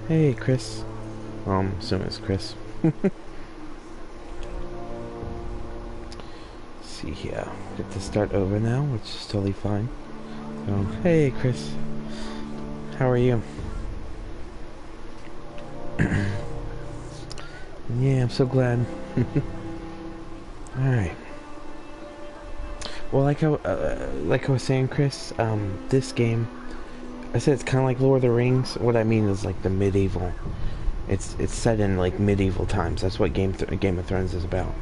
Hey, Chris. I'm assuming it's Chris. See here. Get to start over now, which is totally fine. So, hey, Chris. How are you? Yeah, I'm so glad. Alright. Well, like I was saying, Chris, this game, I said it's kind of like Lord of the Rings. What I mean is like the medieval. It's set in like medieval times. That's what Game of Thrones is about.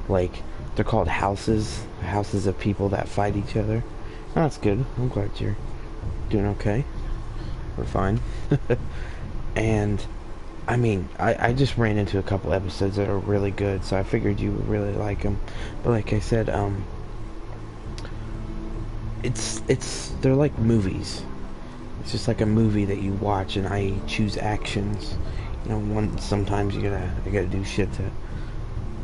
Like, they're called houses of people that fight each other. Oh, that's good. I'm glad you're doing okay. We're fine. And I mean, I just ran into a couple episodes that are really good, so I figured you would really like them. But like I said, they're like movies. It's just like a movie that you watch, and I choose actions. You know, sometimes you gotta do shit to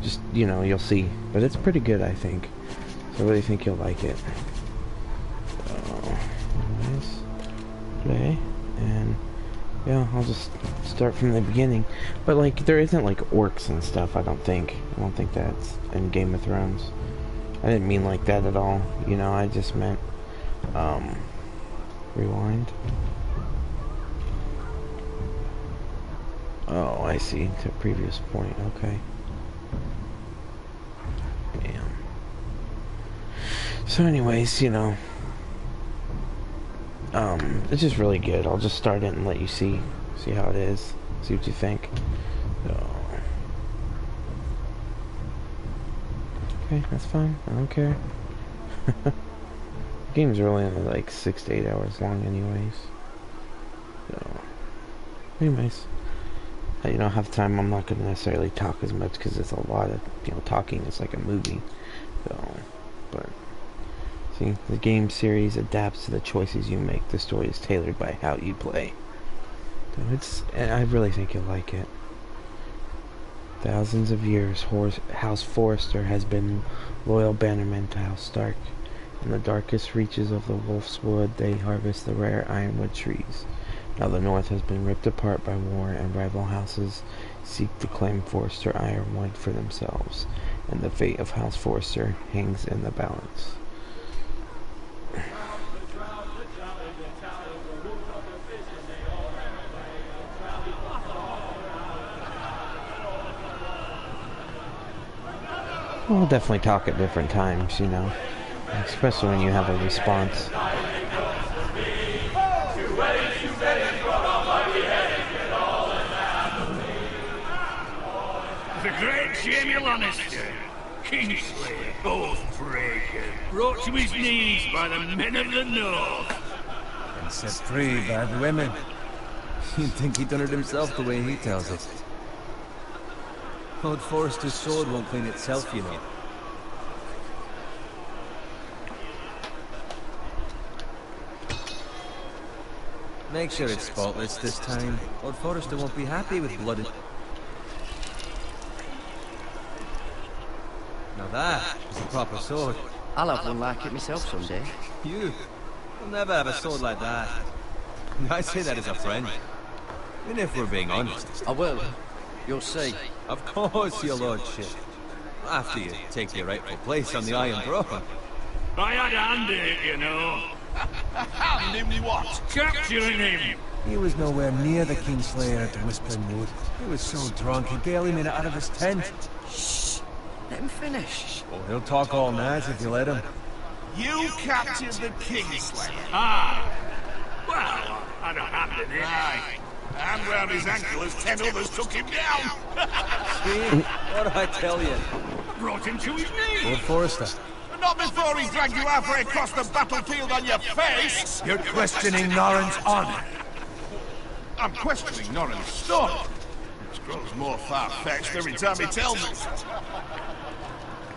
just, you know, you'll see. But it's pretty good, I think. So I really think you'll like it. So, anyways, play, and yeah, I'll just start from the beginning. But like, there isn't like orcs and stuff. I don't think that's in Game of Thrones. I didn't mean like that at all. You know, I just meant rewind. Oh, I see. To previous point. Okay. Damn. So anyways, you know, it's just really good. I'll just start it and let you see how it is. See what you think. So, okay, that's fine. I don't care. The game's really only like 6 to 8 hours long anyways. So, anyways, you know, half the time I'm not going to necessarily talk as much because it's a lot of, you know, talking. It's like a movie. So, but see, the game series adapts to the choices you make. The story is tailored by how you play. So I really think you'll like it. Thousands of years, House Forrester has been loyal bannermen to House Stark. In the darkest reaches of the Wolf's Wood, they harvest the rare ironwood trees. Now the North has been ripped apart by war, and rival houses seek to claim Forrester ironwood for themselves, and the fate of House Forrester hangs in the balance. We'll definitely talk at different times, you know, especially when you have a response. The great Jaime Lannister, Kingslayer, Oathbreaker, brought to his knees by the men of the North. And set free by the women. You'd think he'd done it himself the way he tells it. Lord Forrester's sword won't clean itself, you know. Make sure it's faultless this time. Lord Forrester won't be happy with blood. Now that is a proper sword. I'll have one like it myself someday. You'll never have a sword like that. I say that as a friend. And if we're being honest. I will. You'll see. Of course, your lordship. After you take your rightful place on the Iron Throne. I had a hand in it, you know. Hand him what? Capturing him. He was nowhere near the Kingslayer at the Whispering Wood. He was so drunk he barely made it out of his tent. Shh. Let him finish. Oh, he'll talk all night if you let him. You captured the Kingslayer. Ah. Well, I don't have to Aye. And round his ankle as 10 others took him down. See? What did I tell you? Brought him to his knees. Lord Forrester. Not before he dragged you halfway across the battlefield on your face. You're questioning Norrin's honor. I'm questioning Norrin's story. It grows more far-fetched every time he tells it.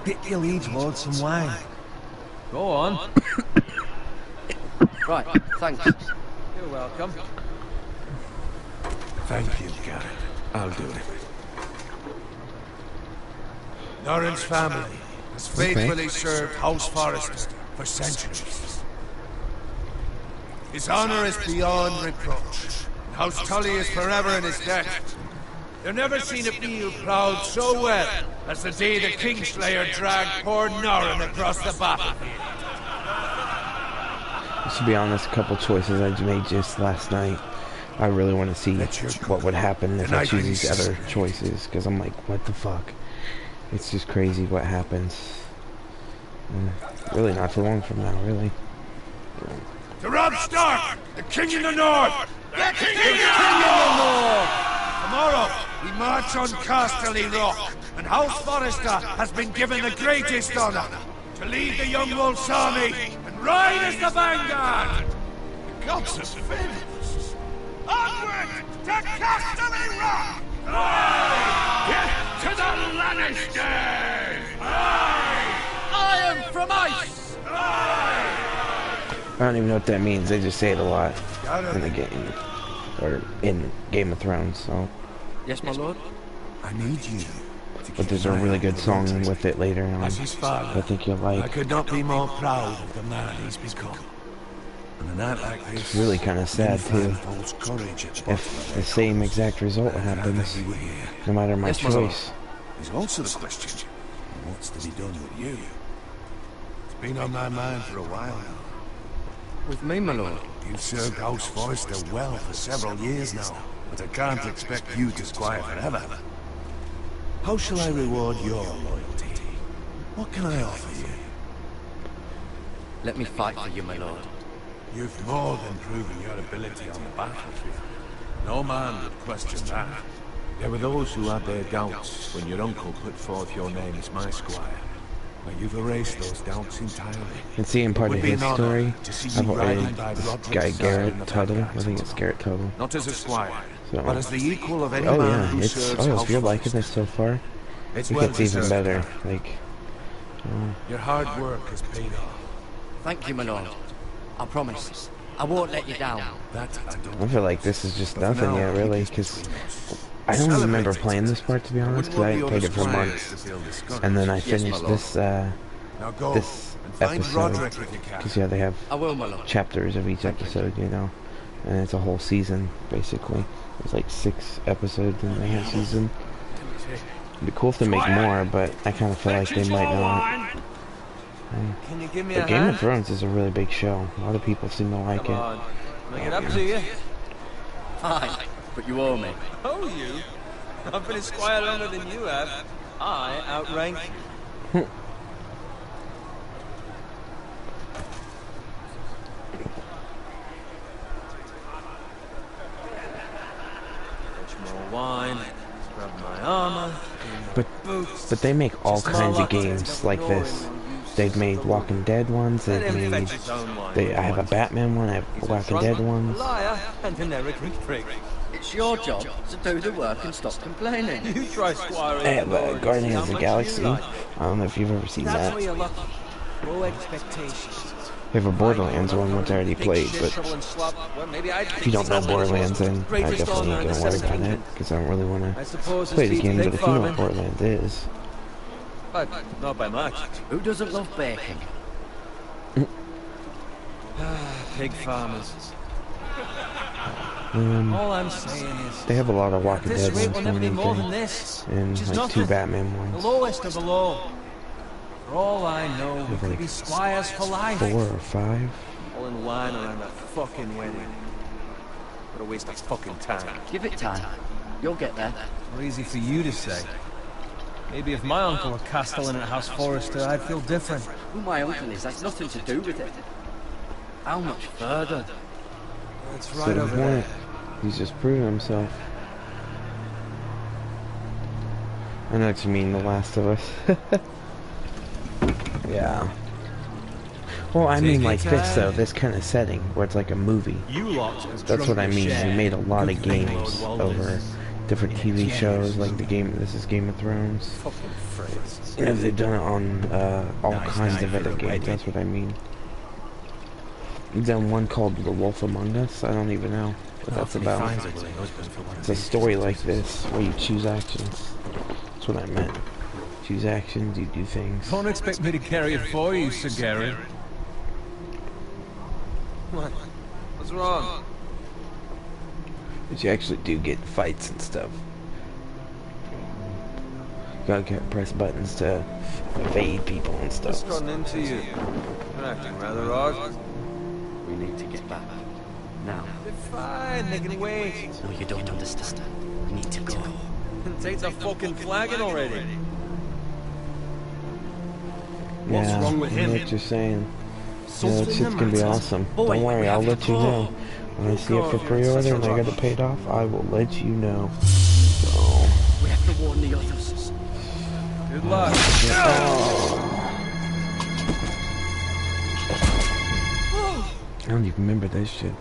Get your liege lord some wine. Go on. Right, thanks. You're welcome. Thank you, Garrett. I'll do it. Norrin's family has faithfully served House Forrester for centuries. His honor is beyond reproach. House Tully is forever in his debt. They've never seen a field plowed so well as the day the Kingslayer dragged poor Norrin across the battlefield. To be honest, a couple choices I made just last night. I really want to see what would happen if I choose these other choices, because I'm like, what the fuck? It's just crazy what happens. Really not too long from now, really. To Robb Stark, the King in the North! The King The King in the North! Tomorrow, we march on Casterly Rock, and House Forrester has been given the greatest honor to lead the Young Wolf's army and ride as the vanguard! The gods have favored us. Onward to Casterly Rock! Get to the Lannisters! Iron from ice! I don't even know what that means. They just say it a lot in the game, or in Game of Thrones. So, Yes, my lord. I need you. but there's a really good song with it later on. As his father, I think you'll I like. could not be more proud of the man he's become. On a night like this, It's really kind of sad too. false courage at If the same exact result happens, you were here. no matter my Yes, my lord. choice. There's also the question, what's to be done with you? It's been on my mind for a while now. With me, my lord. You've served House Forrester well for several years now, but I can't expect you to squire forever. How shall I reward your loyalty? What can I offer you? Let me fight for you, my lord. You've more than proven your ability on the battlefield. No man would question that. There were those who had their doubts when your uncle put forth your name as my squire. But you've erased those doubts entirely. And seeing part It of would be his an story, honor to see I've you already riding by this Roderick's guy side in Garrett the Tuttle. I vanguard. think it's Garrett Tuttle. Not as a squire, So, but as the equal of any oh man yeah, who it's serves oh if House you're liking Forrester. this so far, It's it well gets even deserved. better. Like, Your hard work has paid off. Thank you, my lord. I promise. I won't let you down. That I don't. I feel like this is just But for nothing now, yet, keep really, this because between us. I don't Celebrate remember it. playing this part, to be honest, because I hadn't played it for months. And then I Yes, my finished lord. this Now go this and find episode, Roderick if you can. because yeah, they have I will, my lord. chapters of each episode, you know, and it's a whole season basically. There's like 6 episodes in the whole season. It'd be cool if they make more, but I kind of feel like they might not. Can you give me But a Game hand? of Thrones is a really big show. A lot of people seem to like Come it. on. Make it up to you. Fine, but you owe me. Oh, you? I've been a squire longer than you have. I outrank you. Fetch more wine. Scrub my armor. But but they make all kinds of games like this. They've made Walking Dead ones. Let They've him made. fetch his own wine. I have a Batman one. I have He's a Walking Dead drunk, ones. a liar, and an arrogant prick. It's your job to do the work and stop complaining. You try squiring. I have Lord, Guardians how of the much Galaxy. you like. I don't know if you've ever seen That's that. where you're lucky. Low expectations. We have a Borderlands one, which I already Big played, shit, but trouble and slop. Well, maybe I'd if you don't know Borderlands, then I Greatest definitely honor ain't in the gonna worry Seven about it, Kingdoms. because I don't really want I to suppose play it's the easy game, to but take if you know farming, what Borderlands is, but not by much. Who doesn't love bacon? Pig farmers. um, All I'm saying is, they have a lot of at Walking this Dead rate, ones, we'll never one be and more than thing, this. and Which is like 2 nothing. Batman The ones. lowest of the low. For all I know, we With could like be squires for life. 4 or 5. All in line around a fucking wedding. What a waste of fucking time. Give it time. You'll get there. Not easy for you to say. Maybe if my uncle were castellan at House Forrester, I'd feel different. Who my uncle is has nothing to do with it. How much further? It's So right the over there. point, he's just proven himself. I know what you mean, The Last of Us. Yeah. Well, I mean like this though, this kind of setting, where it's like a movie. You lot That's what I mean. We made a lot of games over different TV shows, like this is Game of Thrones. fucking phrase. And they've done it on all Nice kinds night of for other the games, wedding. that's what I mean. We've done one called The Wolf Among Us, I don't even know what that's about. It's a story like this, where you choose actions. That's what I meant. Choose actions, you do things. Don't expect me to carry it for you, Sir Gary. What? What's What's wrong? But you actually do get fights and stuff. You gotta press buttons to evade people and stuff. What's gotten into you? You're acting rather odd. We need to get back. Now. They're fine, they can wait. No, you don't understand. We need to go. Take the fucking flagon already. Yeah, wrong with I know him? what you're saying. Something Yeah, it's just the gonna be matter. awesome. Boy, Don't worry, we I'll have let to you go. know. When I see it for God, pre-order you're and I such a get it paid off, I will let you know. So, We have to warn the others. Good luck. I don't even remember that shit.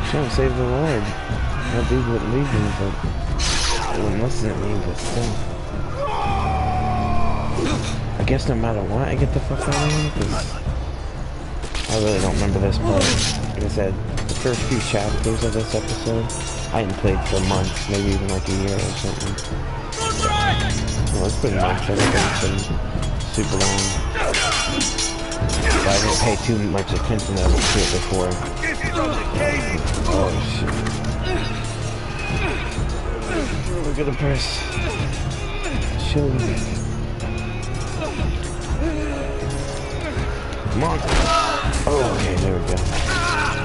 Trying to save the Lord. That dude wouldn't leave me, but he wouldn't listen to me, but still. I guess no matter what, I get the fuck out of here, because I really don't remember this part. Like I said, the first few chapters of this episode, I hadn't played for months, maybe even like a year or something. Well, it's been months, I think it's been super long. But I didn't pay too much attention to it before. Oh shit. We're gonna press show. Come on. Oh, okay, there we go. I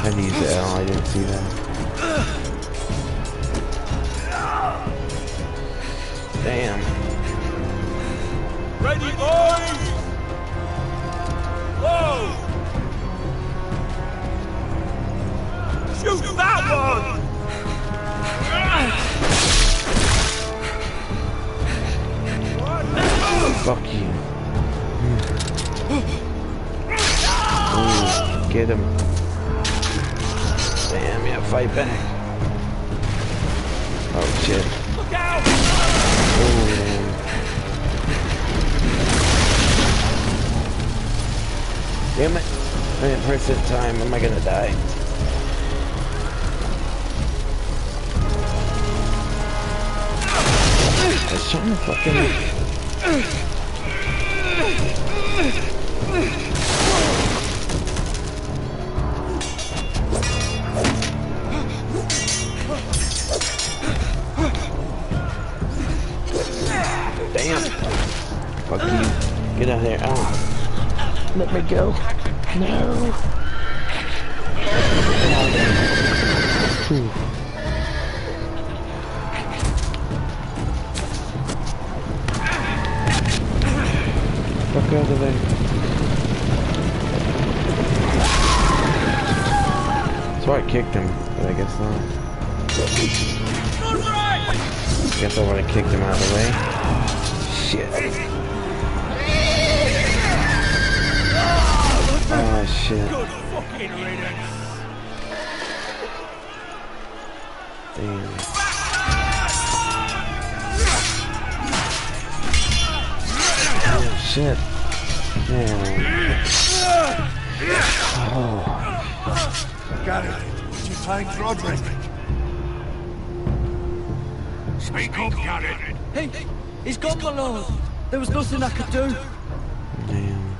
had to use the L, I didn't see that. Damn. Ready, boys! Whoa! Shoot that one! Fuck you. Ooh, get him. Damn, yeah, fight back. Oh shit. Look out! Oh, damn. Damn it. I didn't press it in time. Am I gonna die? I was trying to fucking... Damn. Fuck you. Get out of there. Ow. Let me go. No. Whew. Fuck out of there. So I kicked him, but I guess not. Guess I would have kicked him out of the way. Shit. Oh shit. Good fucking riddance. Damn. Oh shit. Damn. Oh. Got it. Did you find Roderick? Speak up, Garrett. Hey, he's gone, my lord. There was nothing I could do. Damn.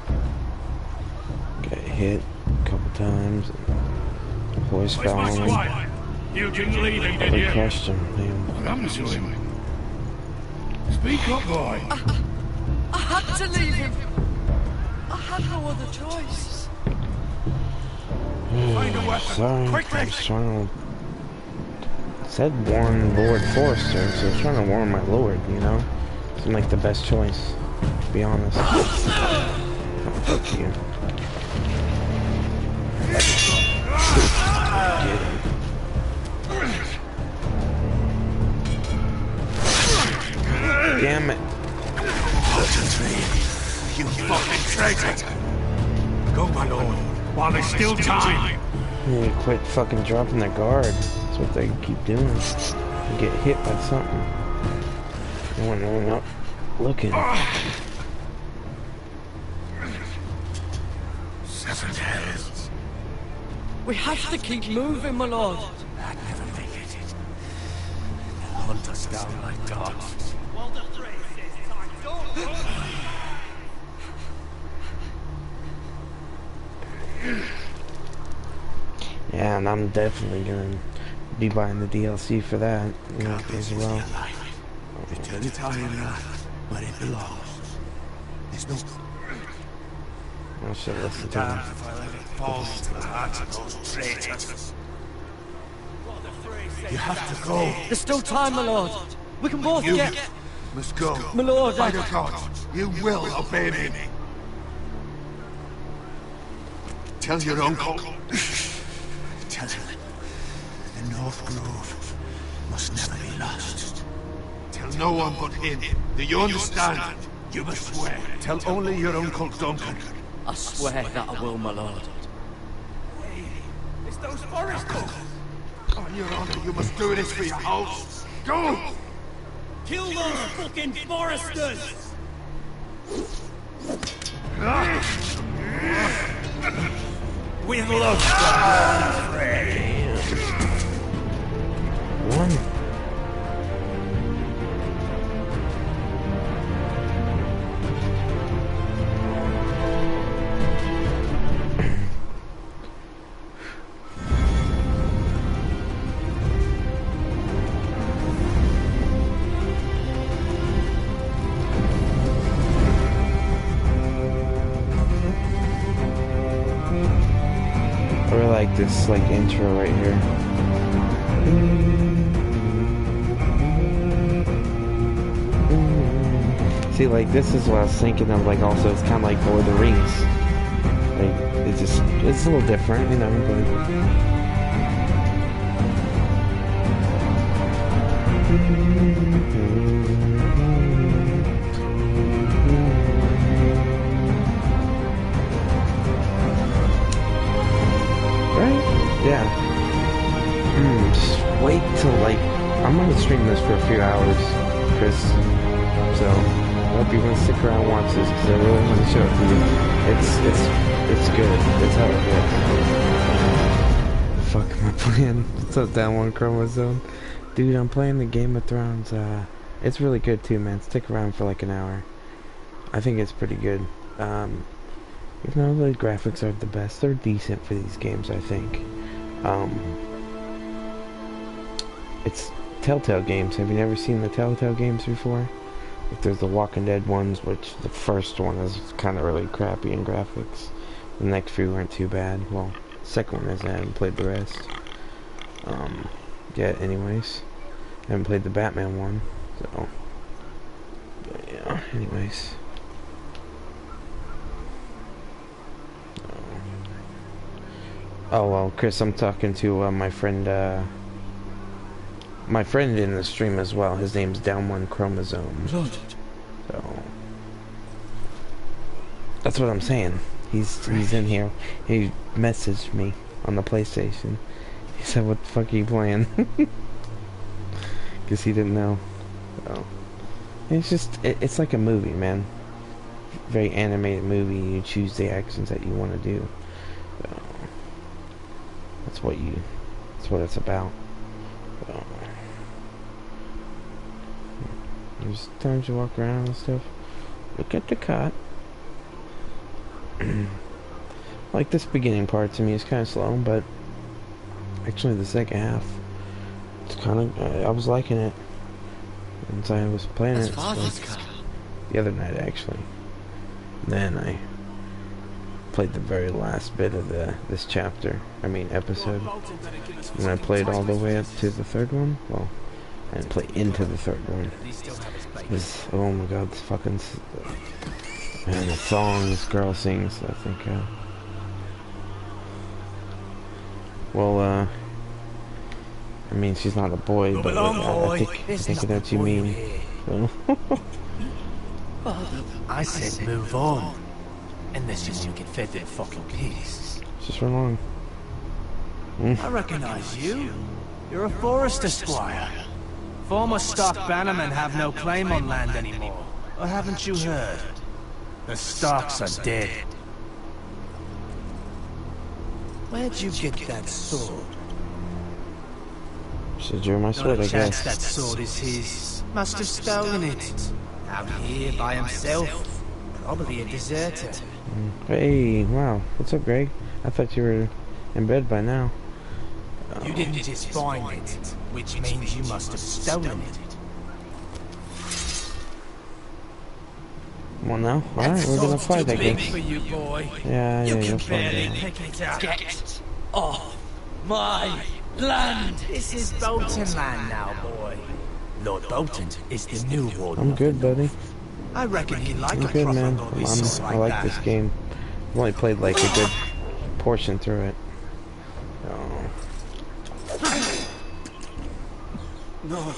Got hit a couple times. Boys Where's fell my on him. squire? You didn't leave him, did They you? crushed him. Damn. What happened to him? Speak up, boy. I had to leave him. I had no other choice. Find a weapon. Sorry. I Quickly. was trying to... Said warn Lord Forrester, so I was trying to warn my lord, you know? Seemed like the best choice, to be honest. Oh, fuck you. Get him. Damn it. You fucking traitor! Go, my lord, while there's still time. They need to quit fucking dropping their guard. That's what they keep doing. They get hit by something. No one up looking. Seven hells. We have to keep moving, my lord. I'd never make it. They'll hunt us down like dogs. Yeah, and I'm definitely gonna be buying the DLC for that, you know, as well. Return it where it belongs. There's no... I should listen to him. If I let it fall into the hearts of those traitors. You have to go. There's still time, my lord. We can both You get... must go. My lord, By the gods, you will obey me. Tell your uncle. Tell him the North Grove must never be lost. Tell no one but him. Do you understand? You must swear. Tell only your Uncle Duncan. I swear that I will, my lord. It's those Foresters. On your honor, you must do this for your house. Go! Kill those fucking Foresters! We lost One. I really like this like intro right here. See, like this is what I was thinking of. Like also, it's kind of like Lord of the Rings. Like it's a little different, you know. Yeah. Just wait till like I'm gonna stream this for a few hours, Chris. So I hope you want to stick around and watch this because I really want to show it to you. It's good. It's hella good. Fuck am I playing? What's up, Down One Chromosome? Dude, I'm playing the Game of Thrones. It's really good too, man. Stick around for like an hour. I think it's pretty good. Even though the graphics aren't the best, they're decent for these games, I think. It's Telltale games. Have you never seen the Telltale games before? Like there's the Walking Dead ones, which the first one is kind of really crappy in graphics. The next few weren't too bad. Well, the second one is. I haven't played the rest. Yeah. Anyways, I haven't played the Batman one. So, but yeah. Anyways. Oh well, Chris, I'm talking to my friend in the stream as well. His name's Down One Chromosome. So that's what I'm saying. He's in here. He messaged me on the PlayStation. He said, "What the fuck are you playing?" Because he didn't know. So it's just it's like a movie, man. Very animated movie. You choose the actions that you want to do. So, that's what it's about. So, there's times you walk around and stuff. Look at the cut. Like this beginning part to me is kind of slow, but actually the second half, it's kind of I was liking it. Once I was playing it the other night actually. Then I played the very last bit of this chapter. I mean episode. And I played all the way up to the third one. Well, I didn't play into the third one. Oh my god, this fucking and the song this girl sings. I think. Well, I mean she's not a boy, but I think that's what you mean. So. I said move on. Unless you want to get fed that fucking peace. Just run along. I recognize you. You're a Forester squire. Former Stark bannermen have no claim on land anymore. Or haven't you heard? The Starks are dead. Where'd you get that sword? Should drew my sword, I guess. That sword is his. Must have stolen it. Out here by himself. Probably a deserter. Hey, wow. What's up, Greg? I thought you were in bed by now. You didn't just find it, which means you must have stolen it. Well, now, alright, we're gonna fight, I guess. For you, boy. Yeah, You you'll can fight. barely Yeah. pick it up. Get off my land! This is Bolton land now, boy. Lord Bolton is the new warden. I'm good, buddy. I reckon he liked I'm a good, proper man. lordly sort I like that. this game. I've only played like a good portion through it. No.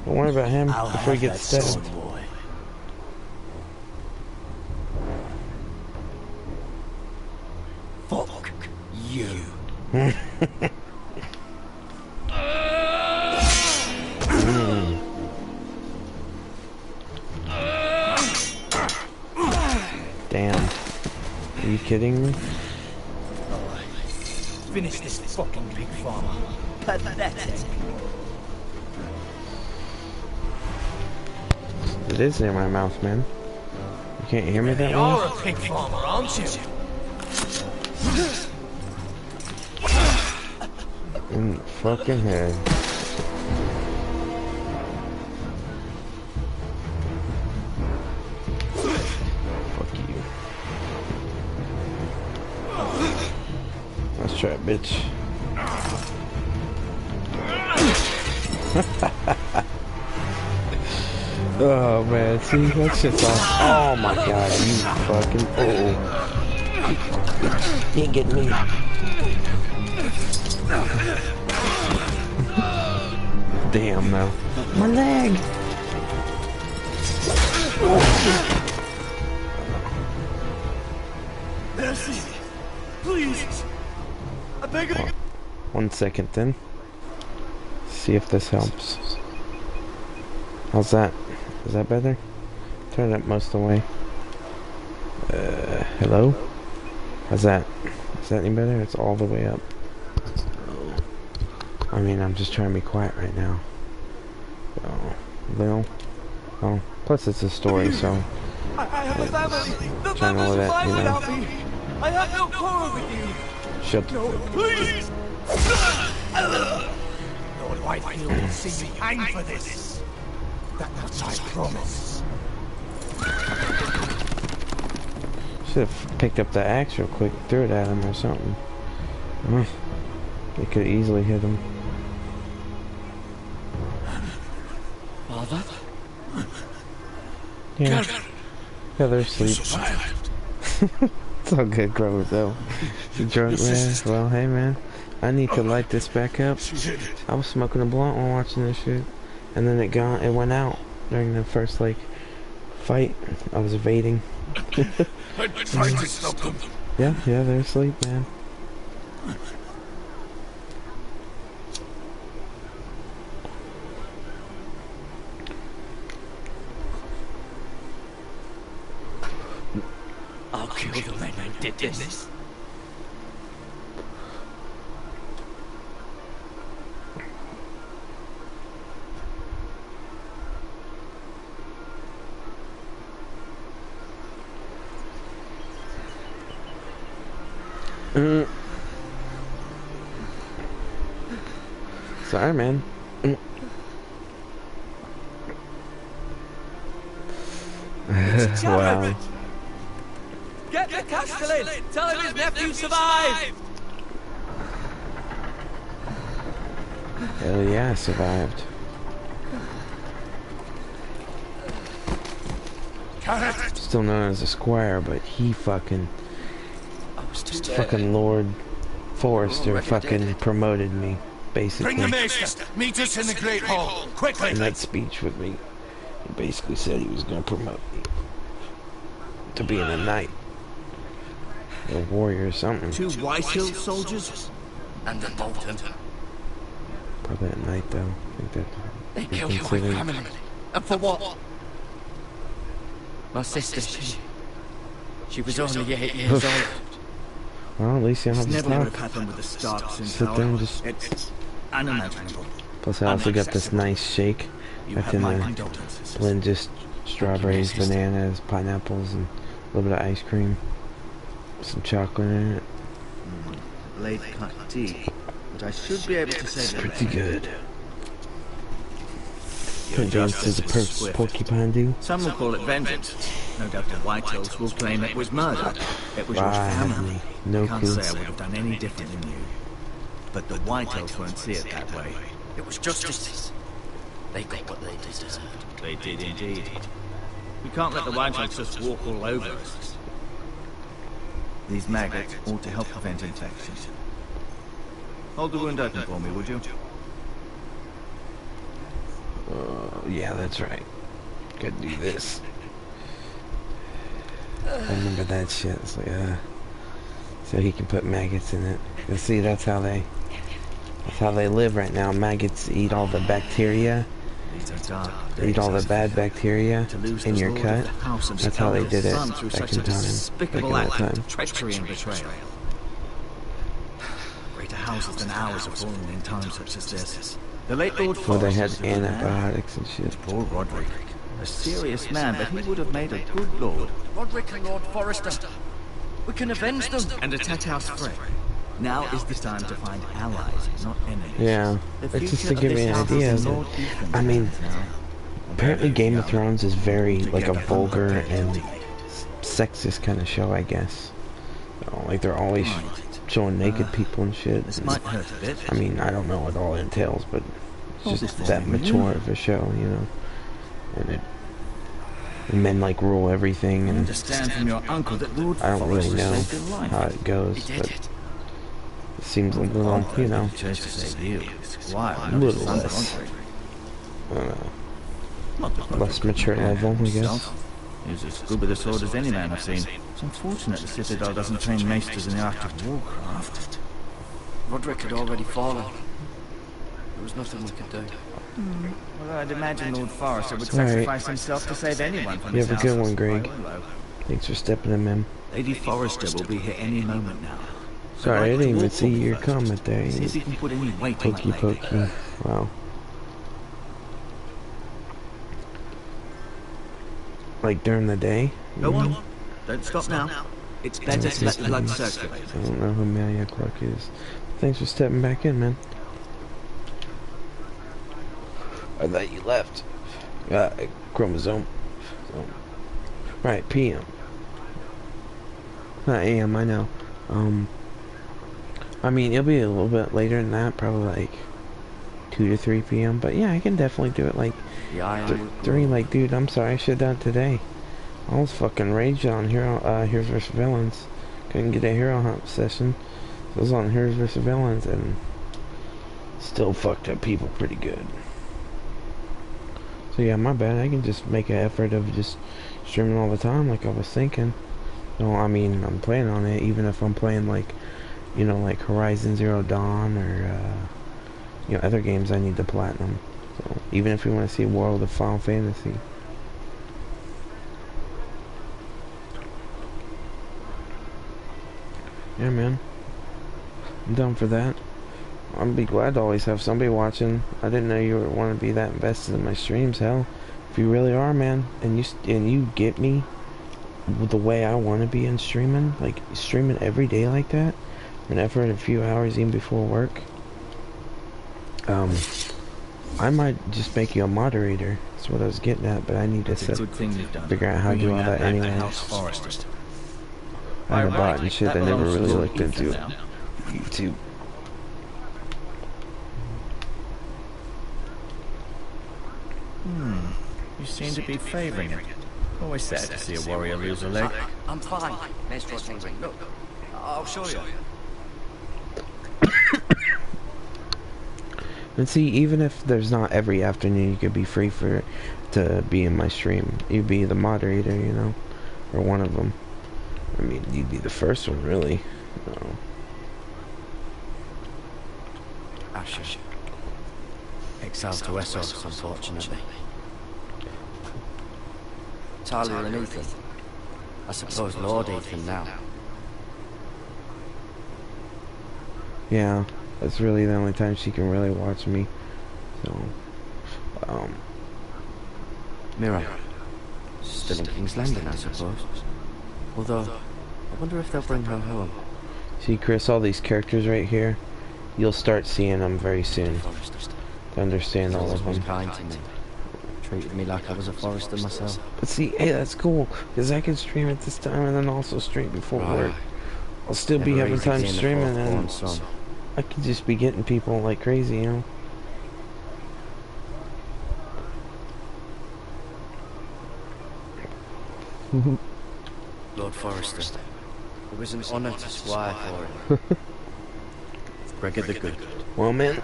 Don't worry about him I'll before he have gets that stabbed. sword, boy. Fuck you. Damn. Are you kidding me? Finish this fucking big farmer. Pathetic. It is near my mouth, man. You can't hear me that You're well? a pig farmer, aren't you? In the fucking head. Fuck you. Let's try it, bitch. Oh man, see, that shit's off. Oh my god, you fucking. Oh. You ain't getting me. Damn, no. My leg! Mercy! Please! I beg of you! 1 second then. See if this helps. How's that? Is that better? Turn it up most of the way. Hello? How's that? Is that any better? It's all the way up. I mean, I'm just trying to be quiet right now. Well, plus it's a story, so... I have a family! The Trying to members let of that, mine you know. without me! I have no quarrel with you! Shut the... No, please! Lord Whitefield will see you hang for this. That much I promise. Should have picked up the axe real quick, threw it at him or something. They could easily hit him. Father? Yeah. Yeah, they're asleep. Survived. It's all good, Grover, though. You drunk, man? Well, hey, man. I need to light this back up. She did it. I was smoking a blunt while watching this shit. And then it went out during the first, like, fight. I was evading. I tried to stop them. Yeah, they're asleep, man. I'll kill the men who did this. Sorry, man. Wow. Get the Castellan! Tell him his nephew survived! Hell yeah, I survived. Carrot! Still known as a squire, but he fucking Lord Forrester fucking promoted me, basically. Bring the maester! Meet us in the Great Hall! Quickly! In that speech with me, he basically said he was gonna promote me to being a knight, a warrior or something. 2 Whitehill soldiers? And the Bolton. Probably a knight though. I think that They be killed my considered. family. And for what? My sister, she was only 8 years old. Well, at least you don't have to Never would have stop. happened with the Starks in Sit power. there and just. It's unimaginable. Plus, I also got this nice shake. You I have can my condolences. blend just strawberries, bananas, pineapples, and a little bit of ice cream. Some chocolate in it. Late cut tea. But I should be able to say that Pretty good. Put dance to the perks porcupine do. some will call it vengeance. No doubt the Whitehills will claim it was murder. It was your family. No Can't clue. say I would have done any different than you. But the Whitehills won't see it that way. It was justice. They got what they deserved. They did indeed. We can't let the Whitehills just walk all over us. These maggots ought to help prevent infection. Hold the wound open for me, would you? Yeah, that's right. Gotta do this. I remember that shit. It's like, so he can put maggots in it. You see, that's how they live right now. Maggots eat all the bacteria. These are dark They eat all the bad bacteria to lose in the your lord cut. of the house and That's how they did it son through back such in a time. Back in despicable that act time. of treachery and betrayal. Greater houses than ours have fallen in times such as this. The late Lord Well, they Forrest had was a good man. antibiotics and shit. Poor Roderick. A serious man, but he would have made a good lord. Roderick and Lord Forrester. We can avenge them. And attack House Frey. Now is the time to find allies, not enemies. Yeah, The it's just future to of give this me an house is idea. in Of Lord it. Ethan's I mean, hands now. apparently Game of Thrones is very like a Together, vulgar and guilty. sexist kind of show, I guess. Like they're always showing naked people and shit. This might hurt a bit. I mean, I don't know what all it entails, but it's this just that for me. mature of a show, you know. And men like rule everything, I and understand from your uncle that Lord I don't really Forrester know saved your life. how it goes, He but did it. it seems a little, you know, He chose to save you. Why? a little less, I don't know, less mature level, I guess. He's as good with a sword as any man I've seen. It's unfortunate the Citadel doesn't train maesters in the art of warcraft. Roderick had already fallen. There was nothing we could do. Well, I'd imagine Lord Forrester would Alright. sacrifice himself to save anyone from You his have a good house. one, Greg. Thanks for stepping in, man. Lady Forrester will be here any moment now. Sorry, I I'd like didn't to even walk see up your first. comment there. See if he can put any weight on Pokey that lady. pokey. Wow. Like during the day? Go on. Don't stop now. It's better to let the blood circulate. I don't know who Amelia Clark is. Thanks for stepping back in, man. I thought you left. Chromosome. Right, PM. Not AM, I know. I mean, it'll be a little bit later than that, probably like 2 to 3 PM. But yeah, I can definitely do it like The iron 3. Like, dude, I'm sorry, I should have done it today. I was fucking raging on Heroes vs. Villains. Couldn't get a hero hunt session. So I was on Heroes vs. Villains and still fucked up people pretty good. So yeah, my bad. I can just make an effort of just streaming all the time like I was thinking. No, I mean, I'm playing on it even if I'm playing like, you know, like Horizon Zero Dawn or, you know, other games I need to platinum. So even if you want to see World of Final Fantasy. Yeah, man. I'm down for that. I'd be glad to always have somebody watching. I didn't know you would want to be that invested in my streams. Hell, if you really are, man, and you get me with the way I want to be in streaming, like streaming every day like that, an effort a few hours even before work. I might just make you a moderator. That's what I was getting at, but I need to It's a set, good thing you've done. figure out how to do all that anyway. House Forrester. I had a By bot right, and shit that that never belongs to really Lord looked into Ethan it. now. YouTube. You seem to be favoring it. Always sad to see a warrior lose a leg. I'm fine. Maestro Tingring. Look, I'll show you. And see, even if there's not every afternoon you could be free to be in my stream, you'd be the moderator, you know, or one of them. I mean, you'd be the first one, really. Asher. Exiled to Essos, unfortunately. Talia and Ethan. I suppose Lord Ethan now. Yeah, that's really the only time she can really watch me. So, Mira. Still in King's Landing, I suppose. Although, I wonder if they'll bring her home. See, Chris, all these characters right here, you'll start seeing them very soon to understand all of was them. kind to me. Treated me like I was a Forrester myself. But see, hey, that's cool, because I can stream at this time and then also stream before work. I'll still be having time streaming, and I could just be getting people like crazy, you know? Lord Forrester, it was an honour to squire for him. Gregor the Good. Well, man,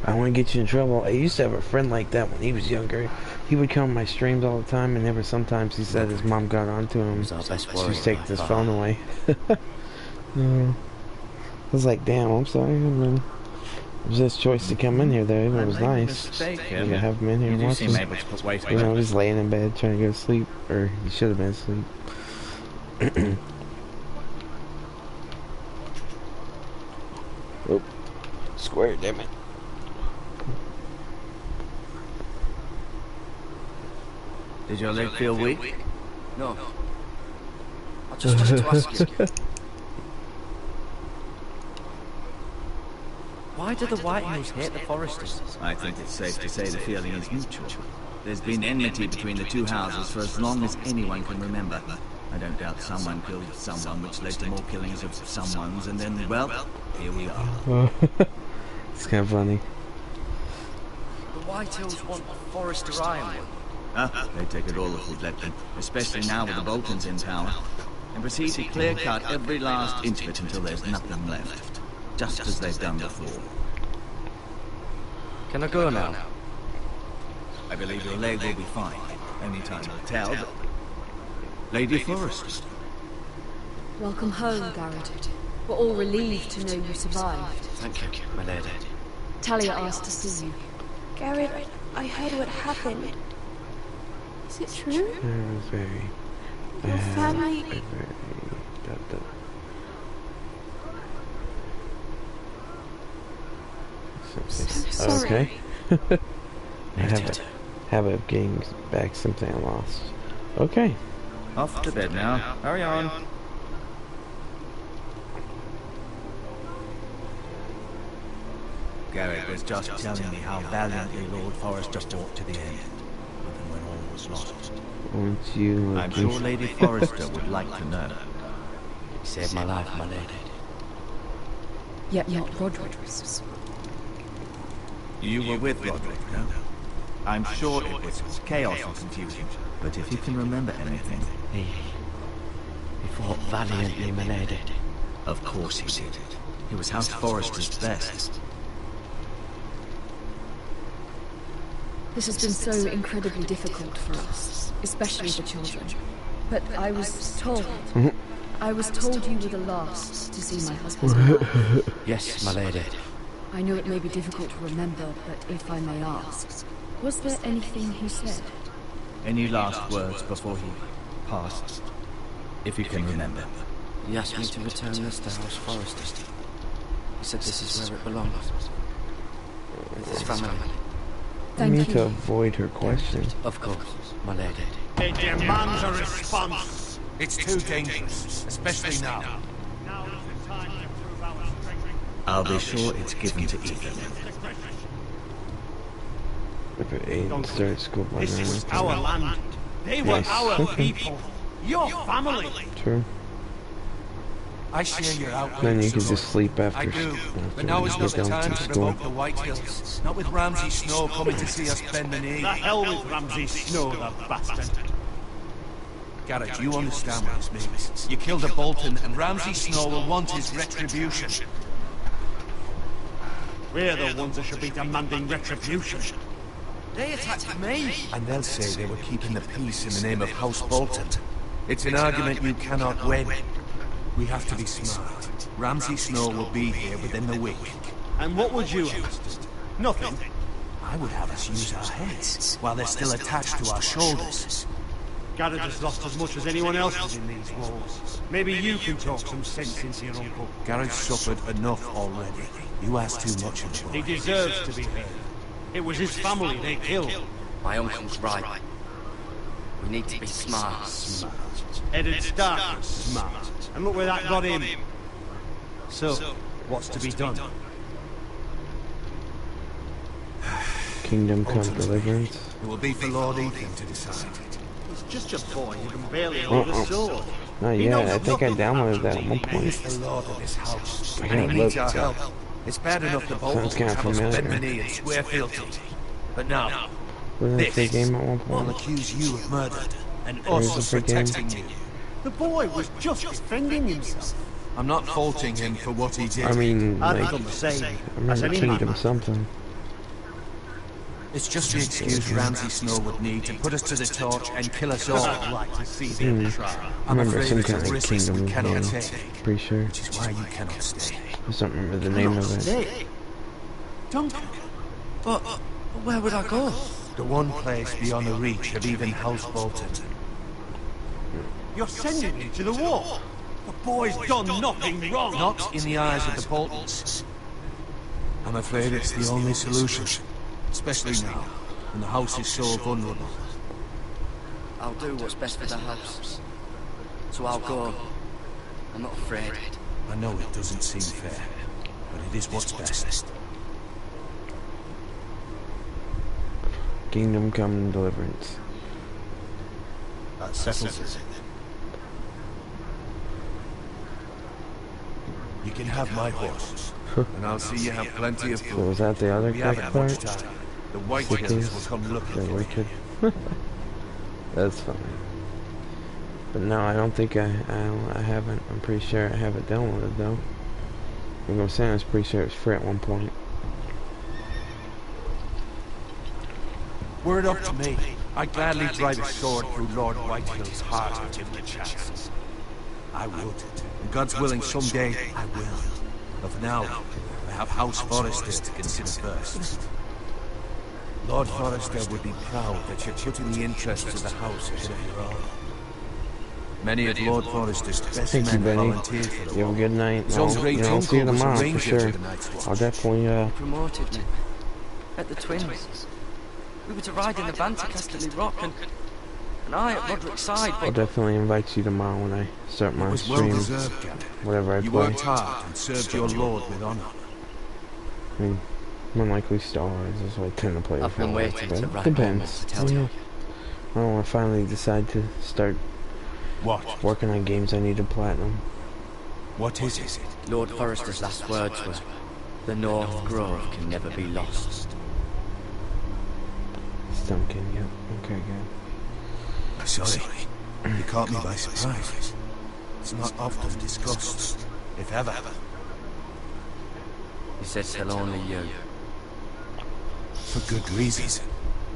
I don't want to get you in trouble. I used to have a friend like that when he was younger. He would come to my streams all the time, and never sometimes he said his mom got onto him. He was our best warrior. She's taking his phone away. I was like, damn, I'm sorry, man. It was his choice to come in here, though. It was nice. You could have him in here and watch him. You know, just laying in bed trying to go to sleep. Or he should have been asleep. Oh, square, damn it. Did your leg feel weak? No. I just wanted to ask you. Why do the White Hills hate the Forresters? I think it's safe to say the feeling is mutual. There's been enmity between the two houses for as long as anyone can remember. I don't doubt someone killed someone, which led to more killings of someone's, and then, well, here we are. It's kind of funny. The White Hills want Forrester Ironwood. They take it all if we'd let them, especially now with the Boltons in power, and proceed to clear-cut every last inch of it until there's nothing left, just as they've done before. Can I go now? I believe your leg will be fine. Only time will tell, but... Lady Forrester. Welcome home, Garrett. We're all relieved to know you survived. Thank you, my lady. Talia asked to see you. Garrett, I heard what happened. Is it true? It was very Your family... Sorry. Okay. I have a habit of getting back something I lost. Okay. Off to bed now. Hurry on. Garrett was just telling me how valiantly Lord Forrester fought to the end, even when all was lost. Won't you... I'm sure Lady Forrester would like to know. You saved my life, my lady. Yet not Roderick's. You were with Roderick, no? I'm sure it was chaos and confusion, but if you can remember anything... He fought valiantly, my lady. Of course he did. He was House Forrester's best. This has been so incredibly difficult for us, especially the children. But I was told you were the last to see my husband's wife. Yes, my lady. I know it may be difficult to remember, but if I may ask, was there anything he said? Any last words before he passed? If you can remember. He asked me to return this to House Forrester. He said this is where it belongs. With his family. I need to avoid her question. Of course, my lady. It demands a response. It's too dangerous, especially now. Now is the time to prove our strength. I'll be sure it's given to either. If it ain't start school by This now. is our land. They were Yes. our Okay. people. Your family. True. I share your outrage. Then you can just sleep I after do, but after now we is get not the done time from to school. provoke the White Hills. Not with Ramsay Snow coming to see us bend the knee. The hell with Ramsay Snow, the bastard. Garrett, you understand what this means. You killed a Bolton, and Ramsay Snow will want his retribution. We're the ones that should be demanding retribution. They attacked me! And they'll say they were keeping the peace in the name of House Bolton. It's an argument you cannot win. We have to be smart. Ramsay Snow will be here within the week. And what would you have? Nothing. I would have us use our heads, while they're still attached to our shoulders. Garrett has lost as much as anyone else has in these wars. Maybe you can talk some sense into your uncle. Garrett suffered enough already. You asked too much of the He boy. deserves to be heard. It was his family they killed. My uncle's right. We need to be smart. Eddard Stark was smart. And look where that got him. So, what's to be done? Kingdom Come Deliverance. It will be for Lord Ethan to decide. He's just a boy who can barely hold a sword. Not yet. I think I downloaded that at one point. He's the lord of this house, I and he gotta needs look. our help. It's bad enough the Sounds Boltons kinda have us bend the familiar. knee and swear fealty. But now, Wasn't it the game at one will point? accuse you of murder, and There's us a of free game. protecting you. The boy was just defending himself. I'm not faulting him for what he did. I mean, I've like, done the same. I As remember any Kingdom man. something. It's just the excuse Ramsay Snow would need to put us to the torch and kill us all. I'd like to see them try. I I'm remember afraid some it's a kind of risk Kingdom we cannot game. take, Pretty sure. which is why you cannot stay. I just don't remember the name of it. Stay. Duncan. But where would I go? The one place beyond the reach of even House Bolton. You're sending him to the war. The boy's done nothing wrong. Not in the eyes of the Boltons. I'm afraid it's the only solution. Especially now, when the house is so vulnerable. I'll do what's best for the house. So I'll go. I'm not afraid. I know it doesn't seem fair, but it is what's best. Kingdom Come Deliverance. That settles it. You can have my horse, and I'll see you have plenty of So food. was that the other We quick haven't part? much time. The White Wicked. Hills will come looking The for you. Wicked. That's funny. But no, I don't think I haven't. I'm pretty sure I have it downloaded though. Like I'm saying, I was pretty sure it was free at one point. Were it up to me, I'd gladly drive a sword through Lord Whitehill's heart and give him a chance. I would. And God's willing, someday I will. But for now, I have House Forrester to consider first. Lord Forrester would be proud that you're putting the interests of the house ahead of your own. Many of Lord Forrester's best Thank you, men Benny. volunteered for the You have a war. good night. His own I'll, great I'll see you uncle was a tomorrow for ranger sure. for the Night's Watch. I'll definitely Promoted me. At the Twins. We were to ride in the van to Casterly Rock and I at Roderick's side, I'll but definitely invite you tomorrow when I start It my was well stream. deserved, Gavin. Whatever I You play. worked hard and served your lord with honor. I mean, unlikely Star Wars is what I tend to play I've been with, waiting but to it write depends. moments to tell Yeah. you. I don't want to finally decide to start What? working on games I need to platinum. What is it? Lord Forrester's last words were, "The North Grove can never be lost." It's Duncan, yep. Okay, good. I'm sorry. You caught me by surprise. It's not often discussed, if ever. He said tell only you. For good reasons.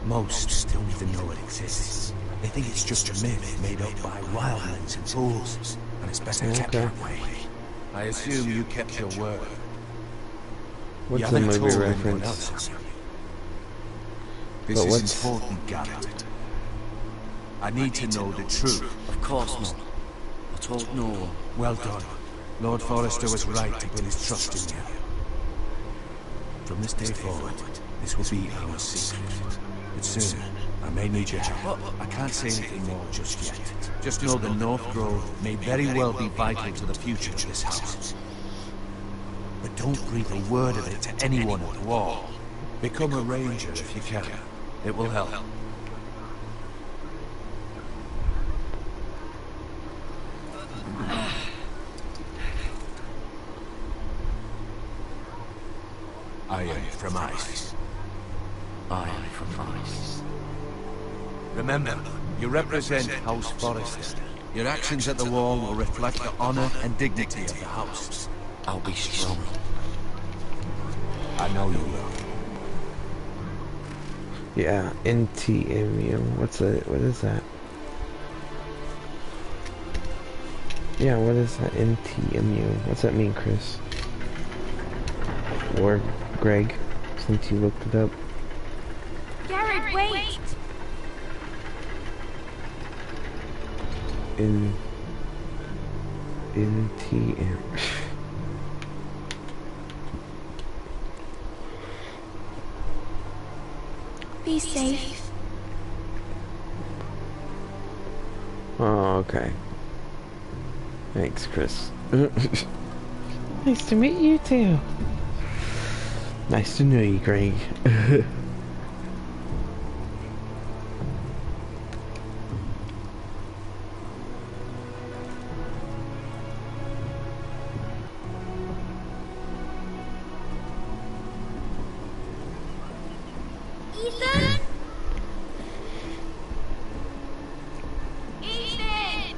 Most don't even know it exists. They think it's just a myth made up by wildlings and fools, and it's better kept Okay. that way. I assume you kept your word. What's You the haven't movie told anyone reference? else, have you? This But is what's- important, Garrett. I need to know the truth. Of course not. I told no one. Well done. Lord Forrester was right to put his trust in you. From this day forward, this will be our secret. But soon, I may need your help. I can't say anything more just yet. Just know the North Grove may very well be vital to the future of this house. But don't breathe a word of it to anyone at the wall. Become a ranger if you can. It will help. I am from Ice. I am from Ice. Remember, you represent House Forrester. Your actions at the wall will reflect the honor and dignity of the house. I'll be strong. I know you will. Yeah, NTMU. What's that? What is that? Yeah, what is that? NTMU. What's that mean, Chris? Or Greg, since you looked it up. Garrett, wait! NTM. Be safe. Oh, okay. Thanks, Chris. Nice to meet you too. Nice to know you, Greg. Ethan? Ethan!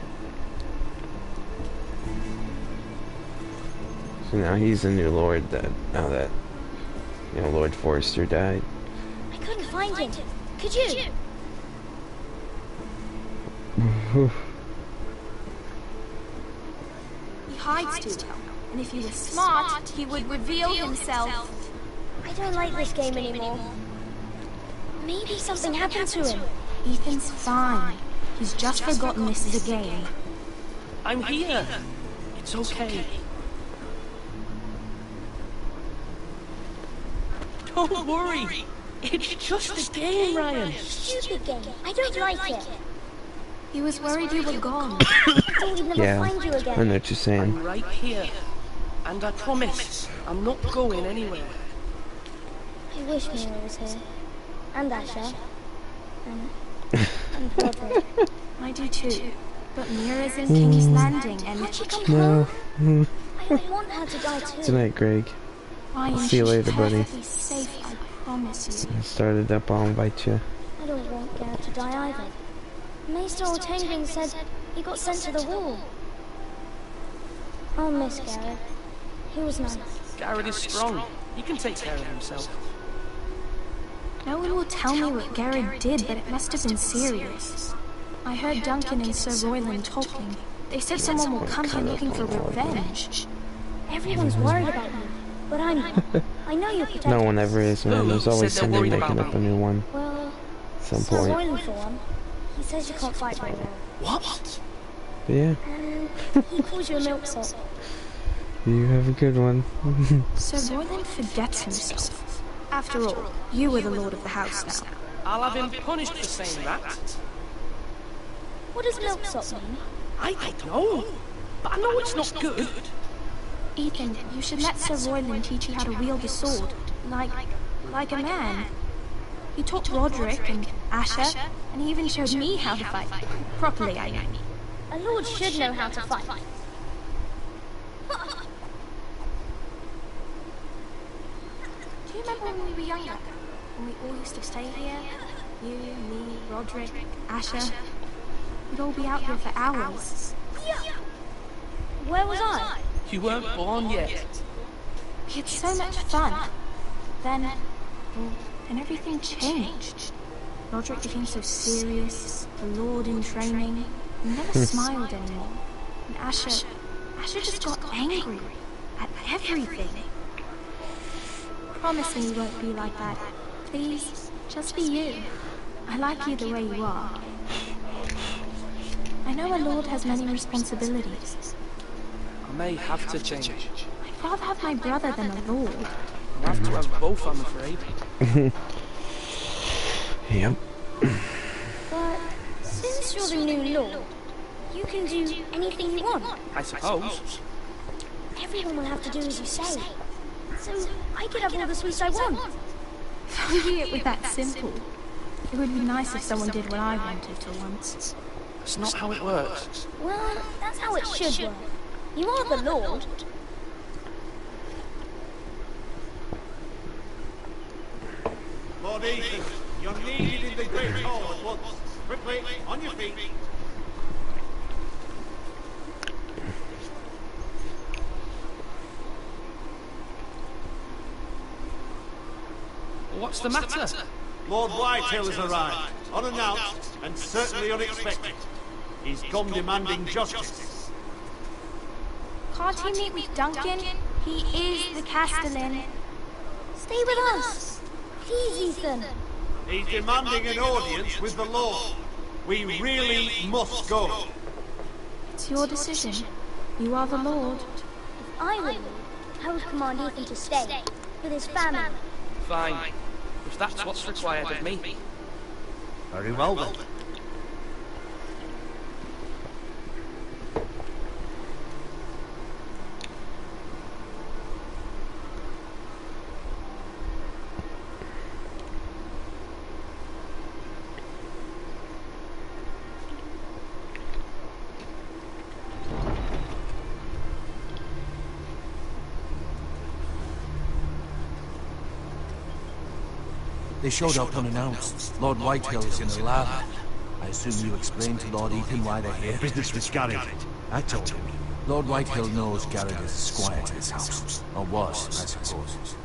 So now he's the new Lord now that, you know, Lord Forrester died. I couldn't find him. Could you? He hides too well, and if he was smart, he would reveal himself. I don't like this game anymore. Maybe something happened to him. Ethan's fine. He's just forgotten this is a game. I'm here. It's okay. Don't worry. It's just a game, Ryan. Stupid game. I don't like it. He was worried you were gone. I thought we'd never Yeah, find you I again. know what you're saying. I'm right here. And I promise, I'm not going anywhere. I wish Mira was here. And Asher. And Roderick. I do too. But Mira's in King's Landing and... Can't she come home? I don't want her to die too. Good night, Greg. Ryan, See you she's later, buddy. perfectly safe, I promise you. I started up, I'll invite you. I don't want Garrett to die either. Maester Ortangren said he got sent to the wall. I'll miss Garrett. He was nice. Garrett is strong. He can take care of himself. No one will tell me what Garrett did, but it must have been serious. I heard Duncan and Sir Royland talking. They said someone will come here looking for revenge. Everyone's worried about me, but I know you'll protect No us. one ever is, man. There's always Said they're somebody worried making about up a new one Well, at some Sir point. Royland for one. He says you can't fight very well. What? But yeah, And he calls you a milksop. you have a good one. Sir Royland forgets himself. After all, you are the lord of the house now. I'll have him punished for saying that. What does milksop mean? I don't know. But I know it's not good. Ethan, you should let Sir Royland teach you how to wield a sword. Like a man. He taught Roderick and Asher, and he even showed me how to fight. Properly, I mean. A lord should know how to fight. Do you remember when we were younger? When we all used to stay here? You, me, Roderick, Asher. We'd all be out here for hours. Where was I? You weren't born yet. We had so much fun. Then everything changed. Roderick became so serious, a lord in training. He never smiled anymore. And Asher just got angry at everything. Promise me you won't be like that. Please, just be you. I like you the way you are. I know a lord has many responsibilities. I may have to change. I'd rather have my brother than a lord. I'll have to have both, I'm afraid. Yep. But since you're the new lord, you can do anything you want. I suppose. Everyone will have to do as you say. So I could have all the sweets I want. If only it were that simple. It would be nice if someone did what I wanted for once. That's not how it works. Well, that's how it should work. You are the lord. Lord Ethan, you're needed in the Great Hall at once. Quickly, on your feet. What's the matter? Lord Whitehill has arrived, unannounced and certainly unexpected. He's come demanding justice. Can't he meet with Duncan? He is the Castellan. Stay with us. Please, Ethan. He's demanding an audience with the Lord. We really must go. It's your decision. You are the lord. If I were lord, I would command Ethan to stay with his family. Fine. If that's what's required of me. Very well then. They showed up unannounced. Lord Whitehill is in the lab. I assume you explained to Lord Ethan why they're here. Business with Garrett. I told him. Lord Whitehill knows Garrett is a squire to his house. Or was, I suppose.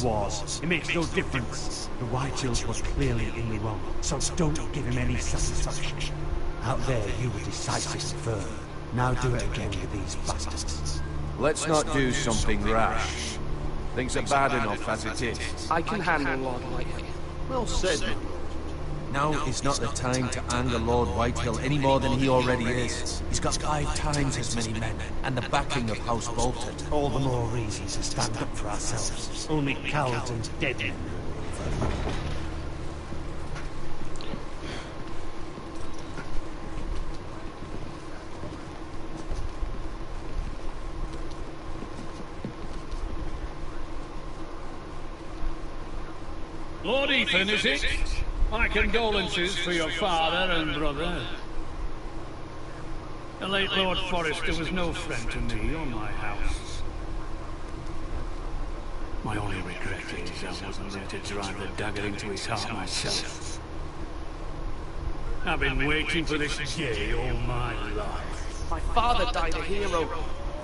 Was. It makes no difference. The Whitehills were clearly in the wrong, so don't give him any satisfaction. Out there, you were decisive and firm. Now do it again with these bastards. Let's not do something rash. Things are bad enough as it is. I can handle Lord Whitehill. Well said. Now is not the time to anger Lord Whitehill any more than he already is. He's got 5 times as many men, and the backing of House Bolton. All the more reason to stand up for ourselves. Only cowards and dead men. Lord Ethan, is it? My condolences for your father and brother. The late Lord Forrester was no friend to me or my house. My only regret is I wasn't there to drive the dagger into his heart myself. I've been waiting for this day all my life. My father died a hero,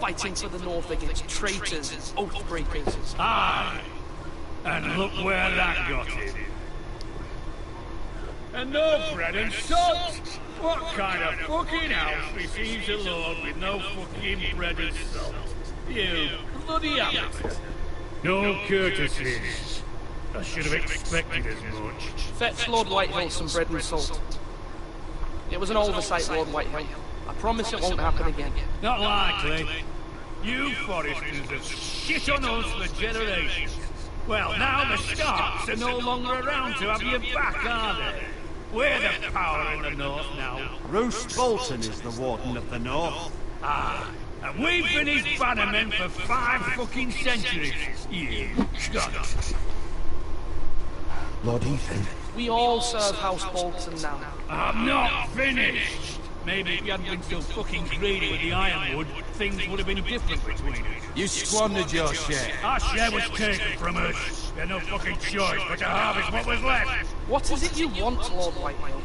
fighting for the North against traitors and oath-breakers. Aye! And look where that got him. And no bread and salt! What kind of fucking house receives a lord with no fucking bread and salt? You bloody amateur. No courtesies. I should have expected as much. Fetch Lord Whitehill some bread and salt. It was an oversight, Lord Whitehill. I promise it won't happen again. Not likely. You Forresters have shit on us for generations. Well, now the Starks are no longer around to have your back, are they? We're the power in the North now. Roose Bolton is the Warden of the North. Ah, and we've been his bannermen for 5 fucking centuries. You cunt. Lord Ethan. We all serve House Bolton now. I'm not finished. Maybe if you hadn't been so fucking greedy with the ironwood, things would have been different between us. You squandered your share. Our share was taken from us. We had no fucking choice but to harvest what was left. What is it you want, Lord Whitehill?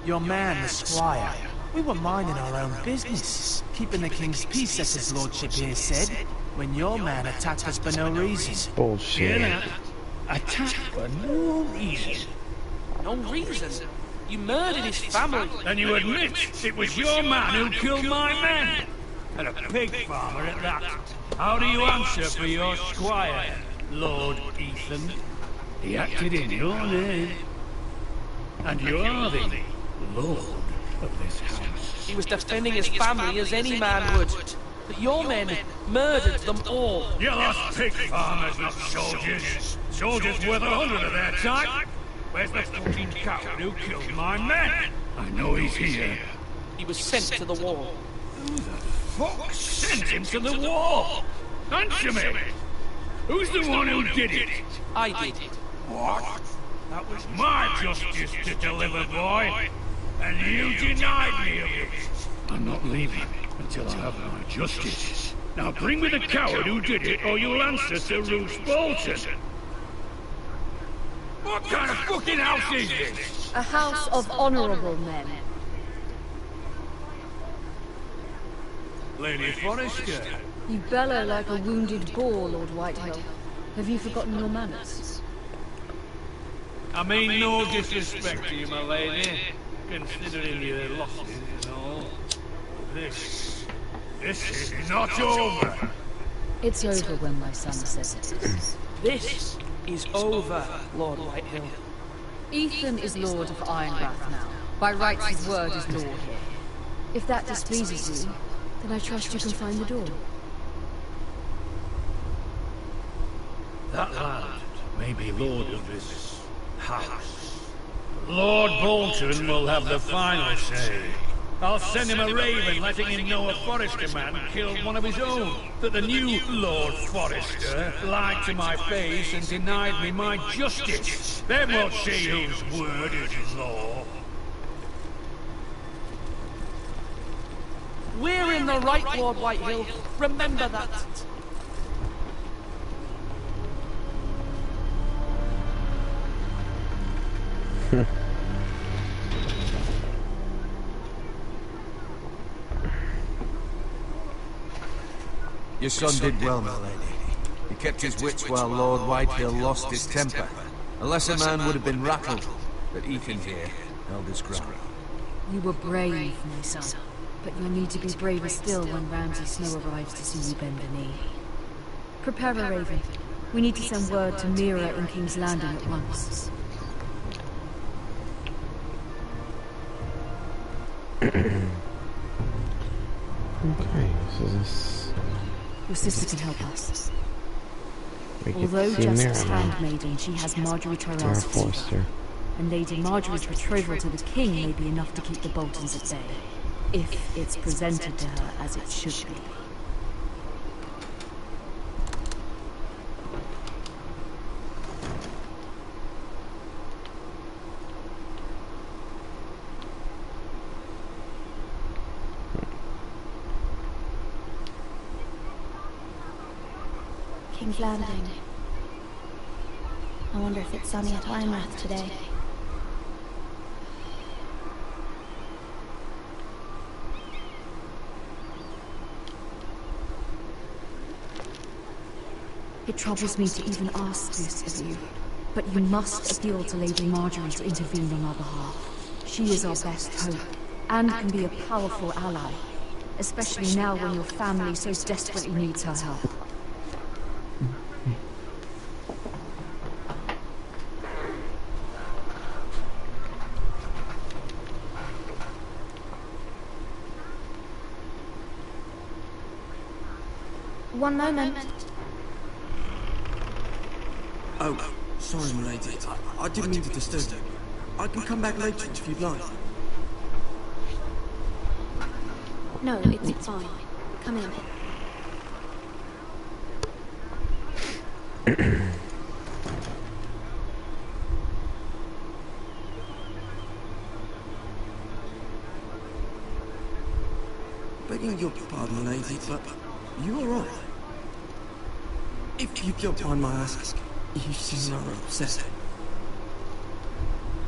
Your man, the Squire. We were minding our own business, keeping the king's peace, as his lordship here said, when your man attacked us for no reason. Bullshit. Attack for no reason. No reason? You murdered his family. Then you admit it was your man who killed my men. And a pig farmer at that. How do you answer for your squire, Lord Ethan? He acted in your name. And you are the lord of this house. He was defending his family as any man would. But your men murdered them all. You lost pig farmers, not soldiers. Soldiers worth 100 of their type. Where's the fucking coward who killed my men? I know he's here. He was sent to the war. Who the fuck sent him to the war? Answer me! Who's the one who did it? I did. What? That was my justice to deliver, boy. And you denied me of it. I'm not leaving until I have my justice. Now bring me the coward who did it, or you'll answer to Roose Bolton. What kind of fucking house is this? A house of honorable men. Lady Forrester. You bellow like a wounded boar, Lord Whitehill. Have you forgotten your manners? I mean no disrespect to you, my lady, considering your losses and all. This is not over. It's over when my son says it is. This is over, Lord Whitehill. Ethan is Lord of Ironrath now. By rights his word is law here. If that displeases you, then I trust you can find the door. That lad may be lord of this house. Lord Bolton will have the final say. I'll send him a raven letting him know a Forrester man killed one of his own. That the new Lord Forrester lied to my face and denied me my justice. Then we'll see whose word is law. We're in the right, Lord Whitehill. Remember that. Your son did well, my lady. He kept his wits while Lord Whitehill lost his temper. A lesser man would have been rattled, but Ethan here held his ground. You were brave, my son. But you'll need to be braver still when Ramsay Snow arrives to see you bend the knee. Prepare a raven. We need to send word to Mira in King's Landing at once. Okay, so this... Your sister can help us. We get Although to see just Mira now. handmaiden, she has Marjorie Tara Tyrell's Forrester. and Lady Marjorie's betrothal to the king may be enough to keep the Boltons at bay, if it's presented to her as it should be. King's Landing. I wonder if it's sunny at Ironrath today. It troubles me to even ask this of you, but you must appeal to Lady Marjorie to intervene on our behalf. She is our best hope, and can be a powerful ally, especially now when your family so desperately needs her help. One moment. Oh, sorry, my lady. I didn't mean to disturb you. I can come back later if you'd like. No, it's fine. Come in. Begging your pardon, my lady, but you all right? If you don't mind my asking, you seem rather upset.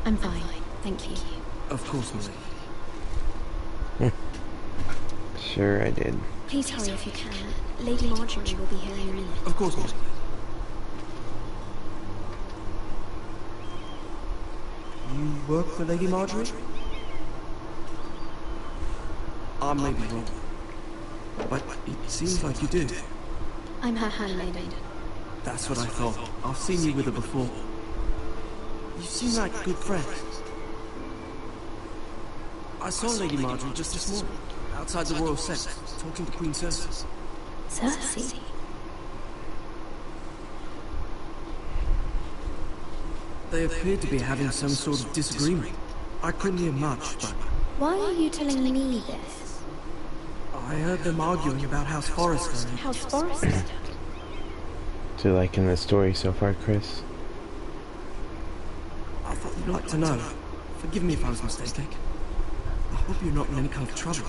I'm fine, thank you. Of course, my lady. Sure I did. Please hurry if you can. Lady Marjorie will be here in a minute. Of course, my lady. You work for Lady Marjorie? I may be wrong, but it seems like you do. I'm her handmaiden. That's what I thought. I've seen you with her before. You seem like good friends. I saw Lady Marjorie just this morning, outside the Royal Sept, talking to Queen Cersei. Cersei? They appeared to be having some sort of disagreement. I couldn't hear much, but... Why are you telling me this? I heard them arguing about House Forrester and... House Forrester? Do you like in the story so far, Chris? I thought you'd like to know. Forgive me if I was mistaken. I hope you're not in any kind of trouble.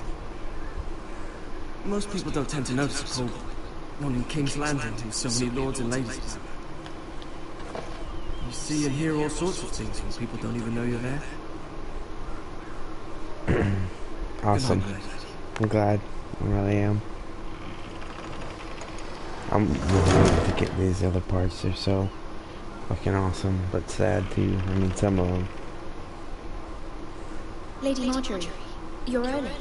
Most people don't tend to notice a cold one in King's Landing with so many lords and ladies. You see and hear all sorts of things when people don't even know you're there. Awesome. Good night, lady. I'm glad. I really am. I'm looking to get these other parts. They're so fucking awesome, but sad too. I mean, some of them. Lady Marjorie, you're early.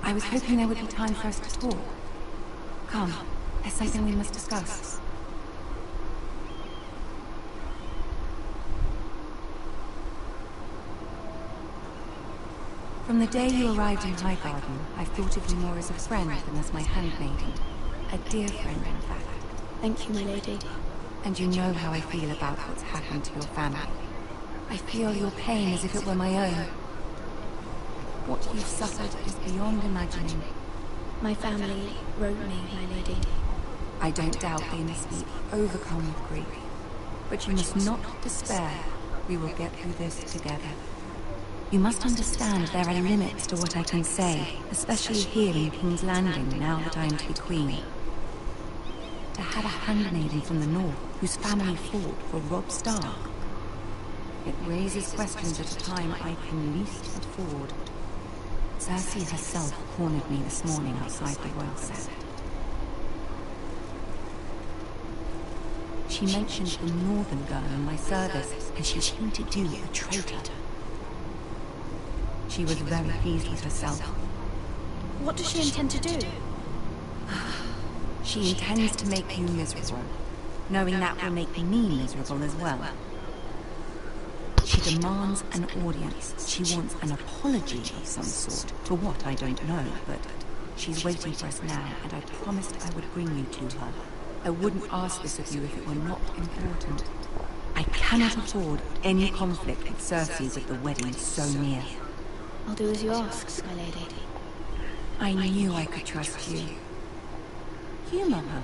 I was hoping there would be time for us to talk. Come, there's something we must discuss. From the day you arrived in Highgarden, I've thought of you more as a friend than as my handmaiden. A dear friend, in fact. Thank you, my lady. And you know how I feel about what's happened to your family. I feel your pain as if it were my own. What you've suffered is beyond imagining. My family wrote me, my lady. I don't doubt they must be overcome with grief. But you must not despair. We will get through this together. You must understand there are limits to what I can say, especially here in King's Landing, now that I am to be queen. To have a handmaiden from the north, whose family fought for Robb Stark. It raises questions at a time I can least afford. Cersei herself cornered me this morning outside the royal set. She mentioned the northern girl in my service, and she hinted you a traitor. She was very pleased with herself. What does she intend to do? She intends to make you miserable, knowing that will make me miserable as well. She demands an audience. She wants an apology of some sort. For what, I don't know, but she's waiting for us now, and I promised I would bring you to her. I wouldn't ask this of you if it were not important. I cannot afford any conflict with Cersei with the wedding so near. I'll do as you ask, Sky Lady. I knew I could trust you. Humor her.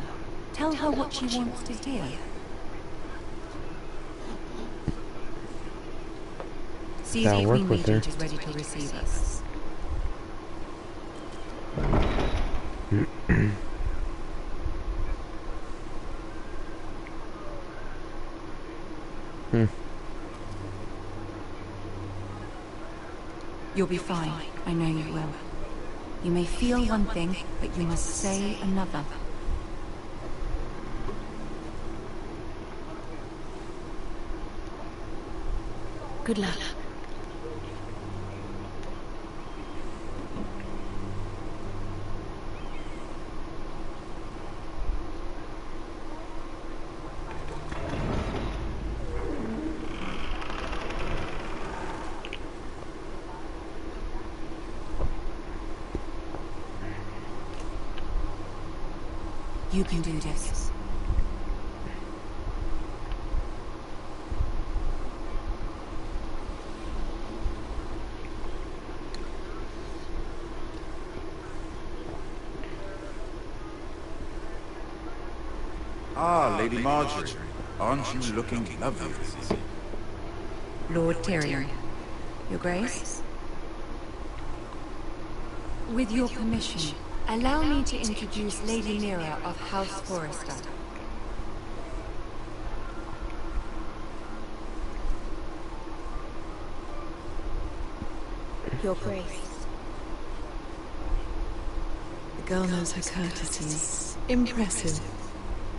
Tell her what she wants to hear. See if the Queen Regent is ready to receive us. You'll be fine. I know you will. You may feel one thing, but you must say another. Good luck. You can do this. Ah, Lady Marjorie. Aren't you looking lovely this evening? Lord Tyrion. Your Grace? With your permission, allow me to introduce Lady Mira of House Forrester. Your Grace. The girl knows her courtesies. Impressive.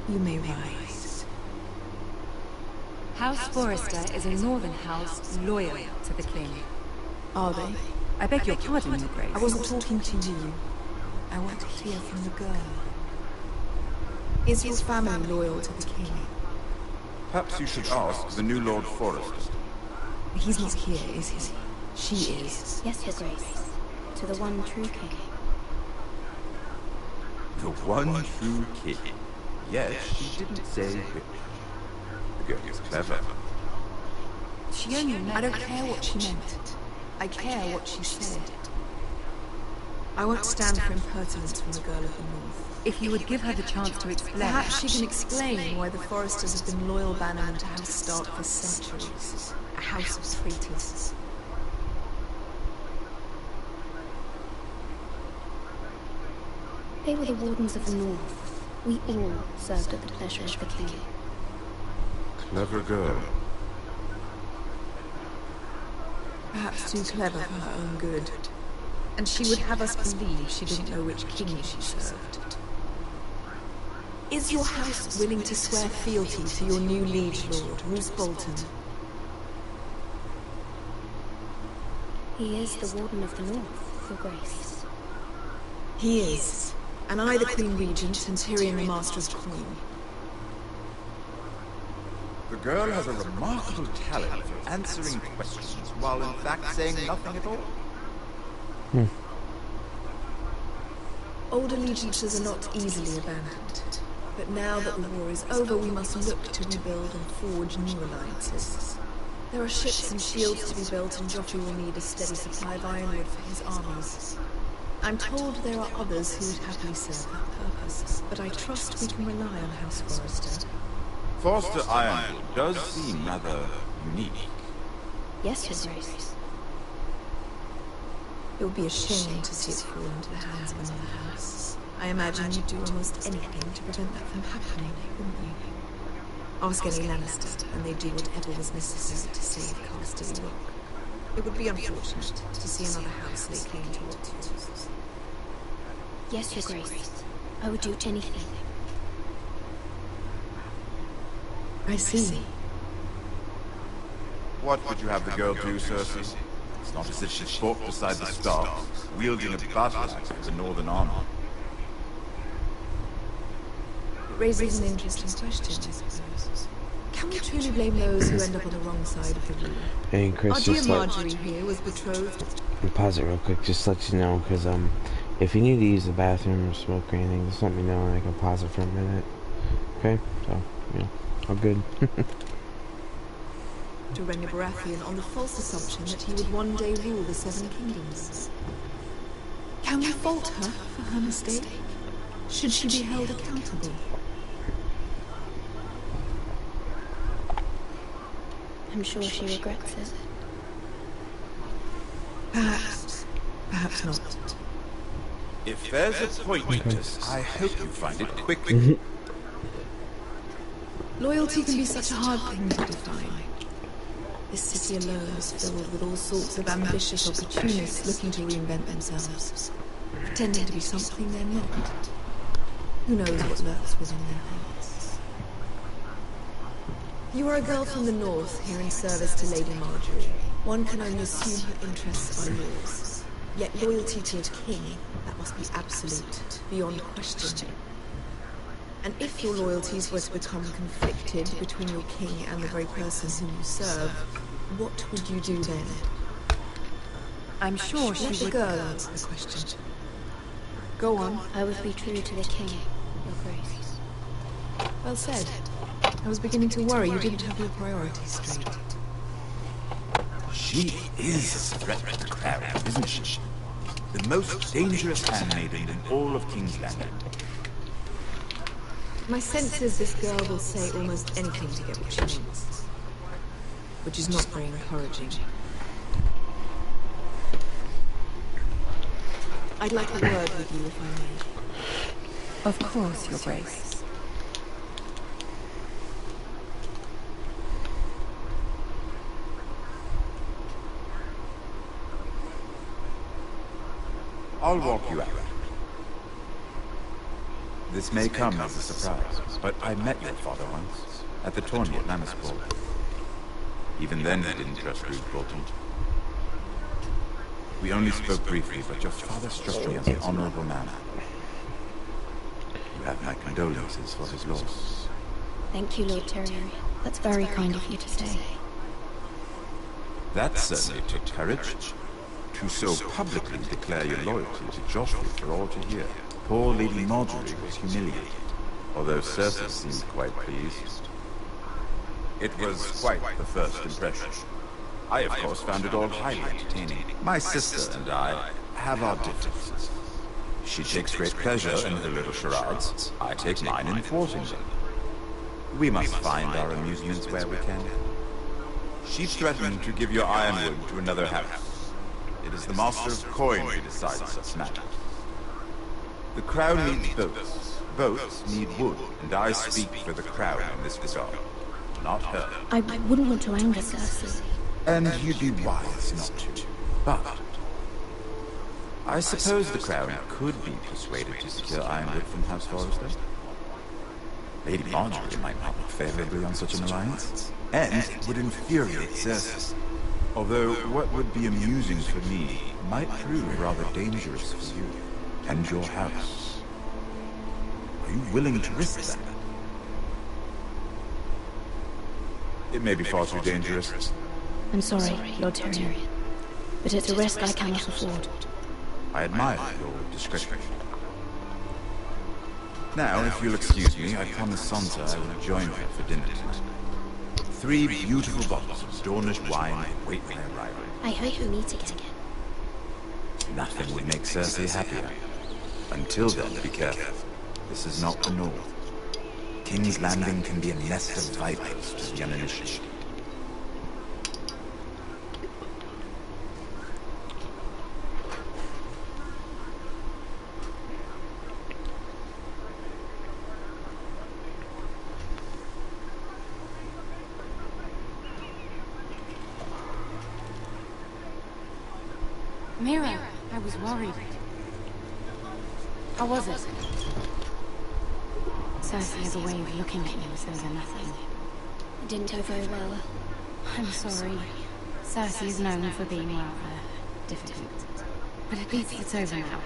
You may rise. House Forrester is a northern house loyal to the king. Are they? I beg your pardon, Your Grace. I wasn't talking to you. I want to hear from the girl. Is your family loyal to the king? Perhaps you should ask the new Lord Forrester. He's not here, is he? She is. Yes, Your Grace. To the one true king. The one true king. Yes, she didn't say which. The girl is clever. She only meant... I don't care what she meant. I care what she said. I won't stand for impertinence from the girl of the north. If you would give her the chance to explain... Perhaps she can explain why the Forresters have been loyal bannermen to House Stark for centuries. A house of traitors. They were the Wardens of the North. We all served at the pleasure of the king. Clever girl. Perhaps too clever for her own good. And she would have us believe she didn't know which king she served. Is your house willing to swear fealty to your new liege lord, Roose Bolton? He is the Warden of the North, Your Grace. He is. And I the Queen Regent, and Tyrion the Master's Queen. The girl has a remarkable talent for answering questions, while in fact saying nothing at all. Old allegiances are not easily abandoned. But now that the war is over, we must look to rebuild and forge new alliances. There are ships and shields to be built, and Joffrey will need a steady supply of ironwood for his armies. I'm told there are others who would happily serve that purpose, but I trust we can rely on House Forrester. Forster Ironwood does seem rather unique. Yes, Your Grace. It would be a shame to see it fall into the hands of another house. I imagine you'd do almost anything to prevent that from happening, wouldn't you? Ask any Lannister, and they'd do whatever was necessary to save Casterly Rock. It would be unfortunate to see another house lay claim to what's yours. Yes, Your Grace. I would do anything. I see. What would you have the girl do, Cersei? It's not as if she fought beside the Starks, wielding a battle axe for the Northern Army. It raises an interesting question, I suppose. Can we truly blame those who end up on the wrong side of the rule? Hey, Chris, Our dear just Marjorie here was betrothed. pause it real quick, just to let you know, because if you need to use the bathroom or smoke or anything, just let me know and I can pause it for a minute. Okay, so yeah, all good. To Rhaenyra Baratheon on the false assumption that he would one day rule the Seven Kingdoms. Can we fault her for her mistake? Should she be held accountable? I'm sure she regrets it. Perhaps. Perhaps not. If there's a point to this, I hope you find it quickly. Loyalty can be such a hard thing to define. This city alone is filled with all sorts of ambitious opportunists looking to reinvent themselves, pretending to be something they're not. Who knows what lurks within their hearts? You are a girl from the north, here in service to Lady Marjorie. One can only assume her interests are yours. Yet loyalty to your king, that must be absolute, beyond question. And if your loyalties were to become conflicted between your king and the very person whom you serve, what would you do then? I'm sure she would... Let the girl answer the question. Go on. I would be true to the king, Your Grace. Well said. I was beginning to worry you didn't have your priorities straight. She is a threat to the crown, isn't she? The most dangerous handmaiden in all of King's Landing. My sense is this girl will say almost anything to get what she wants. Which is not very encouraging. I'd like a word with you, if I may. Of course, Your Grace. I'll walk you out. This may come as a surprise, but I met your father once, at the tourney at Lannisport. Even then he didn't trust Roose Bolton. We only spoke briefly, but your father struck me as an honorable man. You have my condolences for his loss. Thank you, Lord Tyrion. That's very kind of you to say. That certainly took courage. To so publicly declare your loyalty to Joffrey for all to hear. Poor Lady Marjorie was humiliated, although Cersei seemed quite pleased. It was quite the first impression. I, of course, found it all highly entertaining. My sister and I have our differences. She takes great pleasure in her little charades. I take mine in thwarting them. We must find our amusements where we can. She threatened to give your ironwood to another house. It is the Master of Coin who decides such matters. The crown needs boats. Boats need wood, and I speak for the crown in this regard, not her. I wouldn't want to anger Cersei. And you'd be wise not to. But I suppose the crown could be persuaded to secure ironwood from House Forrester. Lady Marjorie might not look favorably on such an alliance, and would infuriate Cersei. Although what would be amusing for me might prove rather dangerous for you and your house. Are you willing to risk that? It may be far too dangerous. I'm sorry, Lord Tyrion, but it's a risk I cannot afford. I admire your discretion. Now, if you'll excuse me, I promise Sansa I will join her for dinner tonight. 3 beautiful bottles of Dornish wine await my arrival. I hope we meet again. Nothing would make Cersei happier. Until then, be careful. This is not the North. King's Landing can be a nest of vipers to the uninitiated. Mira, I was worried. How was it? Cersei has a way of looking at you as though they're nothing. It didn't go very well. I'm sorry. Cersei is known for being rather difficult. But at least it's over now.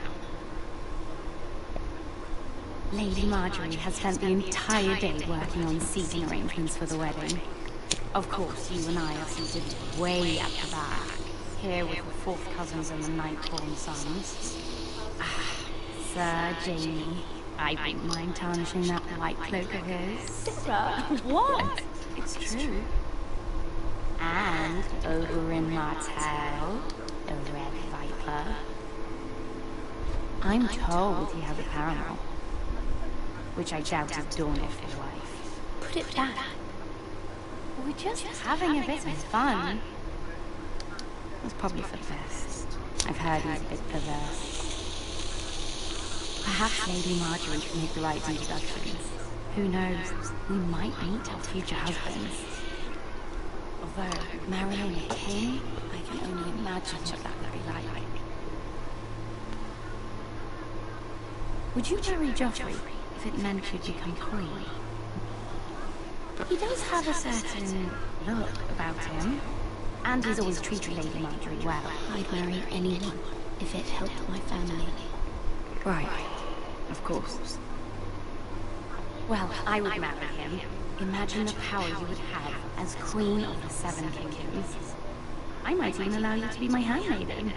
Lady Marjorie has spent the entire day working on seating arrangements for the wedding. Of course, you and I are seated way at the back, here with the fourth cousins and the ninth-born sons. Ah, Sir Jamie, I wouldn't mind tarnishing that white cloak of his. Sarah, what? It's true. And Oberyn Martell, the Red Viper. I'm told he has a paramour, which I doubt is Dornish for life. Put it back. We're just having a bit of fun. It's probably for the best. I've heard he's a bit perverse. Perhaps Lady Marjorie can make the right introductions. Who knows? We might meet our future husbands. Although, marrying a king, I can only imagine what that would be like. Would you marry Joffrey if it meant you'd become queen? He does have a certain look about him, and he's always treated Lady Marjorie well. I'd marry anyone if it helped my family. Right, of course. Well, I would marry him. Imagine the power you would have as Queen of the Seven Kingdoms. I might even allow you to be my handmaiden.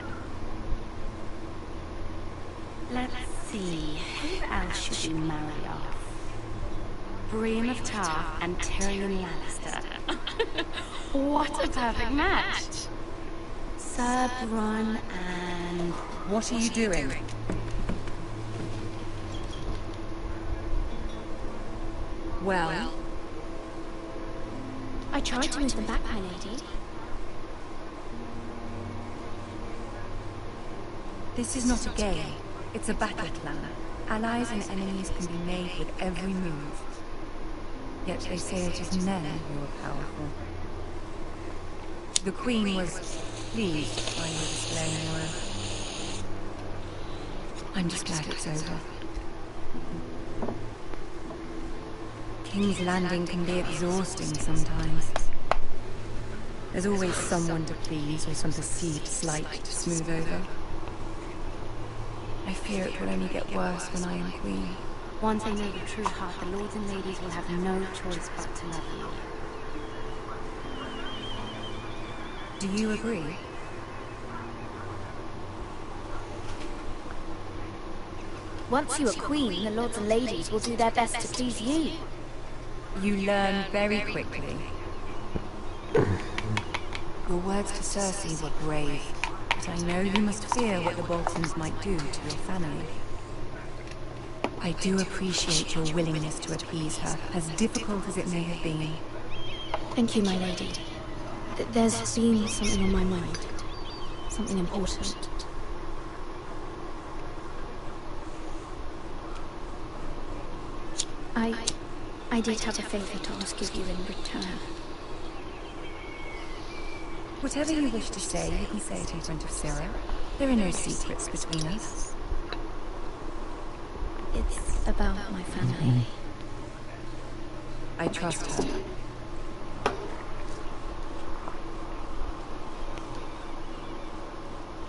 Let's see, who else should we marry off? Brienne of Tarth and Tyrion Lannister. What a perfect match! Sir Bronn and... What are you doing? Well? I tried to move them back, my lady. This is not a game. It's a battle plan. Allies and enemies can be made with every move. Yet they say it is men who are powerful. The Queen was pleased by your display, Nora. I'm just glad it's over. King's Landing can be exhausting sometimes. There's always someone to please or some perceived slight to smooth over. I fear it will only get worse when I am Queen. Once I know your true heart, the lords and ladies will have no choice but to love you. Do you agree? Once you are queen, the lords and ladies will do their best to please you. You learn very quickly. Your words to Cersei were brave, but I know you must fear what the Boltons might do to your family. I do appreciate your willingness to appease her, as difficult as it may have been. Thank you, my lady. There's been something on my mind. Something important. I did have a favor to ask of you in return. Whatever you wish to say, you can say it in front of Sarah. There are no secrets between us. It's about my family. I trust her.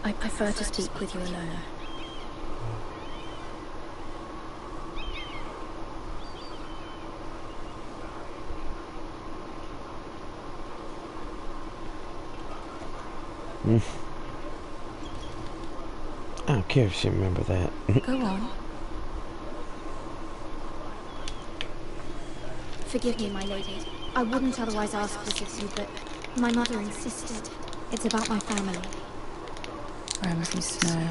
I prefer to speak with you alone. I don't care if she remember that. Go on. Forgive me, my lady. I wouldn't otherwise ask this of you, but my mother insisted. It's about my family. Ramsay Snow.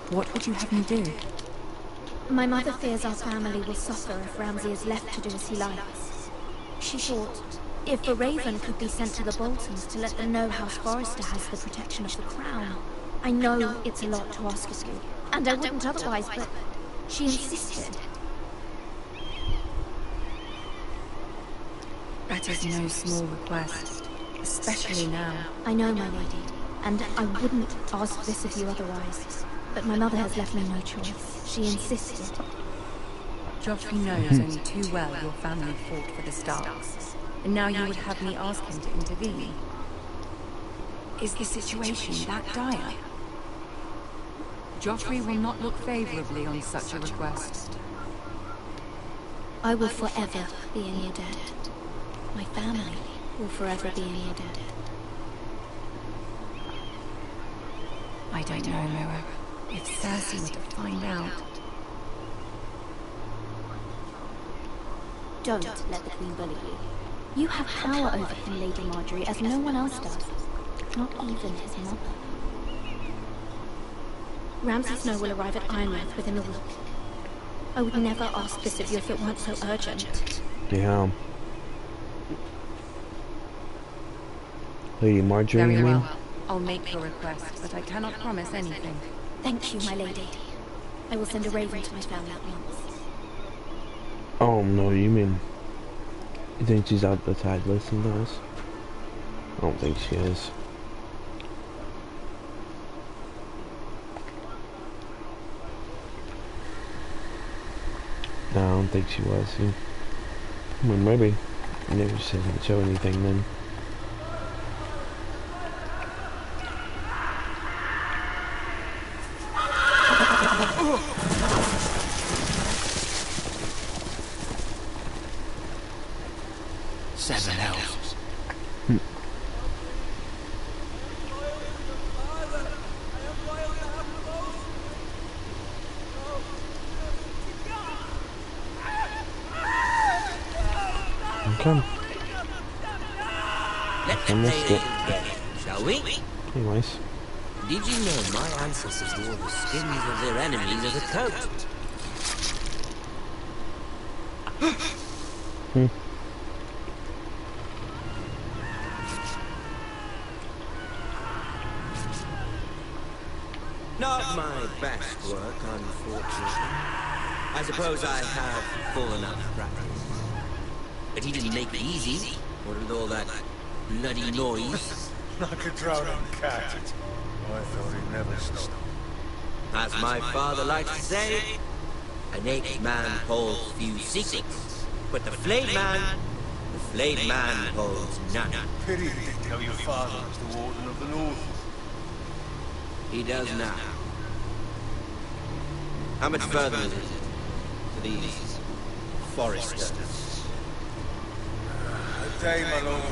What would you have me do? My mother fears our family will suffer if Ramsay is left to do as he likes. She thought, if a raven could be sent to the Boltons to let them know House Forrester has the protection of the crown. I know it's a lot to ask of you, and I wouldn't otherwise, but she insisted. That is no small request, especially now. I know, my lady. and I wouldn't ask this of you otherwise. But my mother has left me no choice. She insisted. Joffrey knows only too well your family fought for the Starks, and now you would have me ask him to intervene. Is the situation that dire? Joffrey will not look favorably on such a request. I will forever be in your debt. My family will forever be in your debt. I don't know, Mira. If Cersei were to find out... Don't let the Queen bully you. You have power over him, Lady Marjorie, as no one else does. Not even his mother. Ramsay Snow will arrive at Ironworth within a week. I would never ask this of you if it weren't so urgent. Yeah. Lady Marjorie, Very you mean? well. I'll make your request, but I cannot promise anything. Thank you, my lady. I will send a raven to my family at once. Oh no, you mean... You think she's out the side listening to us? I don't think she is. No, I don't think she was. Well, maybe. Maybe she doesn't show anything then. Seven elves. Come. Let's I missed play it. a game, shall we? Anyways. Did you know my ancestors wore the skins of their enemies as a coat? Not my best work, unfortunately. I suppose I have full enough practice. But he didn't make it easy. What with all that bloody noise? Like a drowning cat. I thought he'd never stop. As my father likes to say, a naked man holds few secrets, but the flayed man holds none. Pity he didn't tell your father was the Warden of the North. He does now. How much further is it to these foresters? A day, my lord.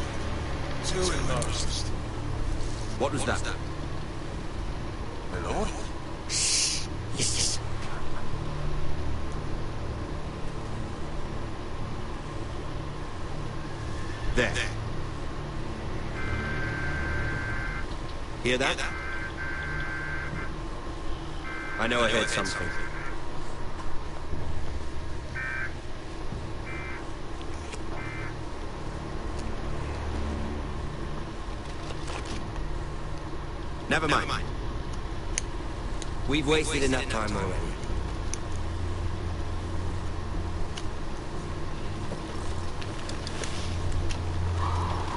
2 at most. What was that? My lord? Yes. There. Hear that? I know I heard something. Never mind. We've wasted enough time already.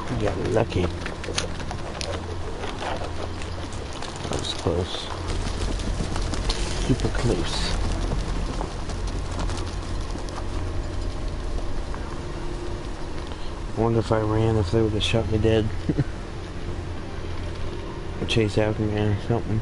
You got lucky. That was close. Super close. I wonder if I ran, if they would have shot me dead. Or chased after me or something.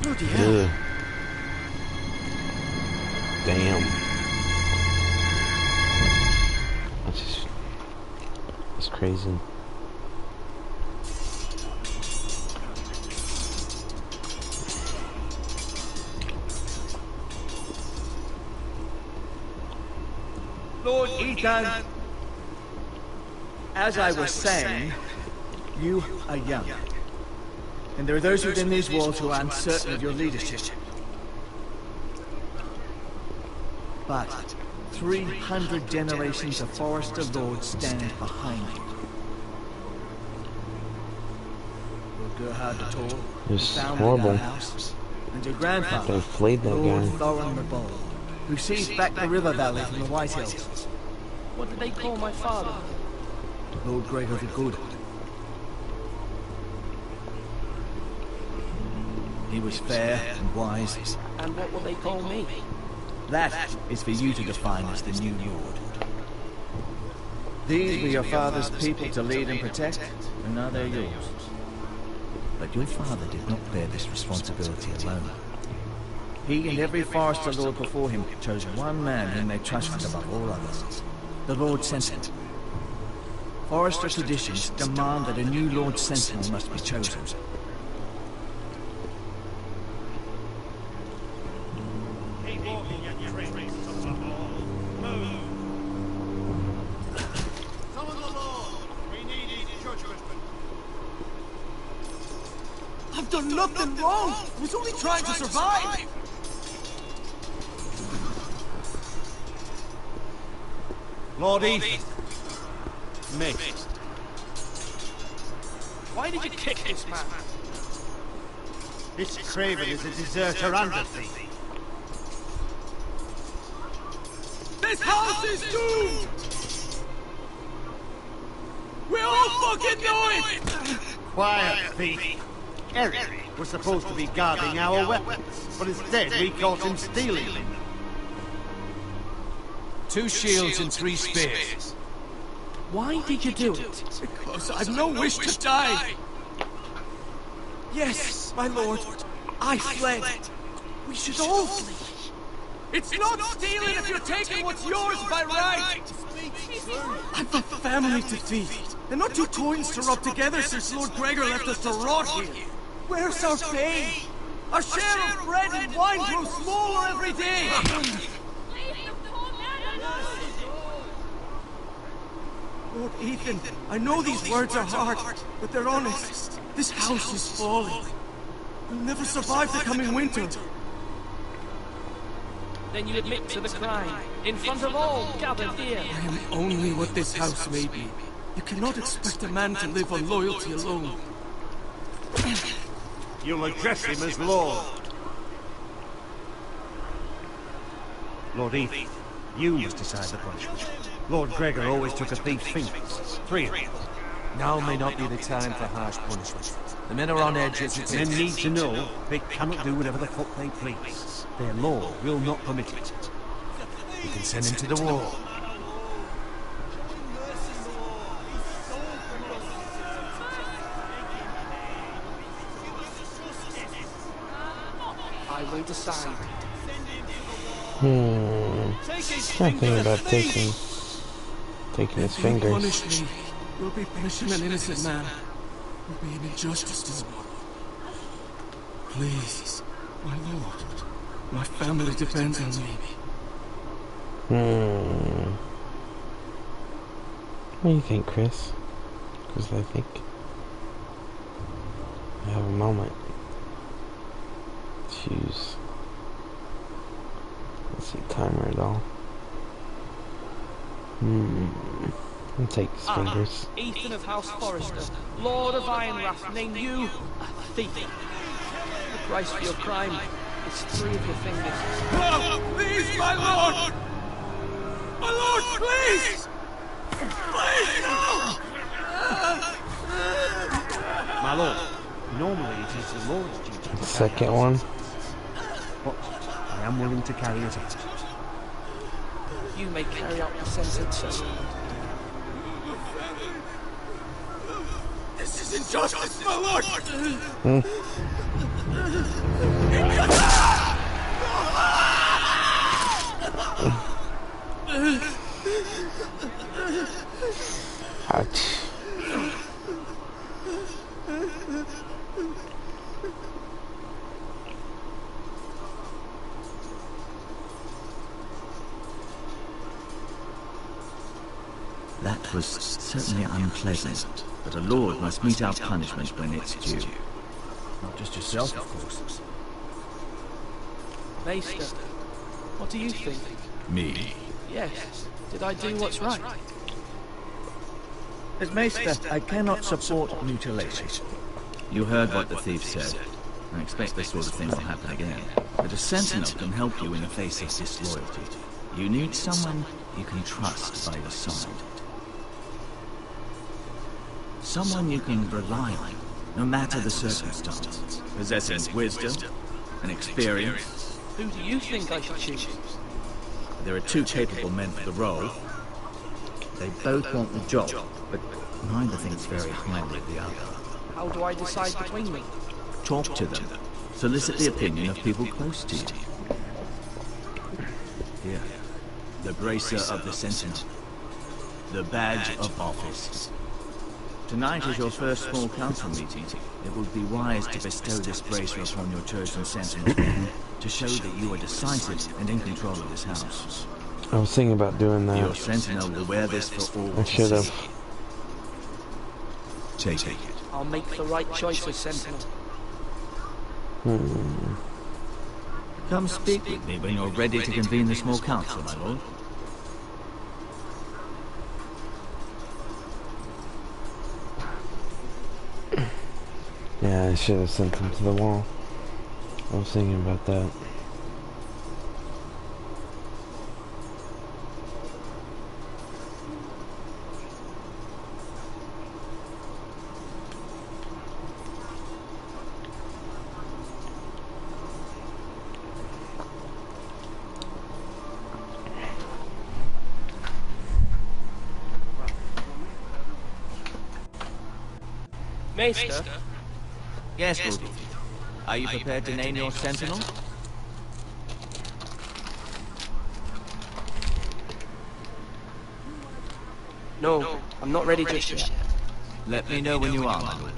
Bloody hell. Ugh. Damn. That's crazy. Lord Ethan, as I was saying, you are young. And there are those within these walls who are uncertain of your leadership. But 300 generations of Forester Lords stand behind you. Lord Gerhard the Tall, It's founded horrible. our house, and your grandfather, They flayed that Lord guy. Thorin the Bold, who seized back the river valley from the White Hills. What did they call my father? Lord Gregor the Good. He was fair and wise. And what will they call me? That is for you to define as the new lord. These were your father's people to lead and protect, and now they're yours. But your father did not bear this responsibility alone. He and every Forester Lord before him chose one man whom they trusted above all others. The Lord Sentinel. Forester traditions demand that a new Lord Sentinel must be chosen. I've done nothing wrong. I was only trying to survive. Lord Ethan. Me. Why did you kick this man? This Craven is a deserter and a thief. This house is doomed! We all fucking know it! Quiet, thief. Eric was supposed to be guarding our weapons, but instead we caught him stealing them. 2 shields and 3 spears. Why did you do it? Because I've no wish to die. Yes, my lord. I fled. We should all flee. It's not stealing if you're taking what's yours by right. I've a family to feed, and not 2 coins to rub together since Lord Gregor left us to rot here. Where's our pay? Our share of bread and wine grows smaller every day. Lord Ethan, I know these words are hard, but they're honest. This house is falling. We'll never survive the coming winter. Then you admit to the crime, in front of all gathered here. I am only what this house may be. You cannot expect a man to live on loyalty alone. You'll address him as Lord. Lord Ethan, you must decide the punishment. Lord Gregor always took a thief's fingers. 3 of them. Now may not be the time for harsh punishment. The men are on edge as it is. Men need to know they cannot do whatever the fuck they please. Their law will not permit it. You can send him to the wall. I will decide. Nothing about taking his fingers. Punish me. You'll be punishing an innocent man. You'll be an injustice to him. Please, my lord. My family depends on me. What do you think, Chris? Because I think I have a moment. Choose. Let's see, timer it all. I'll take his fingers. Ethan of House Forester, Lord of Ironrath, name you a thief. The price for your crime is 3 of your fingers. No, please, my lord! My lord, please! Please, no! My lord, normally it is the Lord's duty to The second one. but I am willing to carry it out. You may carry out the sentence, sir. This is injustice, my lord! Ouch. That was certainly unpleasant, but a lord must mete out punishment when it's due. Not just yourself, of course. Maester, what do you think? Me? Yes. Did I do what's right? As Maester, I cannot support mutilation. You heard what the thief said. I expect this sort of thing will happen again. But a sentinel can help you in the face of disloyalty. You need someone you can trust by your side. Someone you can rely on, no matter the circumstance. Possessing wisdom and experience. Who do you think I should choose? There are two capable men for the role. They both want the job, but neither thinks very highly of the other. How do I decide between them? Talk to them. Solicit the opinion of people close to you. Here. The Bracer of the Sentinel. The Badge of Office. Tonight is your first small council meeting. It would be wise to bestow this bracer upon your chosen sentinel to show that you are decisive and in control of this house. I was thinking about doing that. Your sentinel will wear this for all. I should have. Take it. I'll make the right choice as sentinel. Come speak with me when you're ready to convene the small council, my lord. Yeah, I should have sent them to the wall. I was thinking about that. Maester? Yes, Lord. Are you prepared to name your sentinel? No, I'm not ready just yet. Let me know when you are, my lord.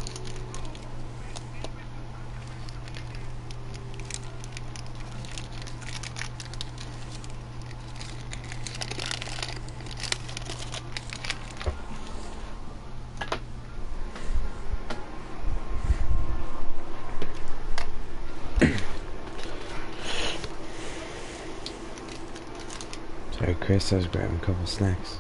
Sorry, Chris, I was grabbing a couple snacks.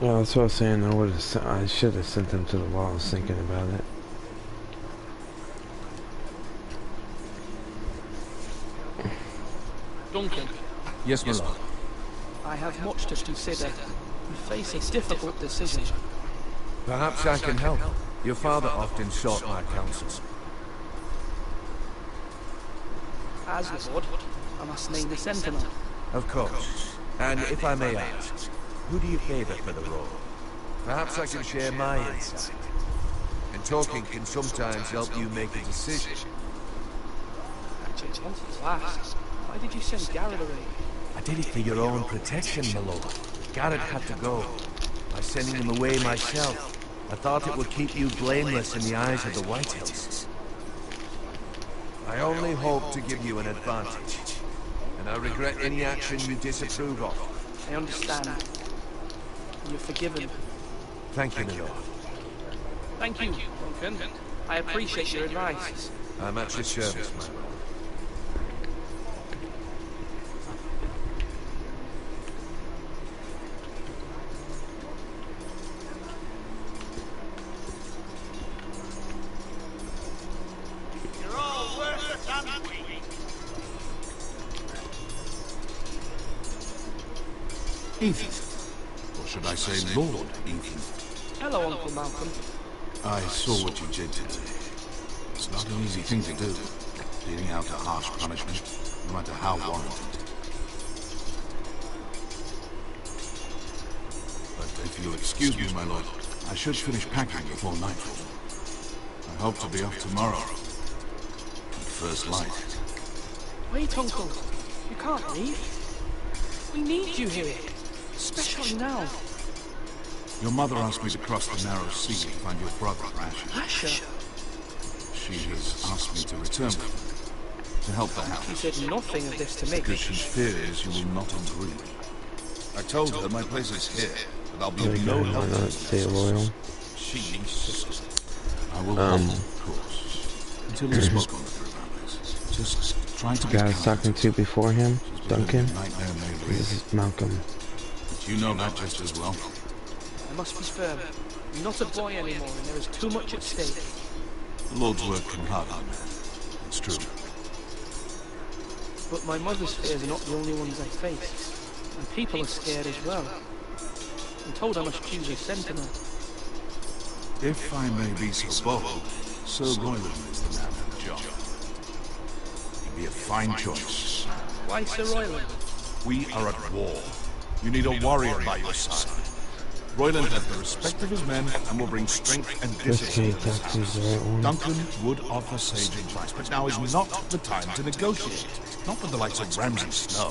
Yeah, that's what I was saying. I should have sent them to the wall. I was thinking about it. Duncan. Yes, my lord. I have much to consider. We face a difficult decision. Perhaps I can help. Your father often sought my counsels. As Lord, I must name the sentinel. Of course. And if I may ask, who do you favor for the role? Perhaps I can share my insight. And talking can sometimes help you make a decision. I just wanted to ask, why did you send Garrett away? I did it for your own protection, my lord. Garrett had to go. By sending him away myself, I thought it would keep you blameless in the eyes of the Whitehills. I only hope to give you an advantage. And I regret any action you disapprove of. I understand. You're forgiven. Thank you, my lord. Thank you, Duncan. I appreciate your advice. I'm at your service, my lord. Ethan. Or should I say Lord Ethan? Hello, Uncle Malcolm. I saw what you did today. It's not an easy thing to do, dealing out a harsh punishment, no matter how warranted. If you'll excuse me, my lord, I should finish packing before nightfall. I hope to be off tomorrow. At first light. Wait, Uncle. You can't leave. We need you here. Especially now. Your mother asked me to cross the narrow sea to find your brother, Asher. Asher? She has asked me to return with her, to help the house. She said nothing of this to me. Because she fears you will not agree. I told her my place is here, but I'll be of no help. Why not stay loyal? She insists. I will help, of course. Until you've spoken with her about this. Just try to be guy I was talking to before him, Duncan. This is Malcolm. But you know that just as well. I must be firm. I'm not a boy anymore, and there is too much at stake. The Lord's word can hard on man. It's true. But my mother's fears are not the only ones I face. And people are scared as well. I'm told I must choose a sentinel. If I may be so bold, Sir Royland is the man for the job. He'd be a fine choice. Why Sir Royland? We are at war. You need a warrior by your side. Royland has the respect of his men and will bring strength and discipline to this house. Duncan would offer sage advice, but now is not the time to negotiate. Not with the likes of Ramsay Snow.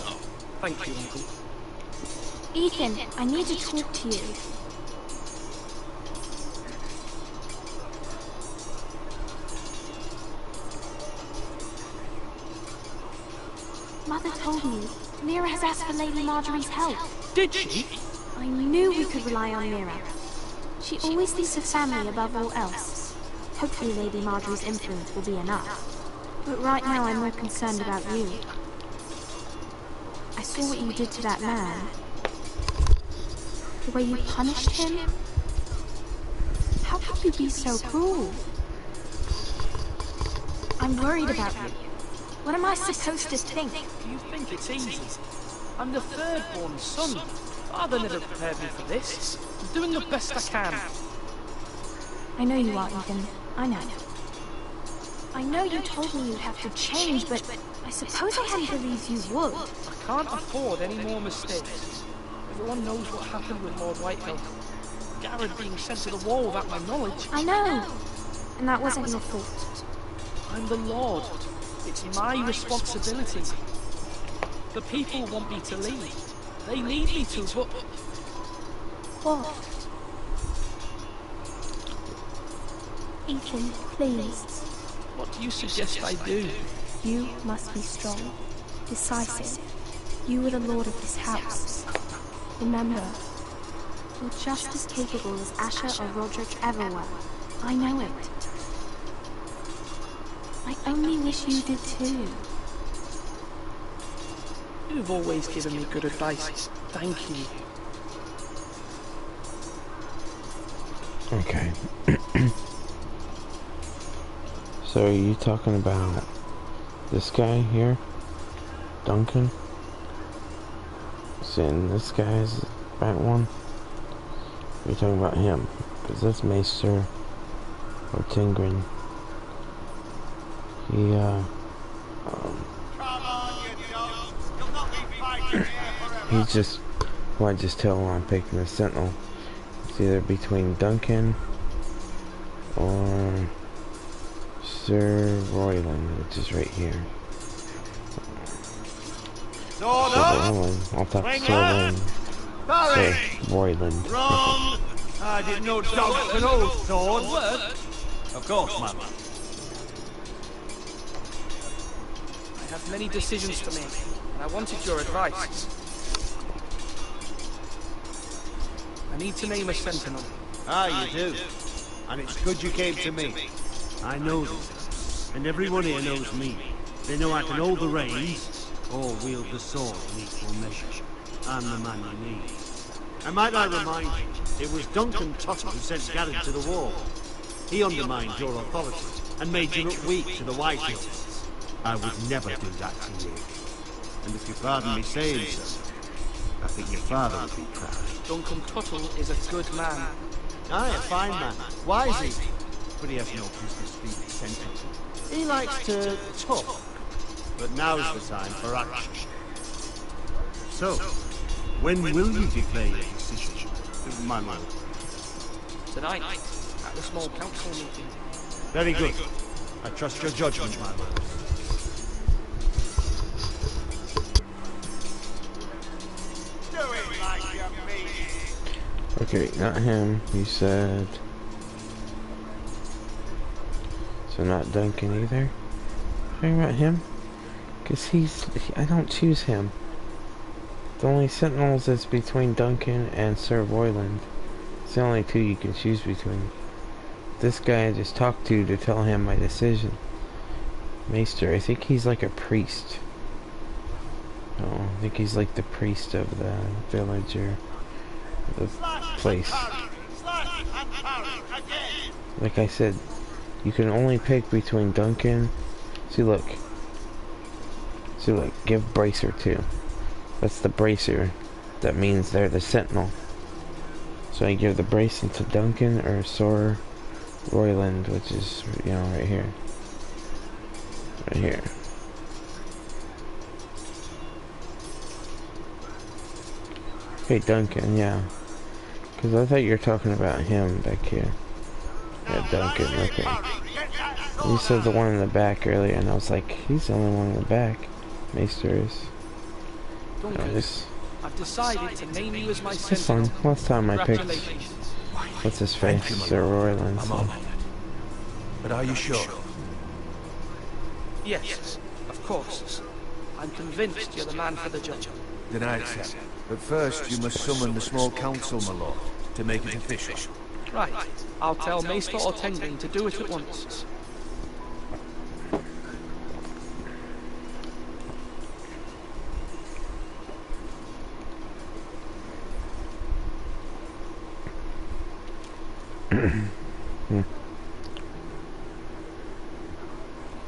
Thank you, Uncle. Ethan, I need to talk to you. Mother told me Mira has asked for Lady Marjorie's help. Did she? I knew we could rely on Mira. She always thinks of family above all else. Hopefully Lady Marjorie's influence will be enough. But right now I'm more concerned about you. I saw what you did to that man. The way you punished him. How could you be so cruel? I'm worried about you. What am I supposed to think? Do you think it's easy? I'm the third-born son. Father never prepared me for this. I'm doing the best I can. I know you are, Ethan. I know. I know you told me you'd have to change, but I suppose I hadn't believed you would. I can't afford any more mistakes. Everyone knows what happened with Lord Whitehill. Garrett being sent to the wall without my knowledge. I know. And that wasn't your fault. I'm the Lord. It's my responsibility. The people want me to leave. They need me to, but... What? Ethan, please. What do you suggest I do? You must be strong, decisive. You are the lord of this house. Remember, you're just as capable as Asher or Roderick ever were. I know it. I only wish you did too. You've always given me good advice. Thank you. Okay. So are you talking about this guy here? Duncan? Saying this guy's that one? You're talking about him. Because that's Maester Ortingren. He's just, well, I just tell him I'm picking the Sentinel. It's either between Duncan or Sir Royland, which is right here. Sir Royland. I'll talk to Sir Royland. Sir Royland. Wrong! I didn't know dogs could hold swords. Of course, Mother. I have many decisions to make, and I wanted your advice. I need to name a sentinel. Ah, you do. And it's good you came to me. I know this, and everyone here knows me. They know I can hold the reins, or wield the sword in equal measure. I'm the man you need. And might I remind you, it was Duncan Tuttle who sent Garrett to the wall. He undermined your authority, and made you look weak to the Whitehills. I would never do that to you. And if you pardon me saying so, I think your father would be proud. Duncan Tuttle is a good man. Aye, a fine man. Wise even. But he has no business being sentient. He likes to talk. But now's the time for action. So, when will you declare your decision? my lord? Tonight, at the small council meeting. Very good. I trust your judgment, my lord. Okay, not him. You said... So not Duncan either? Talking about him? Because I don't choose him. The only sentinels is between Duncan and Sir Royland. It's the only two you can choose between. This guy I just talked to tell him my decision. Maester, I think he's like a priest. Oh, I think he's like the priest of the village or the place. Like I said, you can only pick between Duncan. See, look, give Bracer too. That's the Bracer. That means they're the sentinel. So I give the bracelet to Duncan or Sir Royland, which is, you know, right here. Right here. Okay, Duncan, yeah. Because I thought you were talking about him back here. Yeah, Duncan, okay. You said the one in the back earlier, and I was like, he's the only one in the back. Maester is. Duncan, I've decided to name you as my It's sentinel. fun. Last time I picked... What's his face? Sir Royland. I'm honored. But are you sure? Yes, of course. I'm convinced you're the man for the job. Then I accept. But first you must summon the small council, my lord, to make it official. Right. I'll tell Maester Ortengryn to do it at once.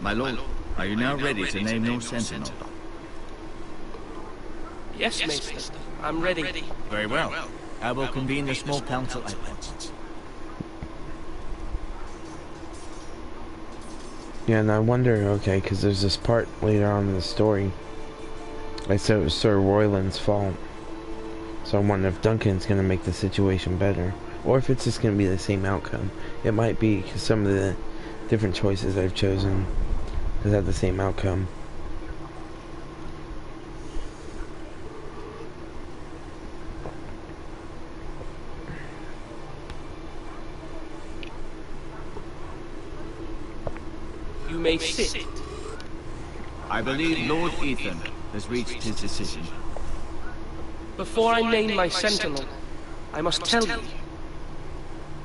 My lord, are you now ready to name your sentinel? Yes, Maester. I'm ready. Very well. I will convene the small council at once. Yeah, and I wonder, okay, because there's this part later on in the story. I said it was Sir Royland's fault. So I wonder if Duncan's going to make the situation better. Or if it's just going to be the same outcome. It might be, because some of the different choices I've chosen has had the same outcome. You may sit. I believe Lord Ethan has reached his decision. Before I name my sentinel, I must tell you.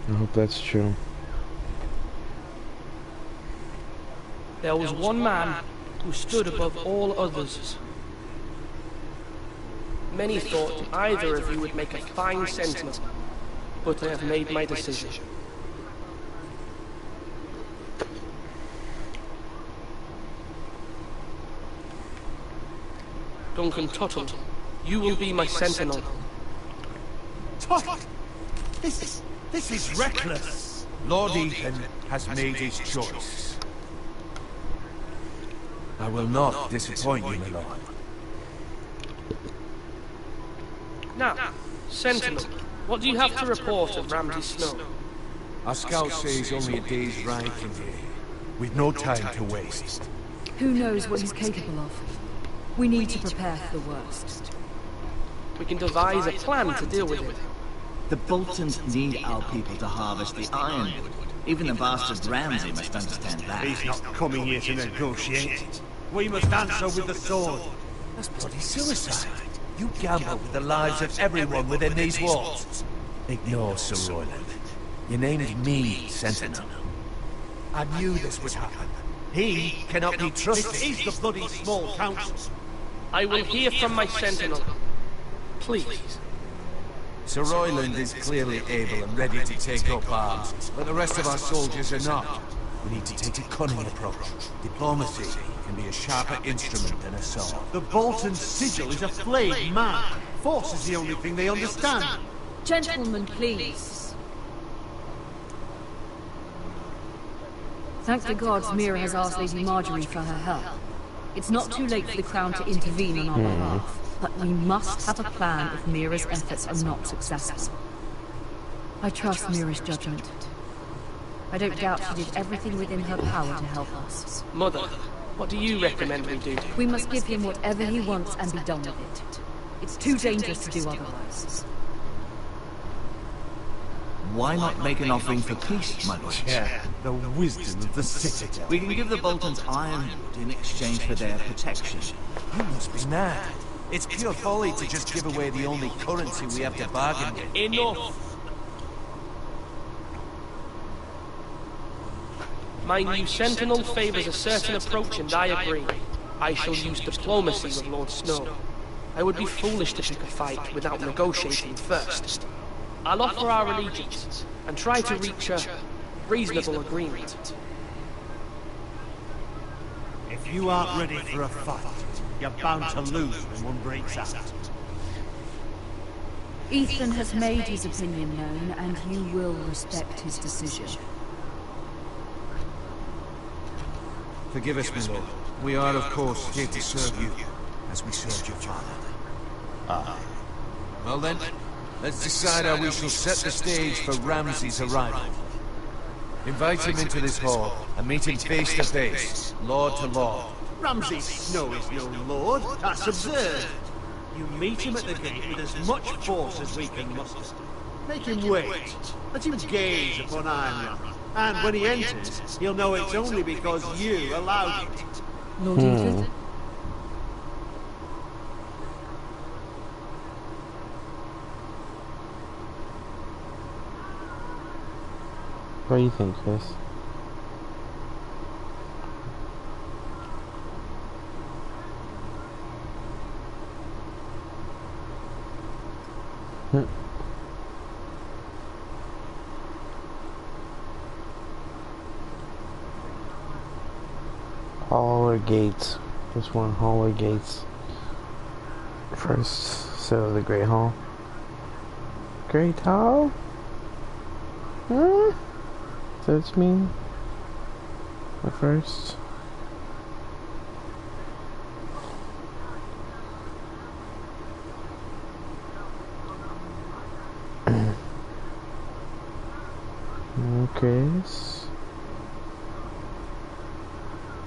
I hope that's true. There was one man who stood above all others. Many thought either of you would make a fine sentinel, but I have made my decision. Duncan Tuttle, you will be my sentinel. Tuttle! This is reckless. Lord Ethan has made his choice. I will not disappoint you, my lord. Now, sentinel, what do you have to report of Ramsay Snow? Our scout says only a day's ride from here. We've no time to waste. Who knows what he's capable of? We need to prepare for the worst. We can devise a plan to deal with it. The Boltons need our people to harvest the ironwood. Even the bastard Ramsay must understand that. He's not coming here to negotiate. We must answer with the sword. That's bloody suicide. You gamble with the lives of everyone within these walls. Ignore Sir Royland. You named me Sentinel. I knew this would happen. He cannot be trusted. This is the bloody small council. I will hear from my sentinel. Please. Sir Royland is clearly able and ready to take up arms, but the rest of our soldiers are not. We need to take a cunning approach. Diplomacy can be a sharper instrument than a sword. The Bolton sigil is a flayed man. Force is the only thing they understand. Gentlemen, please. Thank the gods Mira has asked Lady Marjorie for her help. It's not too late for the Crown to intervene on our behalf, but we must have a plan if Mira's efforts are not successful. I trust Mira's judgment. I don't doubt she did everything within her power to help us. Mother, what do you recommend we do? We must give him whatever he wants and be done with it. It's too dangerous to do otherwise. Why not make an offering for peace, my lord? Yeah, the wisdom of the Citadel. We can give the Boltons ironwood in exchange for their protection. You must be mad. It's pure folly to just give away the only currency we have to bargain with. Enough! My new Sentinel favours a certain approach, and I agree. I shall use diplomacy with Lord Snow. I would be foolish to pick a fight without negotiating first. I'll offer our allegiance, and try to reach a reasonable agreement. If you aren't ready for a fight, you're bound to lose when one breaks out. Ethan has made his opinion known, and you will respect his decision. Forgive us, my lord. We are, of course, here to serve you, as we served your father. Ah. Well then, let's decide how we shall set the stage for Ramsay's arrival. Invite him into this hall, and meet him face to face, lord to lord. Ramsay Snow is no lord. That's absurd. You meet him at the gate with as much force as we can muster. Make him wait. Let him gaze upon Ironrun. And when he enters, he'll know it's only because you allowed it. Lord Ethan? What do you think, Chris? Hallway gates. Just one hallway gates. First, so the Great Hall. Great Hall? Huh? So it's me. The first. Okay.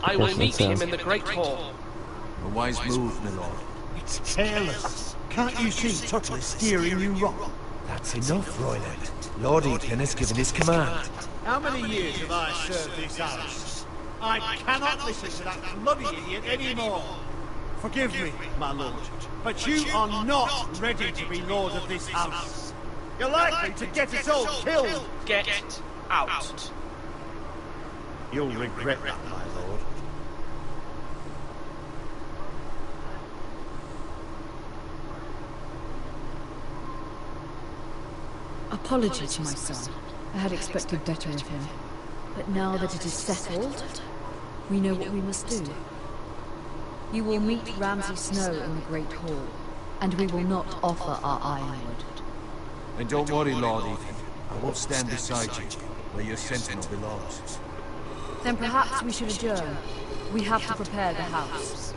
I will meet him in the Great Hall. A wise move, my lord. It's careless. Can't you see Tuttle is steering you wrong? That's enough, Royland. Lord Ethan has given his command. How many years have I served this house? I cannot listen to that bloody idiot anymore. Forgive me, my lord, but you are not ready to be lord of this house. You're likely to get us all killed. Get out. You'll regret that, my lord. Apologies, my son. I had expected better of him. But now that it is settled, we know what we must do. You will meet Ramsay Snow in the Great Hall, and we will not offer our ironwood. And don't worry, Lord Ethan. I will stand beside you, where your sentinel belongs. Then perhaps we should adjourn. We have to prepare the house.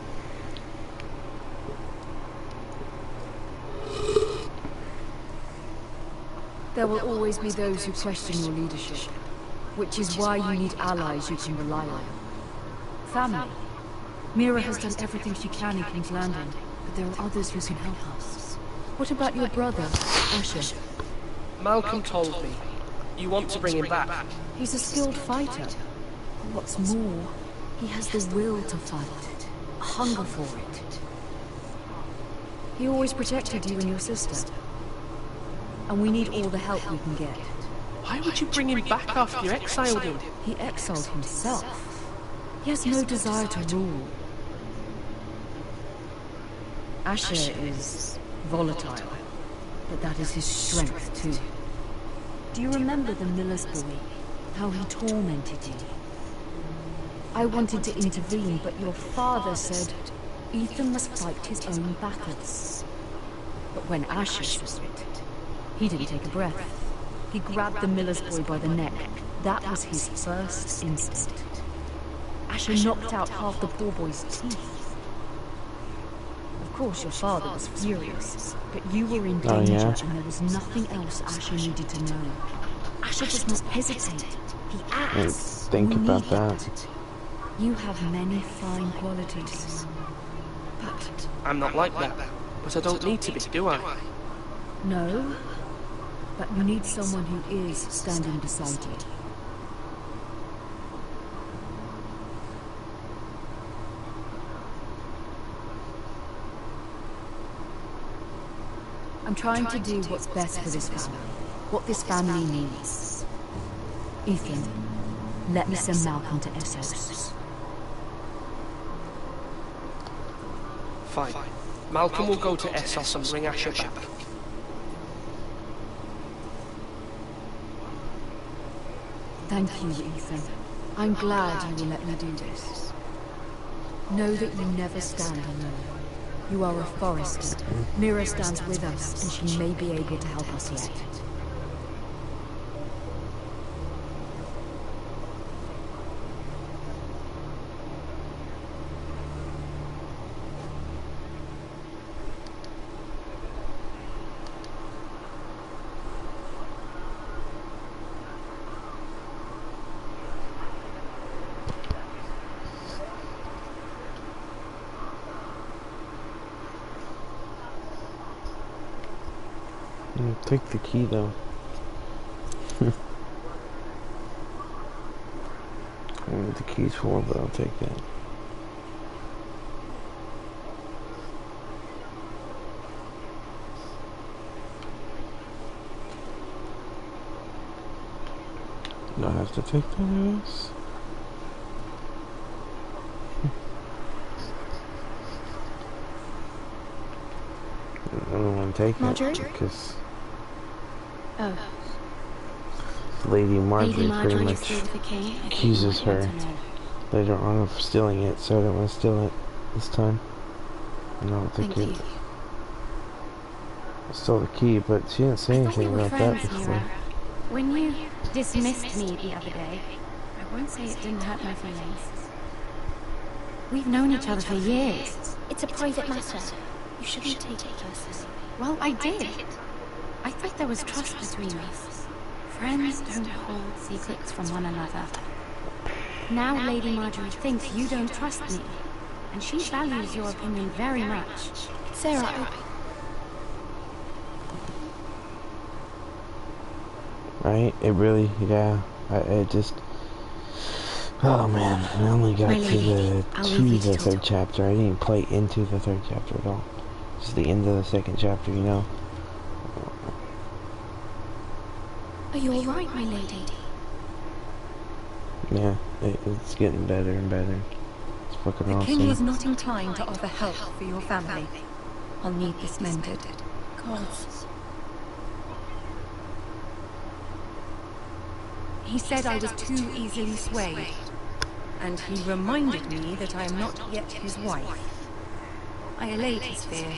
There will always be those who question your leadership, which is why you need allies you can rely on. Family. Mira has done everything she can in King's Landing, but there are others who can help us. What about your brother, Asher? Malcolm told me. You want to bring him back? He's a skilled fighter. What's more, he has the will to fight, a hunger for it. He always protected you and your sister. And we need all the help we can get. Why would you bring him back after you exiled him? He exiled himself. He has no desire to rule. Asher is volatile, but that is his strength too. Do you remember the miller's boy? How he tormented you? I wanted to intervene, but your father said Ethan must fight his own battles. But when Asher saw it, he didn't take a breath. He grabbed the miller's boy by the neck. That was his first instinct. Asher knocked out half the poor boy's teeth. Of course, your father was furious, but you were in Oh, danger, yeah? and there was nothing else Asher needed to know. Asher does not hesitate. He I didn't acts. think when about needed. that. You have many fine qualities. But I'm not like that, but I don't need to be, do I? no. But you need someone who is standing beside you. I'm trying to do what's best for this family. What this family needs. Ethan, let me send Malcolm to Essos. Fine. Malcolm will go to Essos and bring Asher back. Thank you, Ethan. I'm glad you will let me do this. Know that you never stand alone. You are a Forrester. Mira stands with us, and she may be able to help us yet. Take the key though. I don't know what the key's for, but I'll take that. Do I have to take that, I guess? I don't want to take Marjorie? it because Oh. Lady Lady Marjorie pretty Marjorie is much still with the king. accuses her later on of stealing it, so I don't want to steal it this time. I don't think Thank it. you. I stole the key, but she didn't say anything about that before. When you dismissed me the other day, I won't say it didn't hurt my feelings. We've known each other for years. It's a private matter. You shouldn't take it personally. Well, I did. I thought there was trust between us. Friends don't hold secrets from one another. Now Lady Marjorie thinks you don't trust me, and she values your opinion very much. Sarah, Right? It really, yeah. It just. Oh man, I only got My to lady, the I'll leave you to the talk. third chapter. I didn't even play into the third chapter at all. Just the end of the second chapter, you know. are you alright, my lady? Yeah, it's getting better and better. It's fucking The awesome. king is not inclined to offer help for your family. I'll need this mended. Gods. He said I was too easily swayed. And he reminded me that I am not yet his wife. I allayed his fear.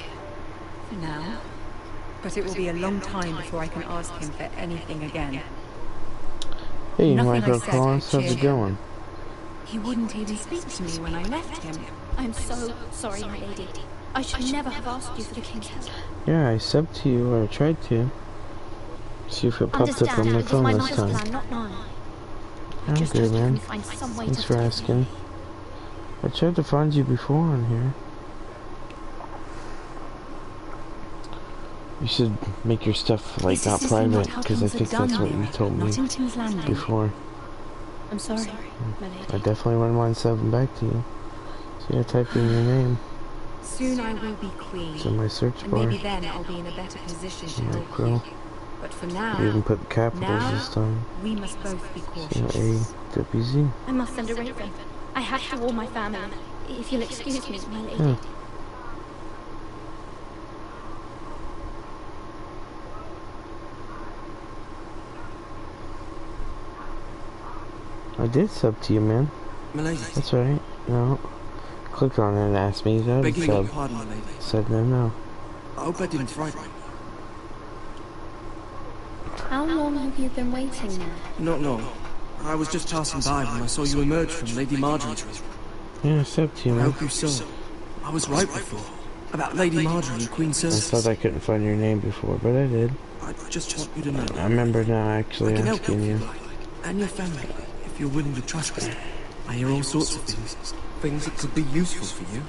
For now. But it will be a long time before I can ask him for anything again. Hey, Nothing Michael I said Collins, could how's it cheer him. going? He wouldn't even speak to me when I left him. I'm so sorry, my lady. I should never have asked you for the king's help. Yeah, I subbed to you, or I tried to. See if it popped up on Understand, my it was phone my this mother's time. plan, not mine. I'm just good, hope you man. can find some way Thanks to for forgive asking. I tried to find you before on here. You should make your stuff like This not is simply private, not how because I things are think that's done what you here, told me not in King's Landing. before. I'm sorry, my lady. I definitely wouldn't mind subbing back to you. So yeah, type in your name. Soon I will be queen. It's in my search and bar. maybe then I'll be in a better position to help Micro. you. But for now, You even put capitals this time. we must both be cautious. C-A-W-Z. I must send a raven. I have to warn my family. If you'll excuse me, my lady. Yeah. I did sub to you, man. Milady. That's right. No. Clicked on it and asked me to Begging your sub. pardon, my lady. Said no. I hope I didn't frighten you. How long have you been waiting now? Not long. I was just passing by when I saw you emerge from Lady Marjorie's room. Yeah, I subbed to you, I man. hope you saw. I was right before. About Lady Marjorie and Queen I Cersei. thought I couldn't find your name before, but I did. I just want you to know. I remember now actually I can help asking you. and your family, if you're willing to trust me. I hear all sorts of things. Things that could be useful for you.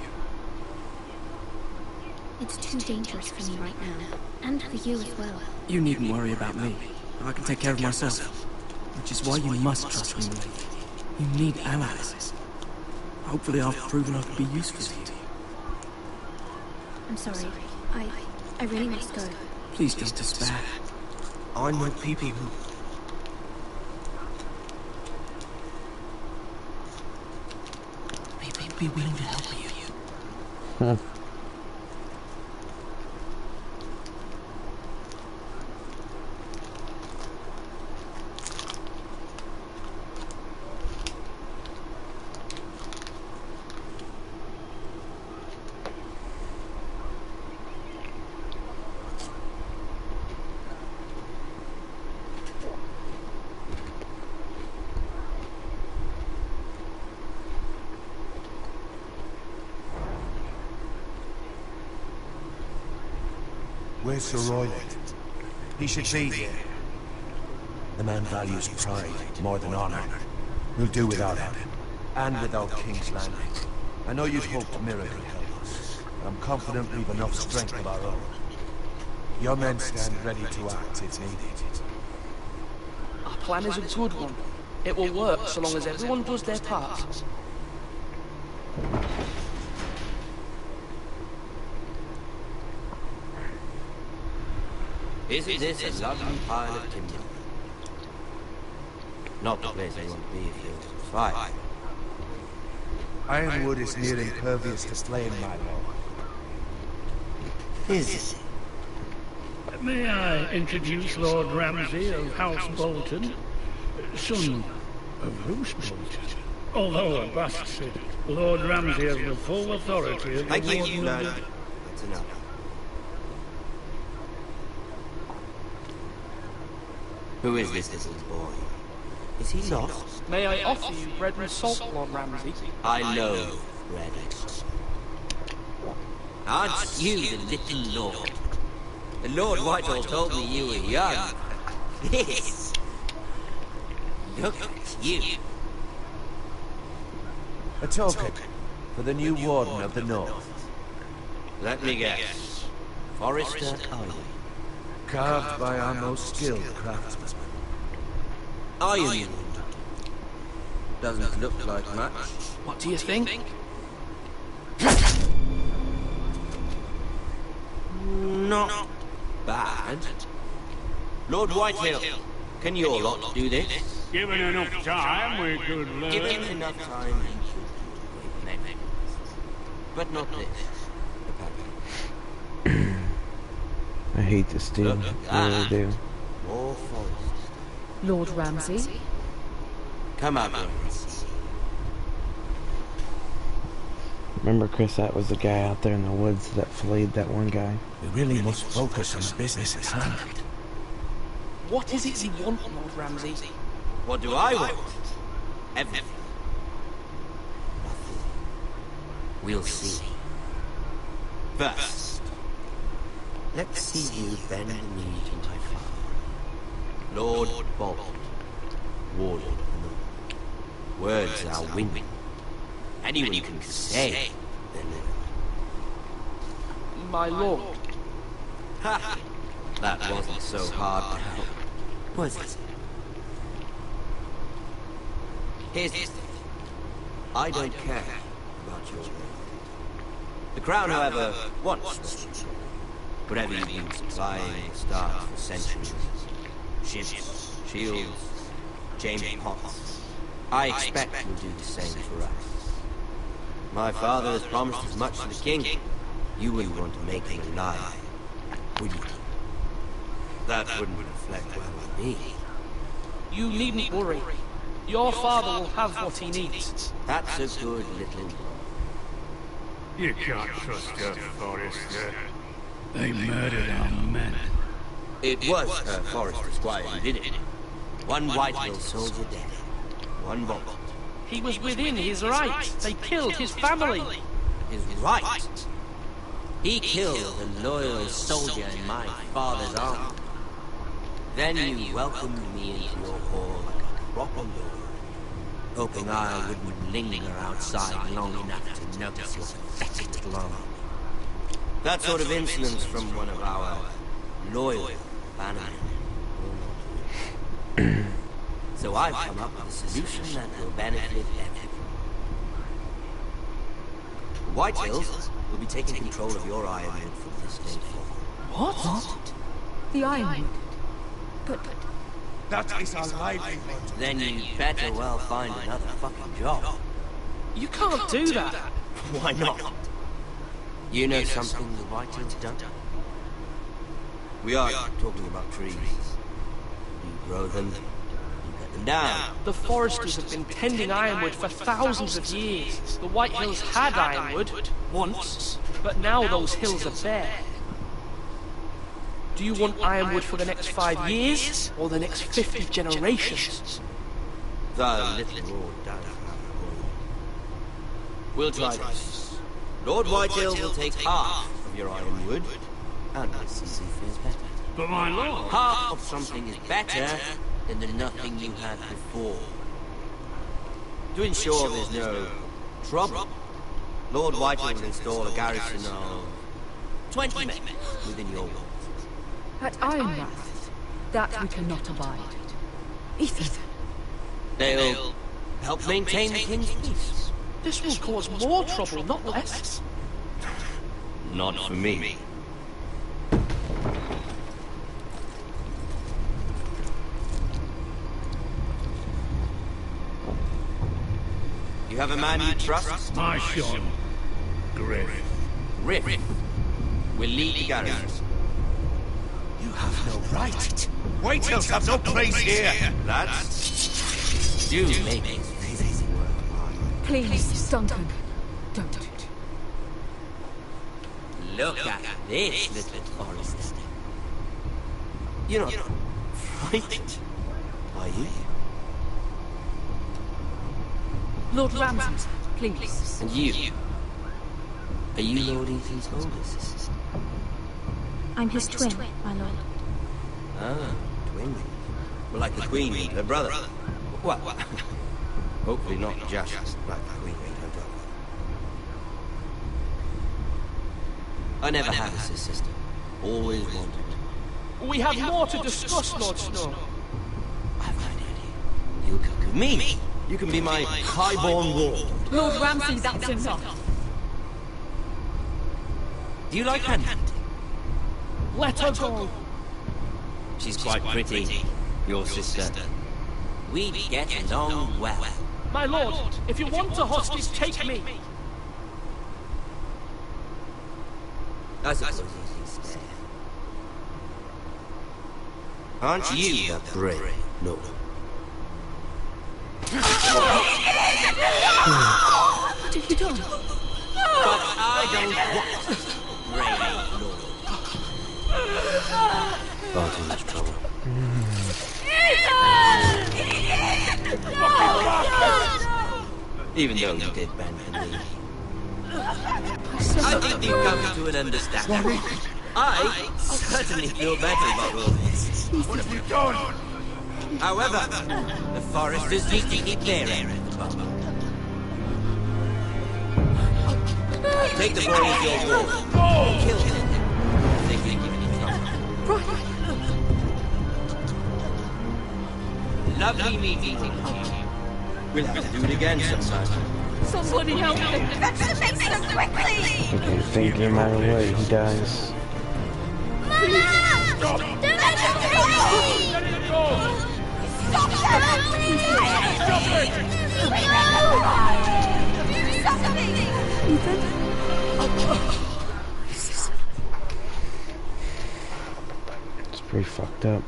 It's too dangerous for me right now. And for you as well. You needn't worry about me. I can take care of myself. Which is why you must trust me, lady. You need allies. Hopefully I've proven I can be useful to you. I'm sorry. I really must go. Please don't despair. I know people who... be willing to help you. Where's Sir Royland? He should be here. The man values pride more than honor. We'll do without him. And without King's Landing. I know you'd hoped Mirror could help us, but I'm confident we've enough strength of our own. Your men stand ready to act if needed. Our plan is a good one. It will work so long as everyone does their part. Isn't this a lovely pile of timber? Not the place I want to be if you was on fire. Ironwood is near impervious to flame, my lord. Is it? May I introduce Lord Ramsay of House Bolton, son of Roose Bolton? Although a bastard, Lord Ramsay has the full authority of the Thank you, Warden no, of no. the... That's enough. Who is this little boy? Is he lost? May I offer you bread and salt, Lord Ramsay? I know bread and salt. Aren't you the little lord? The Lord Whitehall told me you were young. This. Look at you. A token for the new Warden of the North. Let me guess. Forrester Iron. Carved by our most skilled craftsmen. Ironwood. Doesn't look like much. What do you think? Not bad. Lord Whitehill, can your lot do this? Given enough time, we could learn... Given enough time, he should do it. But not this, apparently. I hate this dude. I really do. More forest. Lord Ramsay? Come out, Ramsay. Remember, Chris, that was the guy out there in the woods that flayed that one guy. We really must focus on the business at hand. What is it you want, Lord Ramsay? What do I want? Everything. Nothing. We'll see. First, let's see you bend the knee to my father, Lord Bolton, Warden of the North. Words are win-win. Anyone can say they're living. My lord. Ha! That wasn't so hard to help, was it? Here's the thing. I don't care about your name. The Crown, however, wants what whatever you've been supplying stars for centuries. Ships, shields, James Potts. I expect you'll do the same for us. My father has promised as much to the king. You wouldn't want to make him a liar, would you? That wouldn't reflect well on me. You needn't worry. Your father will have what he needs. That's a good little boy. You can't trust her, Forrester. They murdered our men. It was her Forrester Squire who did it. One Whitehill soldier dead. One Bolton. He was within his right. They killed his family. His right? He killed a loyal soldier in my father's army. Then you welcomed me into your hall like a proper lord, hoping I wouldn't linger outside long enough to notice your pathetic little arm. That sort of insolence from one of our loyal bannermen. So I've come up with a solution that will benefit everyone. The Whitehills will be taking control of your Ironwood from this day forward. What? The Ironwood? But... That is our livelihood. Then you'd better well find another fucking job. You can't do that. Why not? You know something the Whitehills don't? We are talking about trees. You grow them, you cut them down. The foresters have been tending Ironwood for thousands of years. The Whitehills had Ironwood, once, but now those hills are bare. Do you want Ironwood for the next 5 years, or the next 50 generations? The little lord does have a point. We'll try this. Lord Whitehill will take half of your Ironwood, and we'll see if he feels better. But my lord... Half of something is better than the nothing you had before. To ensure there's no trouble, Lord Whitehill will install a garrison of 20 men within your walls. At Ironrath, that we cannot abide. Ethan. They'll help maintain the king's peace. This will cause more trouble, not less. Not for me. You have a man you trust? My son, Griff. Griff will lead the garrison. You have no right. Whitehills have no place here. Lads, do make this easy worthwhile. Please, Duncan. Don't. Look at this little forester. You're not frightened, are you? Lord Ramsay, please. And you? Are you Lord Ethan's oldest? I'm his twin, my lord. Ah, twin. Well, like the Queen and her brother. Well, hopefully not just like the Queen and her brother. I never had a sister. Always wanted. We have more to discuss, Lord Snow. I've no idea. You come with me. You can be my highborn ward. Lord Ramsay, that's enough. Do you like hunting? Let her go. She's quite pretty, your sister. We get along well. My lord, if you want a hostage, take me. I suppose you can stay. Aren't you the brave lord? What have you done? But I don't want brave lord. Far too much trouble. Even though you did bend the knee. I think you've come to an understanding. I certainly feel better about all this. What have you done? However, the foresters need to keep their end of the bargain. Take the boy as your ward. Kill him. They can give you trouble. Lovely meeting. We'll have to do it again sometime. Somebody help me! Let's fix them quickly! I think no matter what, he dies. Mama! Stop! Don't let them go! Let it go! Stop them! Stop it! Do something! Ethan? It's pretty fucked up.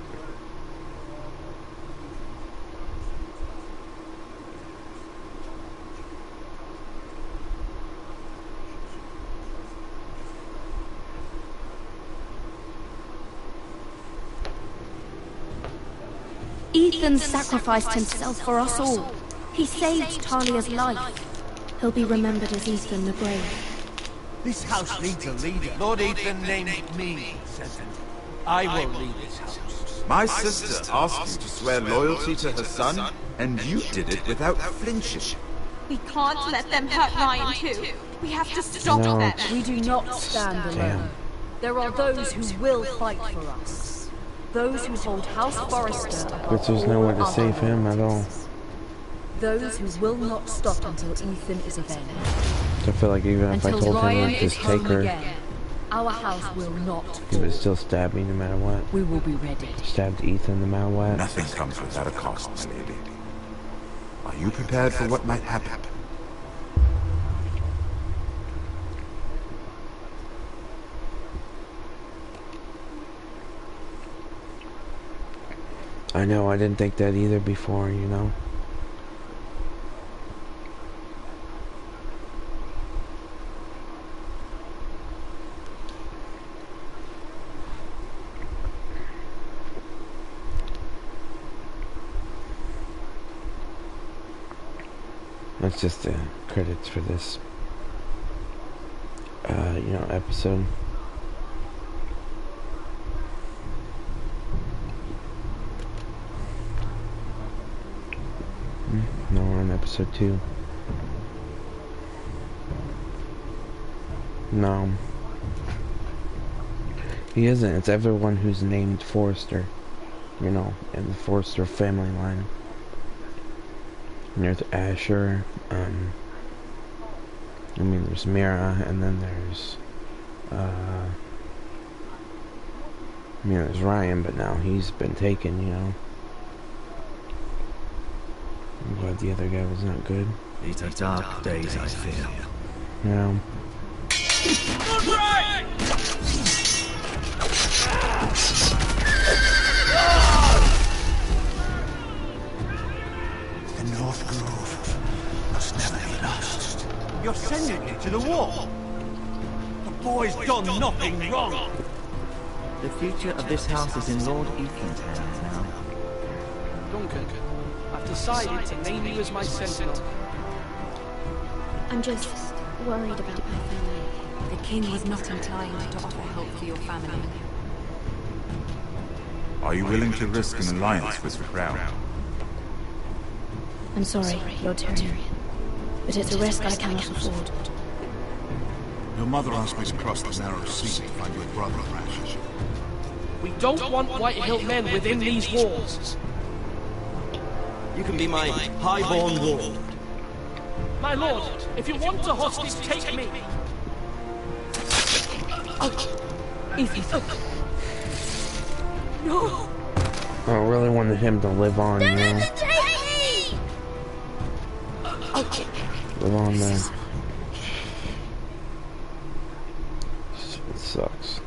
Ethan sacrificed himself for us all. He saved Talia's life. He'll be remembered as Ethan the Brave. This house needs a leader. Lord Ethan named me, Sentinel. I will lead this house. My sister asked you to swear loyalty to her son, and you did it without flinching. We can't let them hurt Ryan too. We have to stop them. We do not stand alone. There are those who will fight for us. Those who hold House Forrester above But there's no all one to other save him at all. Those who will not stop until Ethan is avenged. I feel like even if I Until told him Ryan to is just take home her, again, our house will not. he would still stab me no matter what. We will be ready. Stabbed Ethan no matter what. Nothing comes without a cost, my lady. Are you prepared for what might happen? I know, I didn't think that either before, you know. That's just the credits for this, you know, episode. Now we're on episode 2. No. He isn't. It's everyone who's named Forrester. You know, in the Forrester family line. And there's Asher, I mean there's Mira, and then there's, there's Ryan, but now he's been taken, you know. I'm glad the other guy was not good. These are dark days, I fear. Yeah. The North Grove must never be lost. You're sending me to the war. The boy's done nothing wrong. The future of this house is in Lord Ethan's hands now. Duncan, I've decided to name you as my sentinel. I'm just worried about my family. The king was not inclined to offer help for your family. Are you willing to risk an alliance with the Crown? I'm sorry, Lord Tyrion, but it's a risk I cannot afford. Your mother asked me to cross the narrow sea to find your brother, Rash. We don't want Whitehill men within these walls. You can be my highborn ward. My lord, if you want a hostage, take me. Ethan. No. I really wanted him to live on, you know. Live on there. It sucks.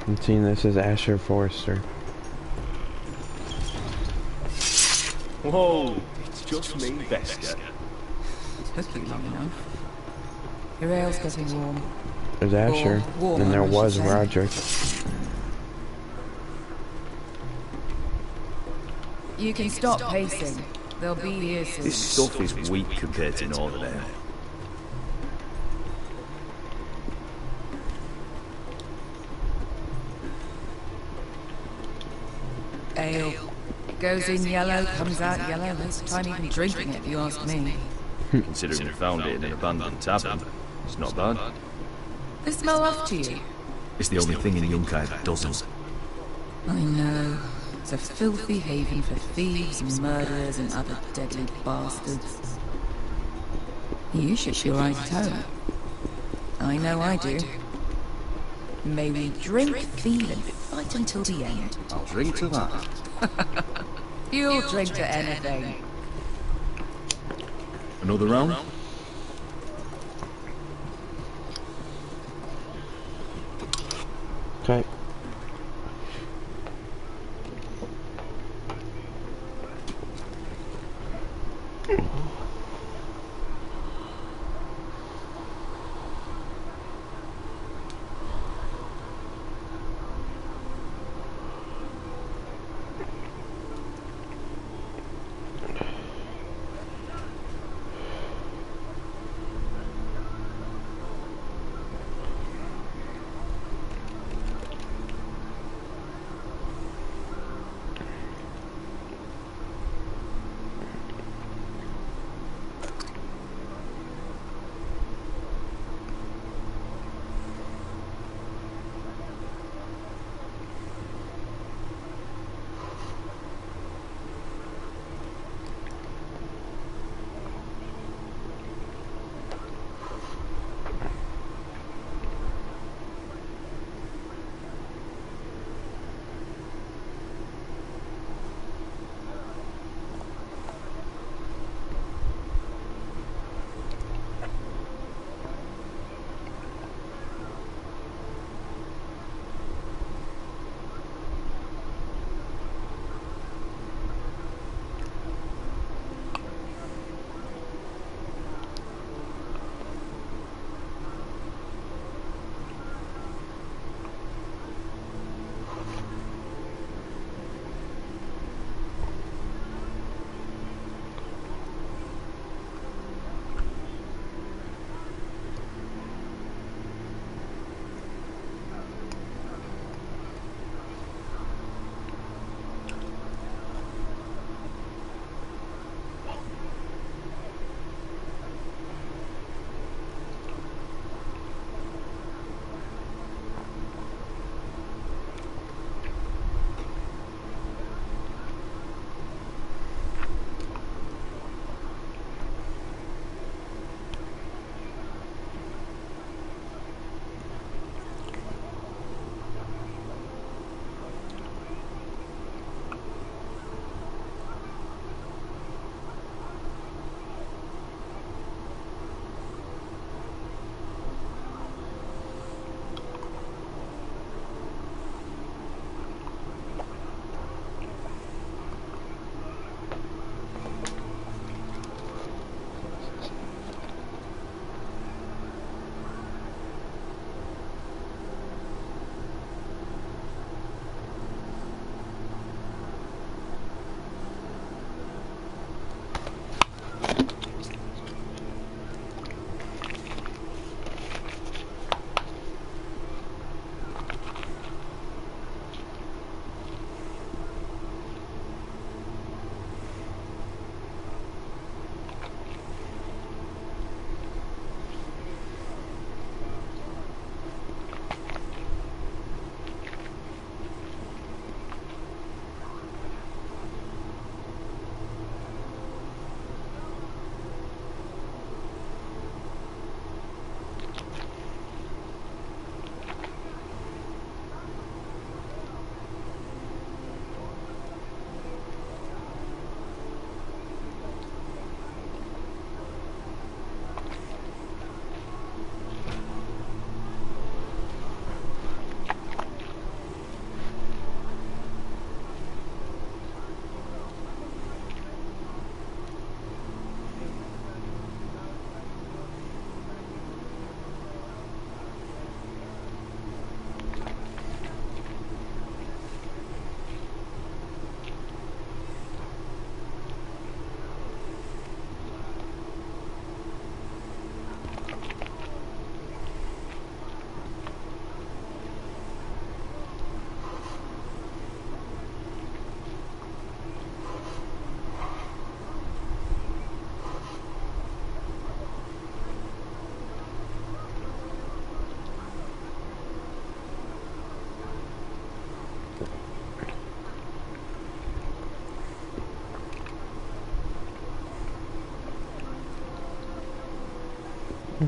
I'm seeing this as Asher Forrester. Whoa, it's just me, Veska. Took you long enough. Your ale's getting warm. There's Asher, and there was Roderick. You can stop pacing. They'll be here soon. This stuff is weak compared to Northern Ale. Ale. Goes in yellow, comes out yellow. Waste time even drinking it, if you ask me. Considering we found it in an abandoned tavern, it's not bad. They smell off to you. It's the only thing in Yunkai that doesn't. I know. It's a filthy haven for thieves, murderers, and other deadly bastards. You should feel right at home. I know I do. May we drink, feel, and fight until the end. I'll drink to that. You'll drink to anything. Another round? Okay.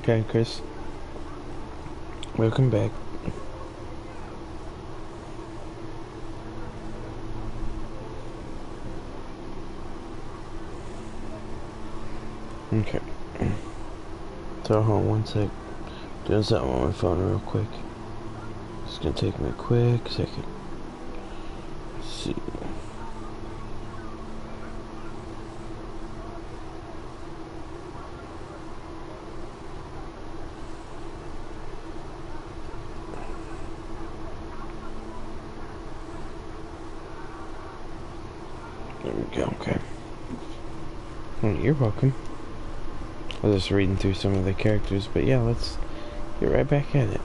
Okay, Chris. Welcome back. Okay. So hold on one sec. Doing something on my phone real quick. It's gonna take me a quick second. Let's see. There we go, okay. Oh, you're welcome. I was just reading through some of the characters, but yeah, let's get right back at it.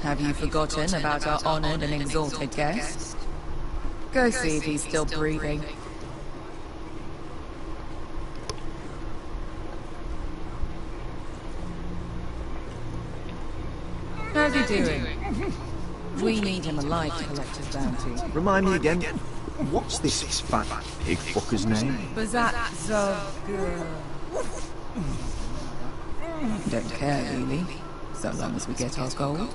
Have you forgotten about our honored and exalted guest? Go see if he's still breathing. How's he doing? We need him alive to collect his bounty. Remind me again, what's this fat pig fucker's name? Bazat Zogger. Don't care, really, so long as we get our gold.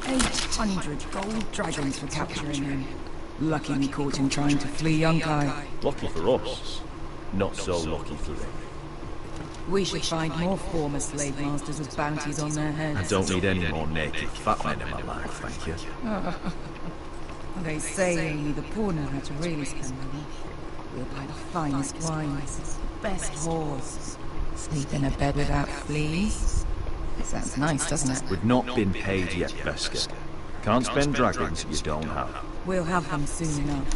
800 gold dragons for capturing him. Lucky we caught him trying to flee Yunkai. Lucky for us. Not so lucky for him. We should find more former slave masters with bounties on their heads. I don't need any more naked fat men in my life, thank you. They say only the poor know how to really spend money. We'll buy the finest wines, best whores, sleep in a bed without fleas. Sounds nice, doesn't it? We've not been paid yet, Veska. Can't spend dragons you don't have. We'll have them soon enough.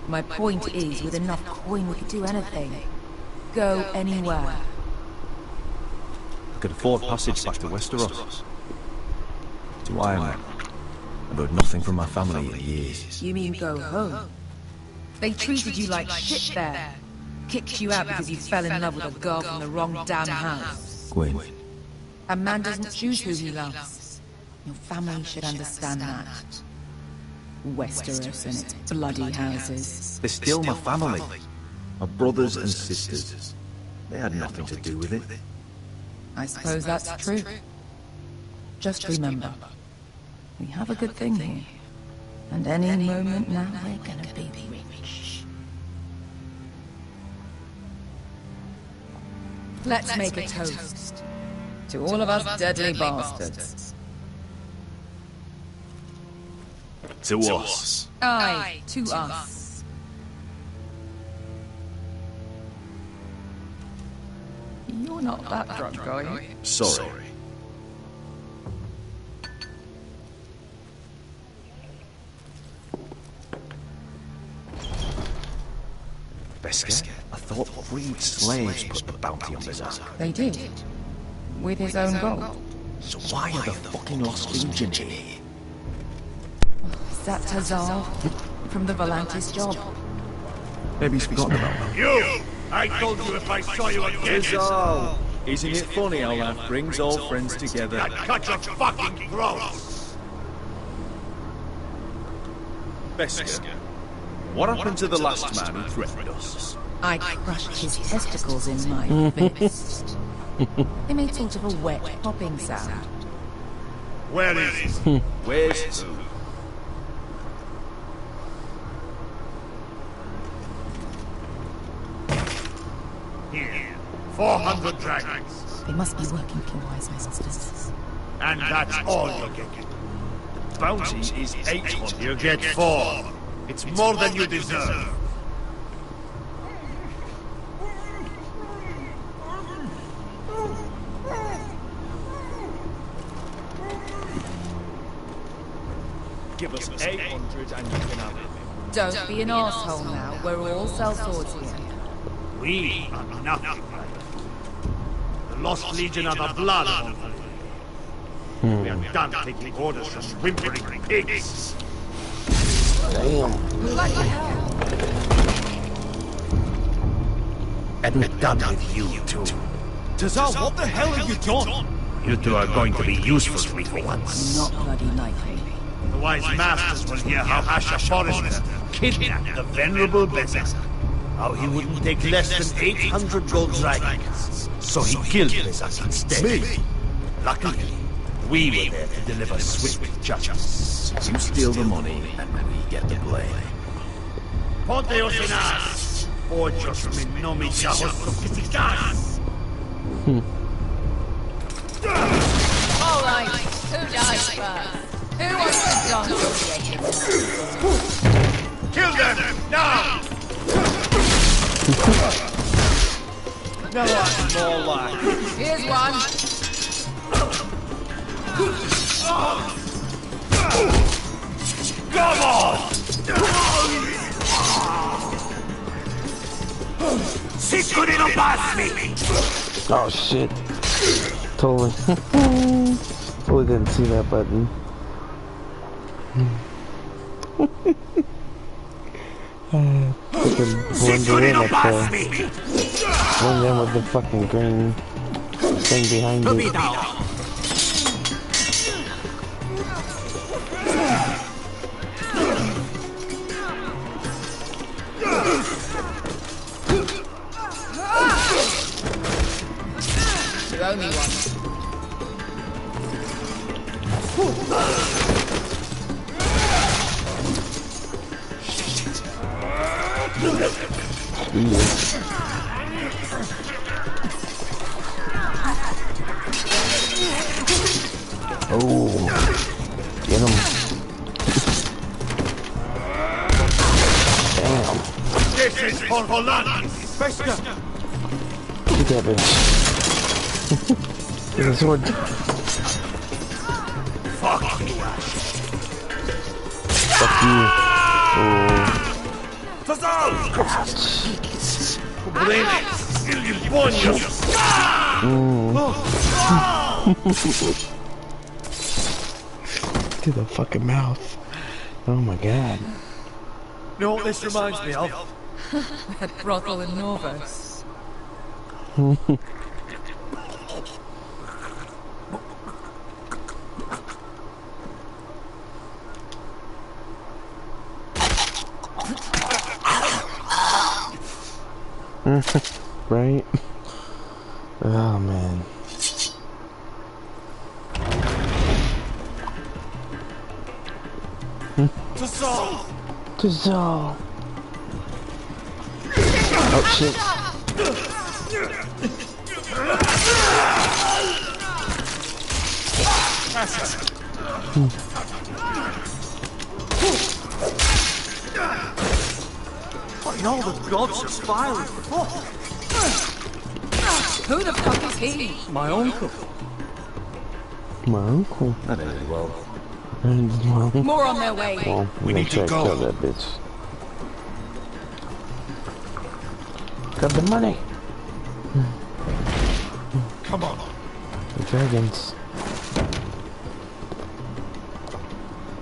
My point is, with enough coin we could do anything. Go anywhere. I could afford passage back to Westeros. To Ironman. I've heard nothing from my family in years. You mean go home? They treated you like shit there. Kicked you out because you fell in love with a girl from the wrong damn house. Gwyn. A man doesn't choose who he loves. Your family should understand that. Westeros and its bloody houses. They're still my family. My brothers and sisters. They had nothing to do with it. I suppose that's true. Just remember, we have a good thing here. And any moment now we're gonna be rich. Let's make a toast. To all of us deadly bastards. To us. Aye, to us. You're not that drunk, are you? Sorry. Veska, I thought freed slaves put the bounty on Bazat. They did. With his own gold. So why are the fucking Lost Legion here? That's Hazar from the Volantis job. Maybe he's forgotten about that. You! I told you if I saw you again. Rizal! Isn't it funny how life brings all friends together? I'd cut your fucking throats! Veska, what happened to the last man who threatened us? I crushed his testicles in my fist. They made sort of a wet popping sound. Where is he? Where's who? Here. 400 dragons. They must be working for wise masters. And that's all you're getting. Bounty is 800. You get 4. It's more than you deserve. Give us 800 and you can have it. Don't be an asshole now. We're all sellswords here. We are nothing like that. The Lost Legion are the blood of Uncle. We are done taking orders from whimpering pigs. Damn. And we're done with you too. Tazal, what the hell have you done? You two are going to be useful to me for once. Not bloody likely. The wise masters will hear how Asher Forrester kidnapped the venerable Bezek. How he wouldn't take less than 800 gold dragons. So he killed Bezek instead. Me? Luckily, We were there to deliver swift justice. You steal the money, and we get the blame. Ponteos en as! Ojos me nomijamos sofisticados! All right, who dies first? Who wants to dance on the edge? Kill them! Now! No one more life. Here's one. Come on! Secret no pass me! Oh shit. Totally. Totally didn't see that button. Fucking blend in up there. Blend in with the fucking green thing behind you. You owe me one. Oh, get him. Damn. This is for Volantis! Get that bitch. Get the sword. Fuck you, Ash. Fuck you. Oh. To the fucking mouth. Oh my god. You know what this reminds me of? That brothel in Norvos. Right? Oh man. To Saul. Oh shit. What in all the gods are filing for? Who the fuck is he? My uncle. My uncle. That ended well. More on their way. Well, We need to go. Kill that bitch. Got the money. Come on. The dragons.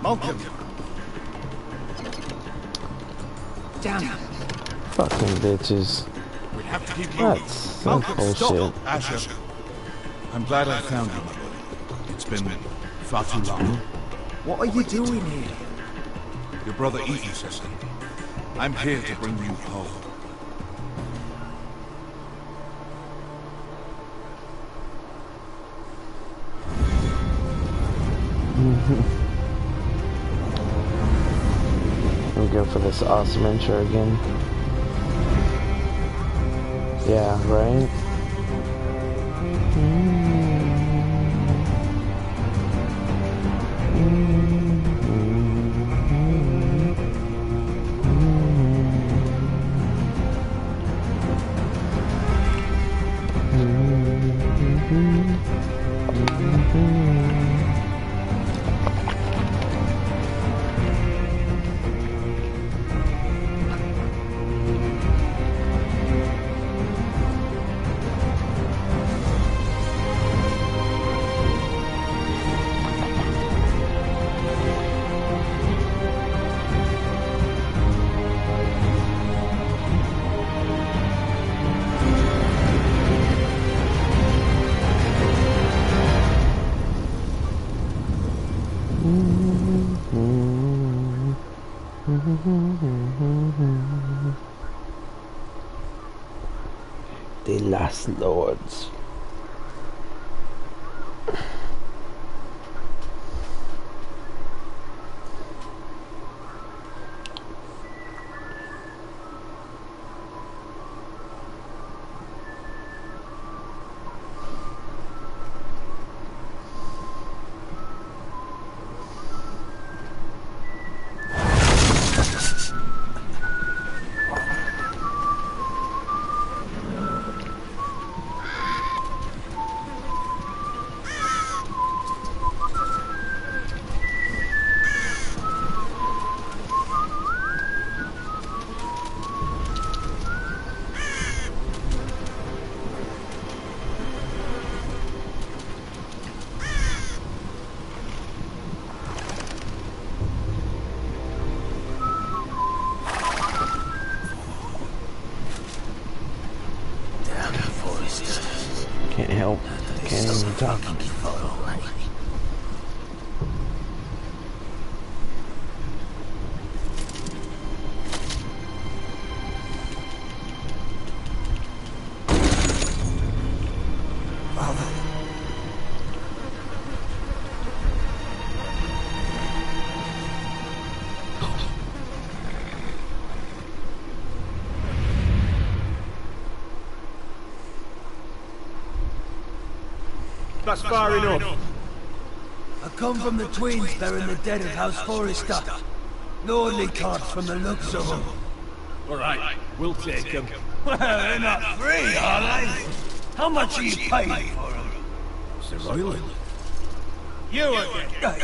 Malcolm. Damn. Fucking bitches. We have to keep moving. That's Malcolm, stop. bullshit. Asher, I'm glad I found you, my buddy. It's been far too long. What are you doing here? Your brother Ethan says so. I'm here to bring you home. We go for this awesome intro again. Yeah, right? The Last Lords. Can't even talk. That's far enough. I come from the twins bearing the dead of House Forrester. Lordly cards from the looks of them. All right, we'll take them. Well, they're not free, are they? How much are you paying for them? Sir Royland. You again.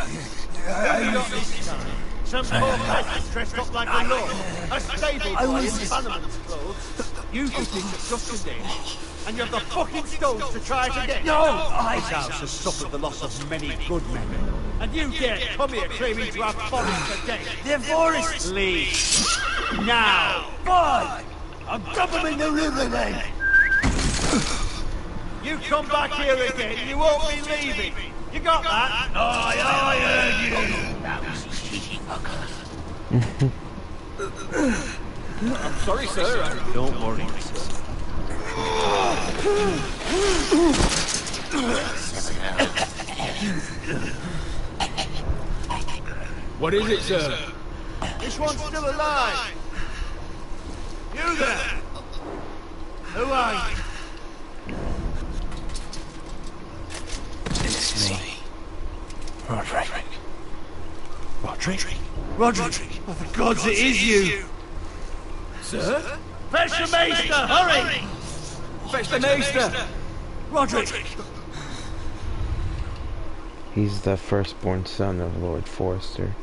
Some poor peasant dressed up like a lord. A stable boy in Bannerman's clothes. You think it's just a day. And you have the fucking stones to try it again. No! This house has suffered the loss of many good men. And you dare come here claiming to have Forrester dead. They're Forrest! Leave. Now! Fine! I'll dump them in the river then! You come back here again, you won't be leaving. You got that? I heard you! That was cheeky fucker. I'm sorry, sir. Don't worry, sir. What is it, sir? This one's still alive. You there? Who are you? It's me. Roderick. Roderick! Oh, for God's it is you! Sir? Fetch the Maester, hurry! Fetch the Maester! Roderick! He's the firstborn son of Lord Forrester.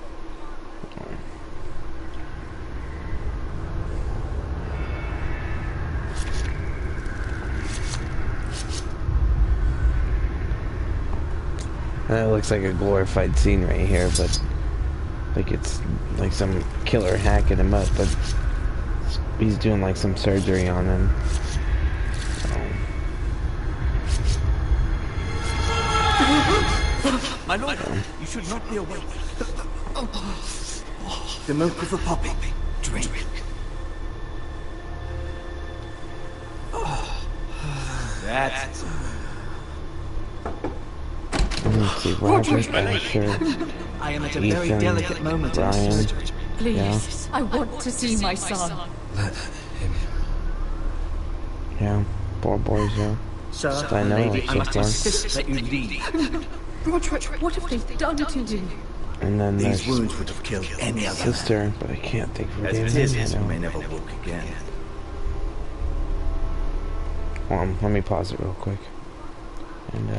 It looks like a glorified scene right here, but like it's like some killer hacking him up, but he's doing like some surgery on him. My lord, you should not be awake. The milk of the puppy. Drink. That's it. Let's see, Roderick, Asher, I am at a very delicate moment. Brian. Please, Yeah. I want to see my son. Let him. Yeah, poor boys, yeah. Sir, I know, lady, it's I must so far. insist that you leave. Roderick, what have they done to you? And then These there's wounds would have killed any other sister, but I can't think of her As name. it is, I you know. may never walk again. Hold on, let me pause it real quick. And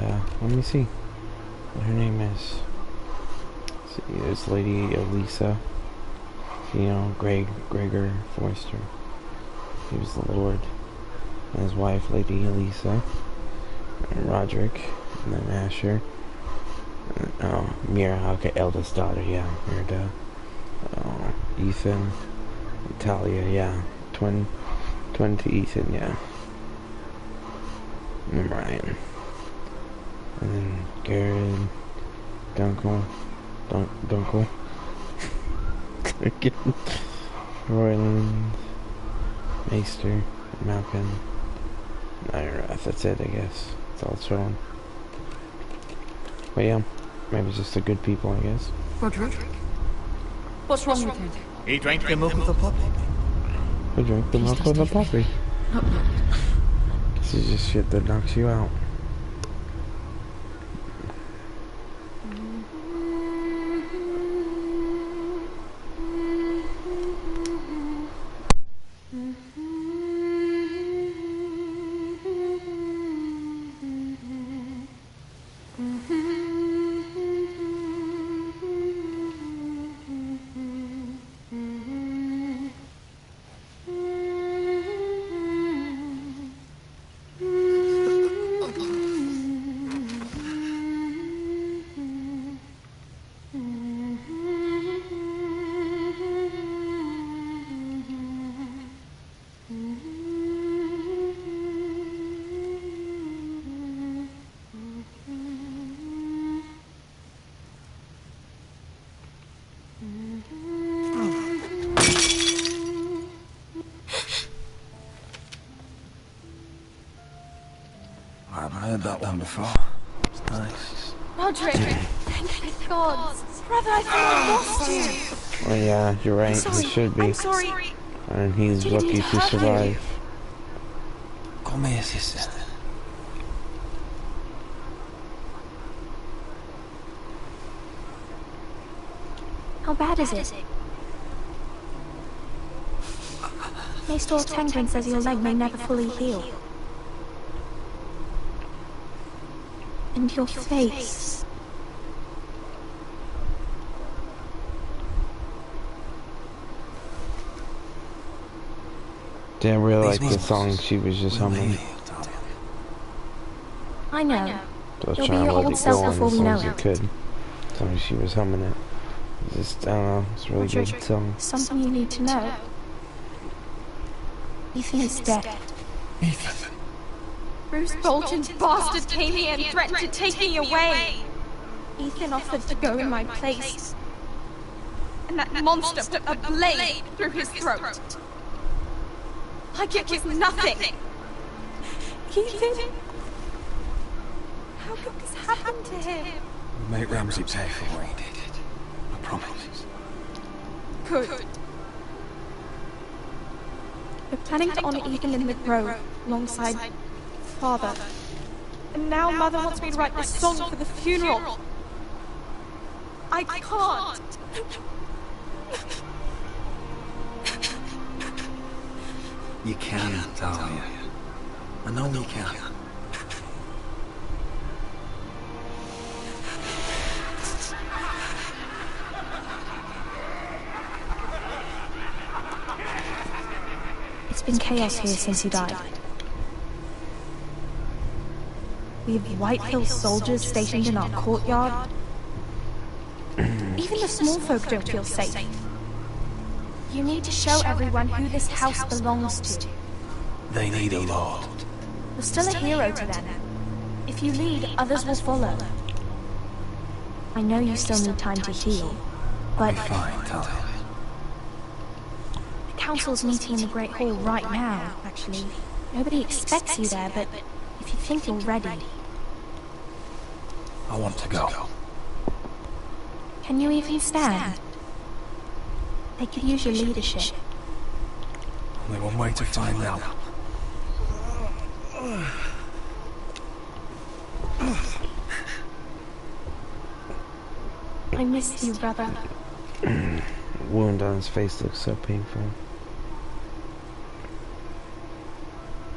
let me see what her name is. See, it's Lady Elisa. You know, Gregor Forrester. He was the Lord. And his wife, Lady Elisa. And Roderick. And then Asher. And, oh, Mira, okay, eldest daughter, yeah. Mira. Ethan. Talia, yeah. Twin to Ethan, yeah. And Brian. And then Garrett, Dunkel, Royland, Maester, Malkin, Nyrath. That's it, I guess. That's all it's showing. But yeah, maybe just the good people, I guess. Roderick? What's wrong with him? He drank the milk of the puppy. Who drank the milk of the puppy? This is just shit that knocks you out. I haven't heard that one before. It's nice. Roderick, thank the gods. Brother, I thought I lost you. Oh yeah, you're right. Sorry, He should be. I'm sorry. And he's Didn't lucky to hurt you. survive. Come here, sister. How bad is it? Maester Tengrin says your leg may never fully heal. And your face. Didn't really like the song she was just humming. I know. I was You'll be trying to your let old it self go on before as we long know as you it. could. So she was humming it. Just, I don't know, it's a really good song. Something you need to know. Ethan is dead. Ethan. Bruce Bolton's bastard came here and threatened to take me away. Ethan offered to go in my place. And that monster put a blade through his throat. Like it was nothing. Ethan? How could this happen to him? We'll make Ramsay pay for what he did. I promise. Good. We're planning to honor Ethan in the grove, alongside Father. And now Mother wants me to write this song for the funeral. I can't. You can, Talia. I know you can. It's been chaos here since he died. We have White Hills soldiers stationed in our courtyard. Even the small folk don't feel safe. You need to show everyone who this house belongs to. They need a lord. You're still a hero to them. If you lead, others will follow. I know you still need time to heal, but Fine, Talia. the council's meeting in the Great Hall right now, actually. Nobody expects you there, but if you think you're ready, I want to go. can you even stand? They could use your leadership. Only one way to find out. I missed you, brother. The wound on his face looks so painful.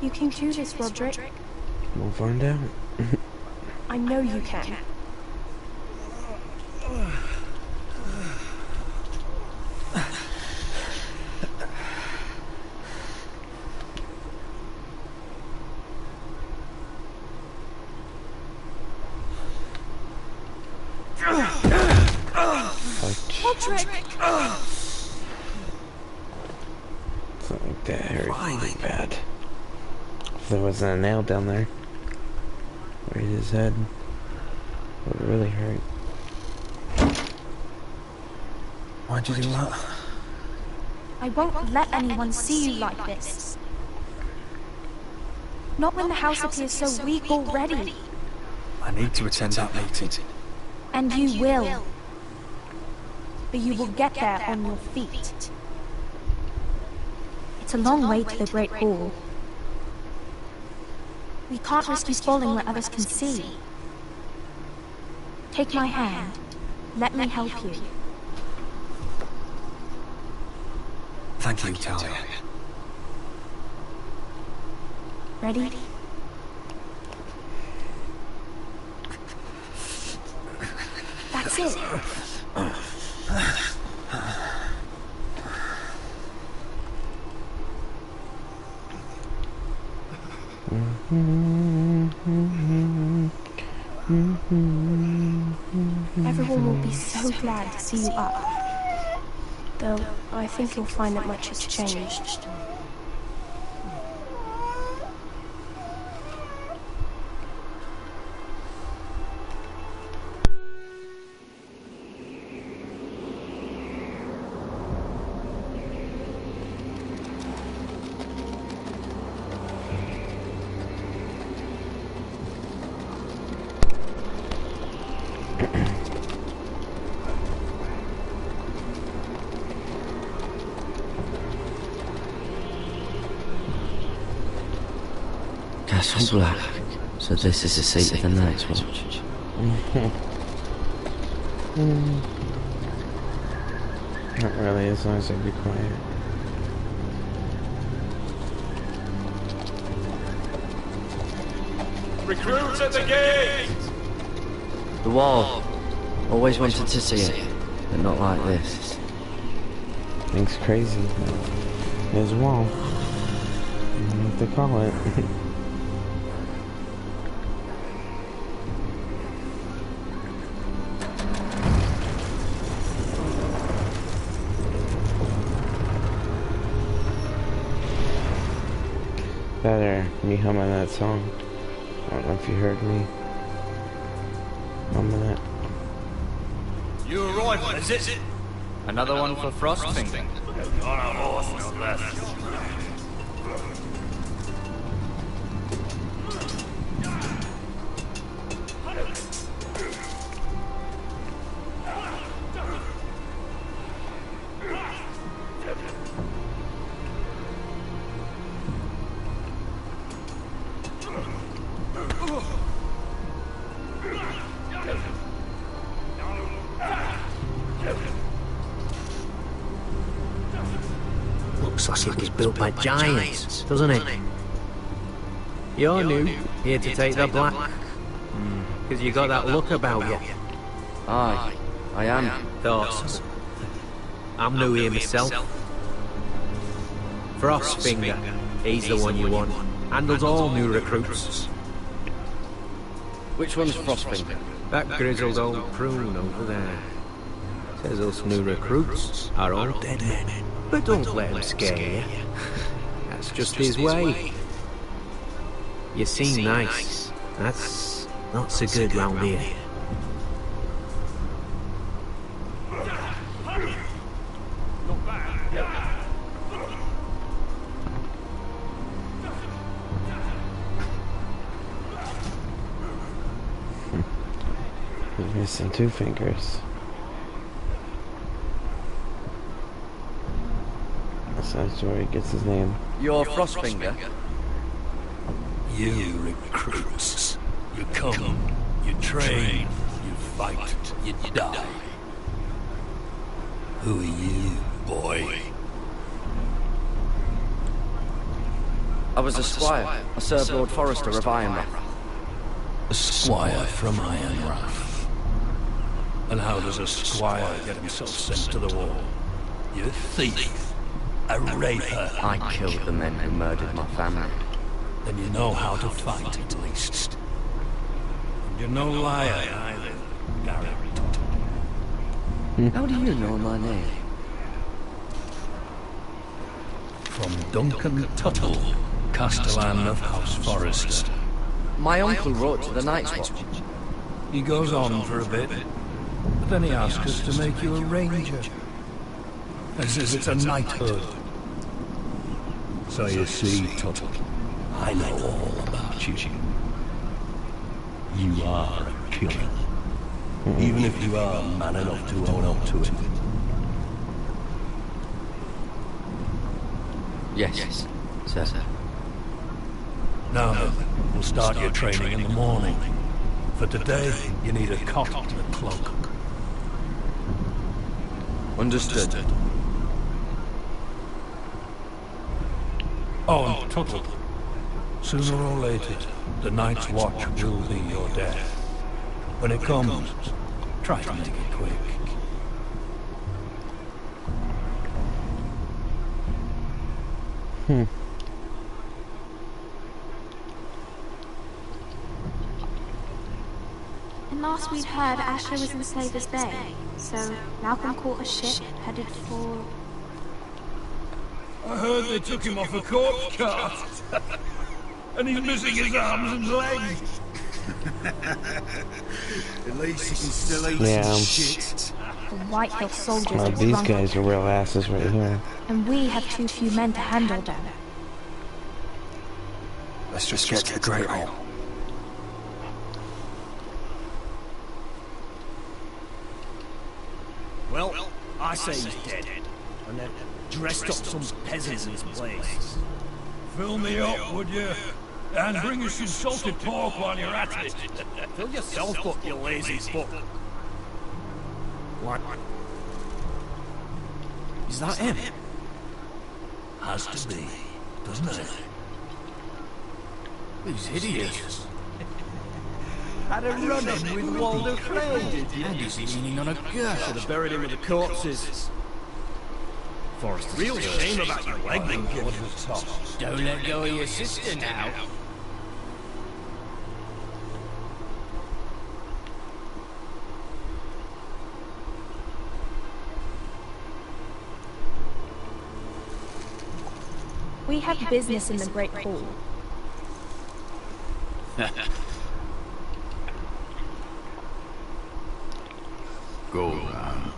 You can do this, Roderick. We'll find out. I know you can. Roderick! Something like that hurt really bad. If there wasn't a nail down there, right in his head, it would really hurt. Why'd you do that? I won't let anyone see you like this. Not when the house appears so weak already. I need to attend that meeting. And you will. But you will get there on your feet. It's a long way to the Great Hall. We can't risk you falling where others can see. Take my hand. Let me help you. Thank you, Talia. Ready? That's it. Everyone will be so glad to see you up. Though, I think you'll find that much has changed. so black. So this is the seat of the Night's Watch. Not really, as long as I be quiet. Recruits at the gate! The wall. Always wanted to see it, but not like this. Thing's crazy. There's a wall. What they call it. Better me humming that song. I don't know if you heard me humming it. You arrival, is it? Another one for Frostfinger. On a horse, no less. Looks like it was built by giants, doesn't it? You're new, here to take the black. Because you got that look about you. Aye, I am. Thought so. I'm new here myself. Frostfinger, he's the one you want. Handles all new recruits. Which one's Frostfinger? That grizzled old prune over there. Says us new recruits are all dead men. But don't let him scare you. That's just his way. You seem nice. That's not so good round here. He's missing 2 fingers. That's where he gets his name. You're Frostfinger? You recruits. You come, you train, you fight, you die. Who are you, boy? I was a squire. I served Lord Forrester of Ironrath. A squire from Ironrath. And how does a squire get himself sent to the war? You thief. A raper. I killed the men who murdered my family. Then you know how to fight, at least. And you're no liar either, Garrett. How do you know my name? From Duncan Tuttle, Castellan of House Forrester. My uncle wrote to the Night's Watch. He goes on for a bit, but then he asks us to make you a ranger. As if it's a knighthood. So you see, Tuttle, I know all about you. You are a killer. Even if you are man enough to own up to it. Yes, sir. Now then, we'll start your training in the morning. For today, you need a cot and a cloak. Understood. Oh, and Tuttle. Sooner or later, the Night's Watch will be your death. When it comes, try to make it quick. And last we'd heard, Asher was in Slaver's Bay, so Malcolm caught a ship headed for... I heard they took him off a corpse cart. And he's missing his arms and legs. At least he can still eat some shit. The Whitehill soldiers Well, are these drunk, guys are real asses right here. and we have too few men to handle them. Let's just get to the Great Hall. Well, I say he's dead. And then dressed up some peasants in his place. Fill me up, would you? And bring us some salted pork while you're at it. Fill yourself up, you lazy fuck. What? Is that him? Has to be, doesn't it? He's hideous. Had a run-in with Walder Frey, did you? And he's leaning on a girth. Should have buried him with the corpses. Forrest, real shame about your leg being given. Don't let go of your sister now. We have business in the Great Hall. Go on.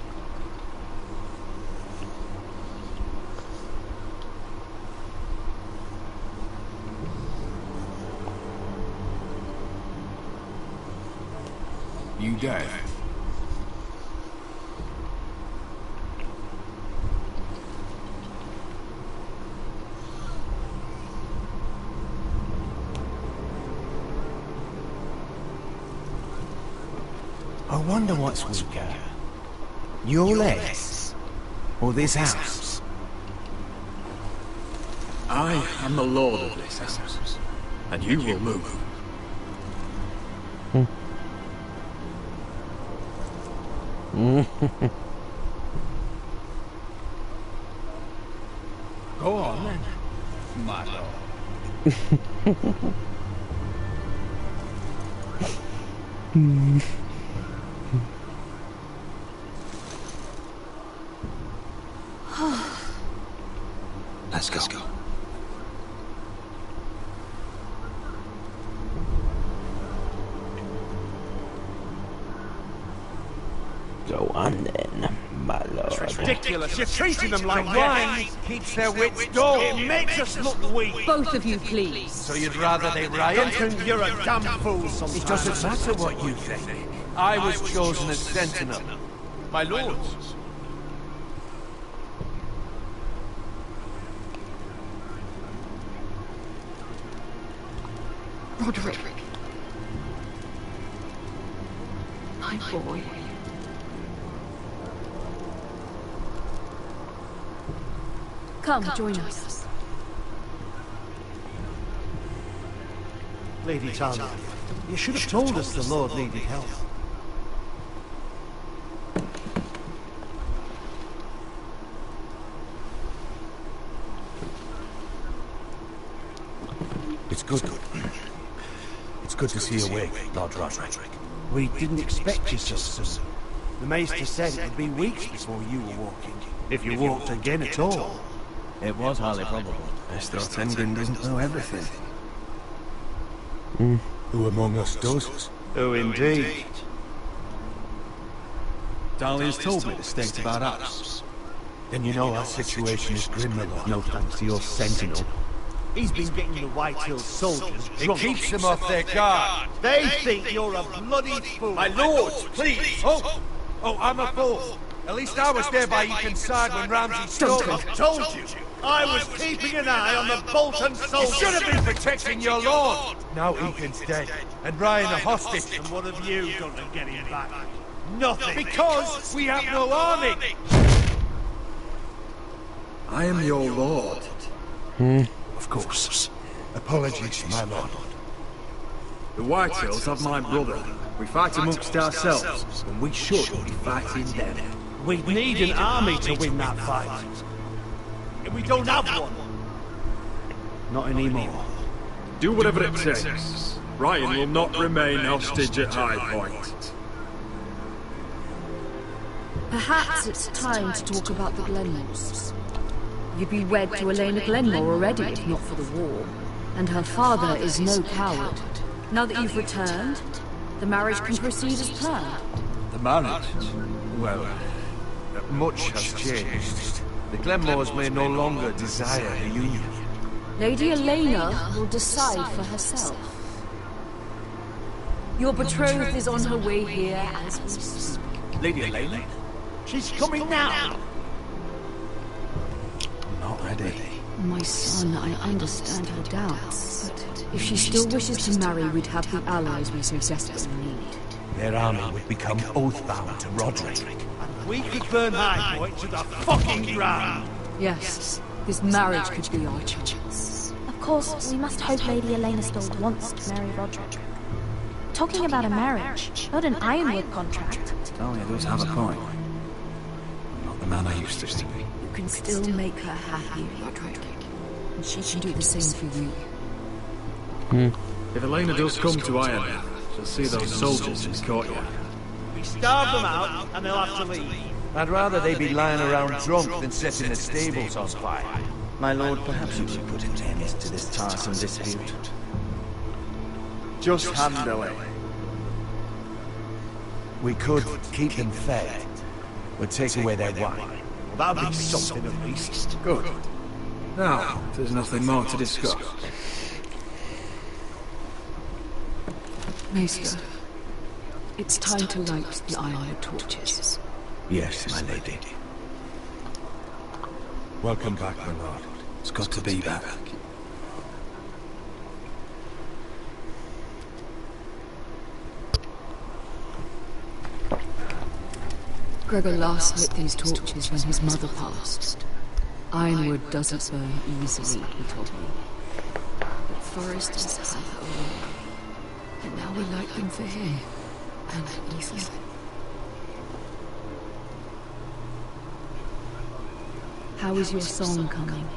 You dead? I wonder what's weaker. Your legs? Or this house? I am the lord of this house, and you will move. Go on then, my lord. Let's go. Go on then, my lord. It's ridiculous. You're treating them like wine. Keeps their wits dull. It makes us look weak. Both of you, please. So you'd rather they riot? You're a damn fool sometimes. It doesn't matter what you think. I was chosen as sentinel. My lords. Roderick. My boy. Come, join us. Lady Talia, you should have told us the Lord needed help. It's good. It's good to see you awake, Lord Roderick. We didn't expect you so soon. The Maester said it would be weeks before you were walking. If you walked again at all. It was highly probable. Maester Tengen doesn't know everything. Who among us does? Oh, indeed. Dahlia's told me the state about us. Then you know our situation is grim, my lord. No thanks to your sentinel. He's been getting the White Hills soldiers drunk. It keeps them off their guard. They think you're a bloody fool. My lords, please! Oh, I'm a fool. At least I was there by Ethan's side when Ramsay stole it. I told you! I was keeping an eye on the Bolton You soldiers! should have been protecting your lord. Now Ethan's dead, and Ryan a hostage. And what have you done to get him back? Nothing! Because we have no army. I am your lord. Of course. Apologies, my lord. The White Hills have my brother. We fight amongst ourselves, and we should be fighting them. We'd need an army to win that fight. And we don't have one. Not anymore. Do whatever it takes. Ryan will not remain hostage at High Point. Perhaps it's time to talk about the Glenmores. You'd be wed to Elena Glenmore already if not for the war. And her father is no coward. Now that you've returned, the marriage can proceed as planned. The marriage? Well, much has changed. The Glenmores may no longer desire a union. Lady Elena will decide for herself. Your betrothed is on her way here as we speak. Lady Elena? She's coming now! I'm not ready. My son, I understand her doubts, but if she still wishes to marry, we'd have the allies we so desperately need. Their army would become oath-bound to Roderick. We could burn Highpoint to the fucking ground! Yes, this marriage could be our chance. Of course, we must hope Lady Elena still wants to marry Roderick. Talking about a marriage, not an Ironwood contract. Talia does have a point. Not the man I used to be. You can still make her happy, Roderick. And she can do the same for you. If Elena does come to Ironwood, she'll see those soldiers in the courtyard. We starve them out, and they'll have to leave. I'd rather they be lying around drunk than setting the stables on fire. My lord, perhaps you could put an end to this tiresome dispute. Just hand away. We could keep them fed. We'd take away their wine. Well, that'd be something at least. Good. Now, if there's nothing more to discuss. Maester, it's time to light the Ironwood torches. Yes, my lady. Welcome back, my lord. It's good to be back. Gregor last lit these torches when his mother passed. Ironwood doesn't burn easily, he told me. But Forresters have a way. And now we light them for him. And Ethan. How is your song coming?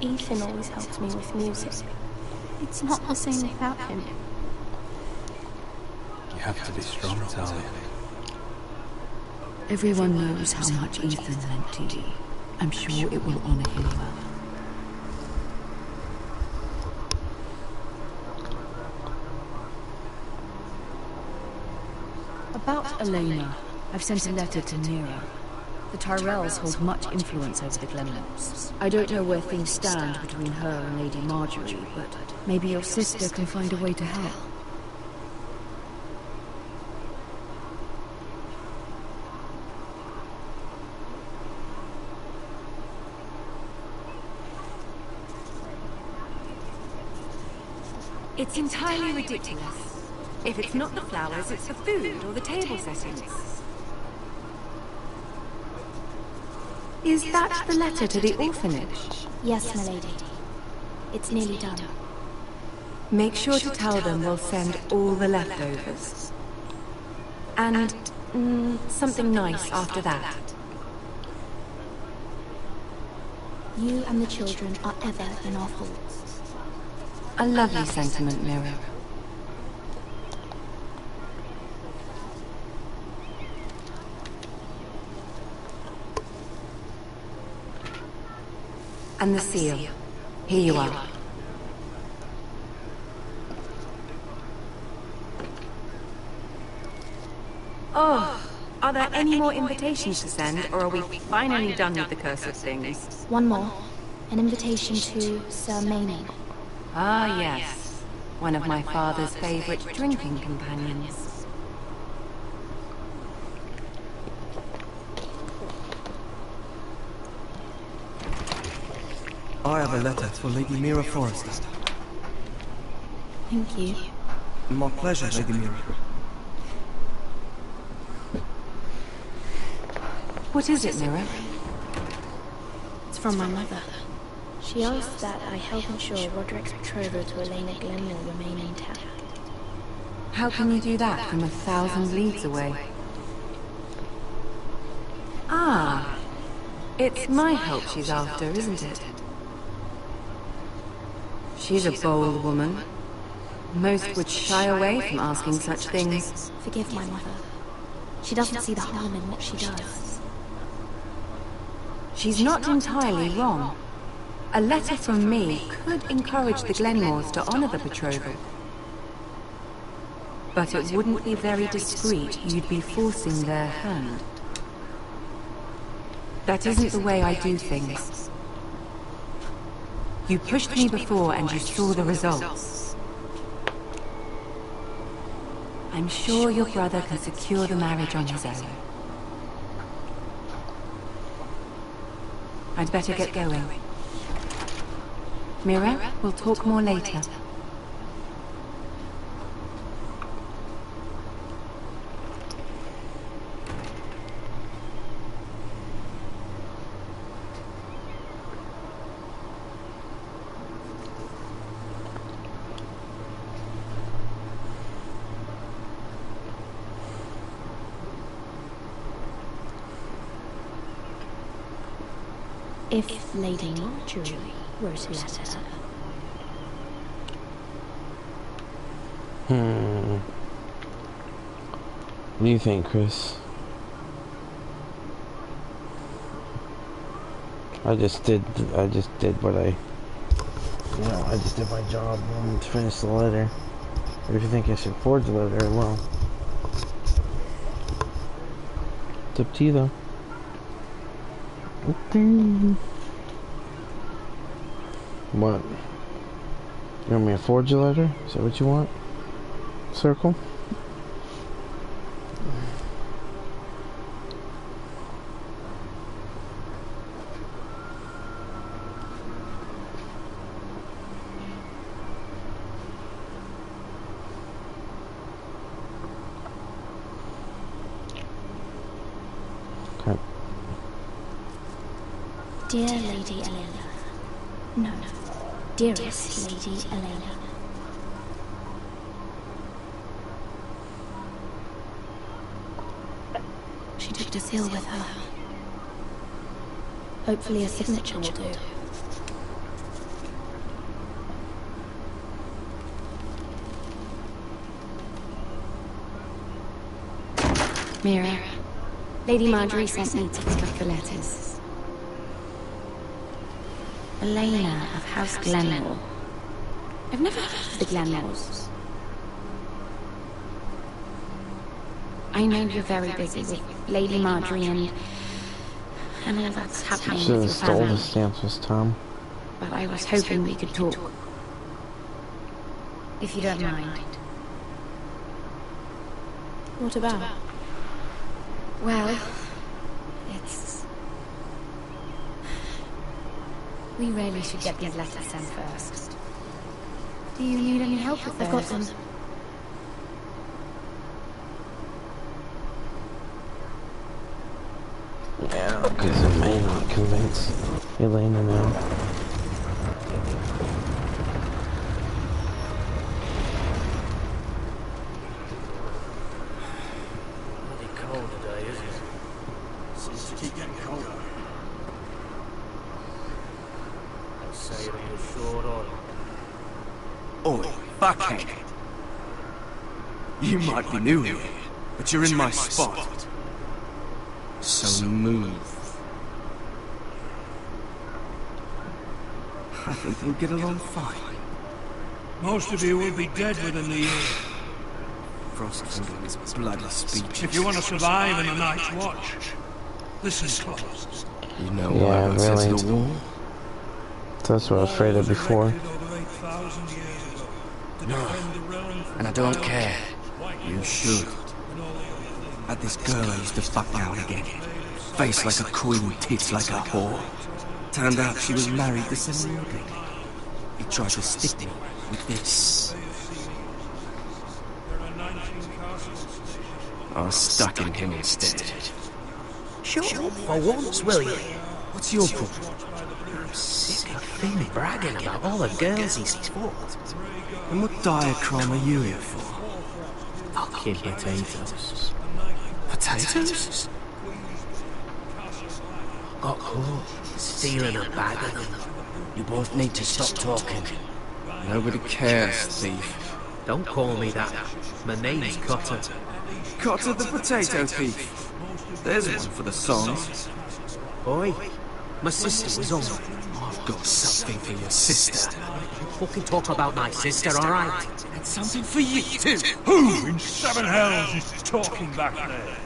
Ethan always helps me with music. It's not the same without him. You have to be strong, Talia. Everyone knows how much Ethan meant to you. I'm sure it will honor him well. About Elena, I've sent a letter to Nero. The Tyrells hold much influence over the Glenmores. I don't know where things stand between her and Lady Marjorie, but maybe your sister can find a way to help. It's entirely ridiculous. If it's not the flowers, it's the food or the table settings. Is that the letter to the orphanage? Yes, my lady. It's nearly done. Make sure to tell them we'll send all the leftovers. And something nice after that. You and the children are ever in our thoughts. A lovely sentiment, Mira. And the seal. Here you are. Oh, are there any more invitations to send, or are we finally done with the curse of things? One more. An invitation to Sir Mayning. Ah, yes. One of my father's favorite drinking companions. I have a letter for Lady Mira Forrester. Thank you. My pleasure, Lady Mira. What is it, Mira? It's from my mother. She asked that I help ensure Roderick's betrothal to Elena Glenmore remain intact. How can you do that from 1,000 leagues away? Ah, it's my help she's after, isn't it? She's a bold woman. Most would shy away from asking such things. Forgive my mother. She doesn't see the harm in what she does. She's not entirely wrong. A letter from me could encourage the Glenmores to honor the betrothal. But it wouldn't be very discreet. You'd be forcing their hand. That isn't the way I do things. You pushed me before and you saw the results. I'm sure your brother can secure the marriage on his own. I'd better get going. Mira, we'll talk more later. If Lady Marjorie wrote a letter... What do you think, Chris? I just did what I just did my job to finish the letter. Or if you think I should forge the letter, well, it's up to you though. What? You want me to forge a letter? Is that what you want? Circle? Okay. Dear Lady Elena. No. Dearest Lady Elena. She took a seal with her. Hopefully a signature will do. Mira, Lady Marjorie sent me to pick up the letters. Elena of House Glenmore. I've never heard of the Glenmores. I know you're very busy with Lady Marjorie and all that's happening Should with have your stole family. the stamps this time. But I was hoping we could talk. If you don't mind. What about? Well, it's... We really should get these letters sent first. Do you need any help with those? I've got them. Yeah, because it may not convince Elena now. Bloody cold today, isn't it? Seems to keep getting colder. I'd say it'll be a short order. Oi, fuckhead. You might be new here, but you're in my spot. So move. I think we'll get along fine. Most of you will be dead within the year. Frostfinger is bloody speech. If you want to survive in the Night's Watch, listen close. You know Yeah, why I went really. to the wall? That's what I was afraid of before. No, and I don't care. You should. Had this girl I used to fuck now and again. Face like a queen, tits like a whore. Turned out she was married to some lordling. He tried to stick me with this. I was stuck in him instead. Shut up for once, will you? What's your problem? I'm sick of Finn bragging about all the girls he's fucked. And what diacrime are you here for? Fucking potatoes. Potatoes? Got caught stealing a bag of them. You both need to stop talking. Nobody cares, thief. Don't call me that. My name's Cotter. Cotter the potato thief. There's one for the songs. Boy, my sister was on. I've got something for your sister. Don't fucking talk about my sister, alright? And something for you too. Who in seven hells is talking back there?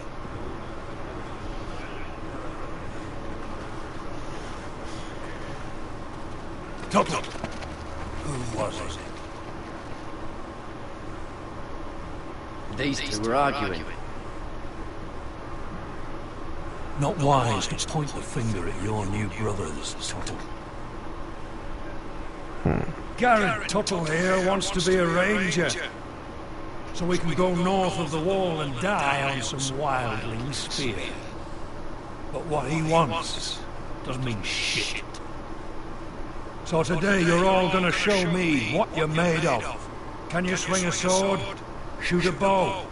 Talk. Who was it? These two were arguing. Not wise to point the finger at your new brothers, Tuttle. Garrett Tuttle here wants to be a ranger, so we can go north of the wall and die on some wildling spear. But what he wants doesn't mean shit. So today you're all gonna show me what you're made of. Can you swing a sword? Shoot a bow?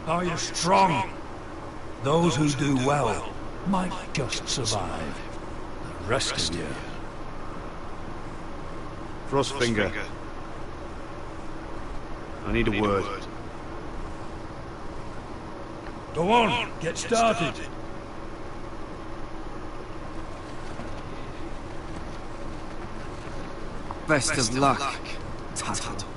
Are you strong? Those who do well might just survive. The rest of you... Frostfinger. I need a word. Go on, get started. Best of luck, Tuttle.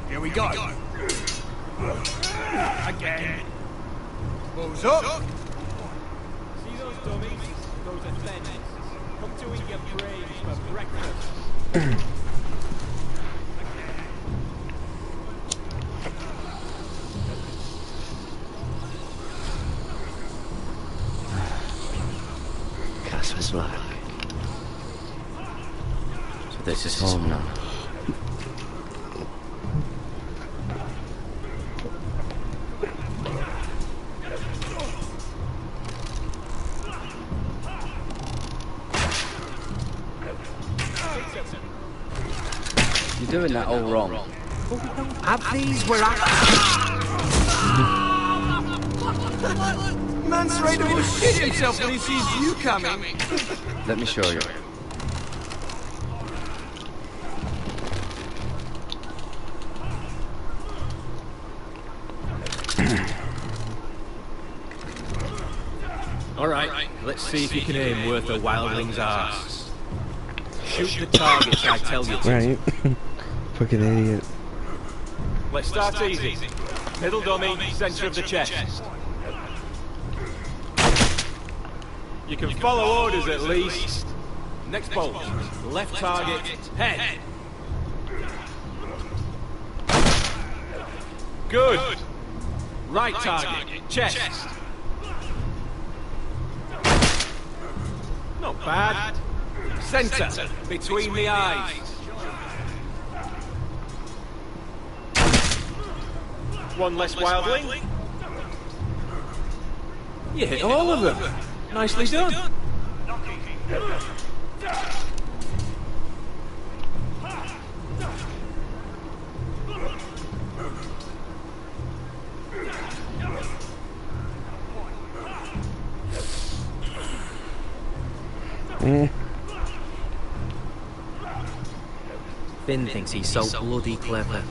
Here we go. Again. Balls up. See those dummies? Those attendants. Come to eat your brains for breakfast. Castle's Black. So this is home now. You're doing that all wrong. Have these where Man's ready to shit himself when he sees you coming. Let me show you. Alright, let's see if you can aim worth a wildling's arse. Shoot the targets I tell you to. Right. Fucking idiot. Let's start easy. Middle dummy, center of the chest. You can follow orders at least. Next bolt. Left target, head. Good. Right target, chest. Not bad. Center, between the eyes. One less wildling. You hit all of them. Nicely done. Finn thinks he's so bloody clever.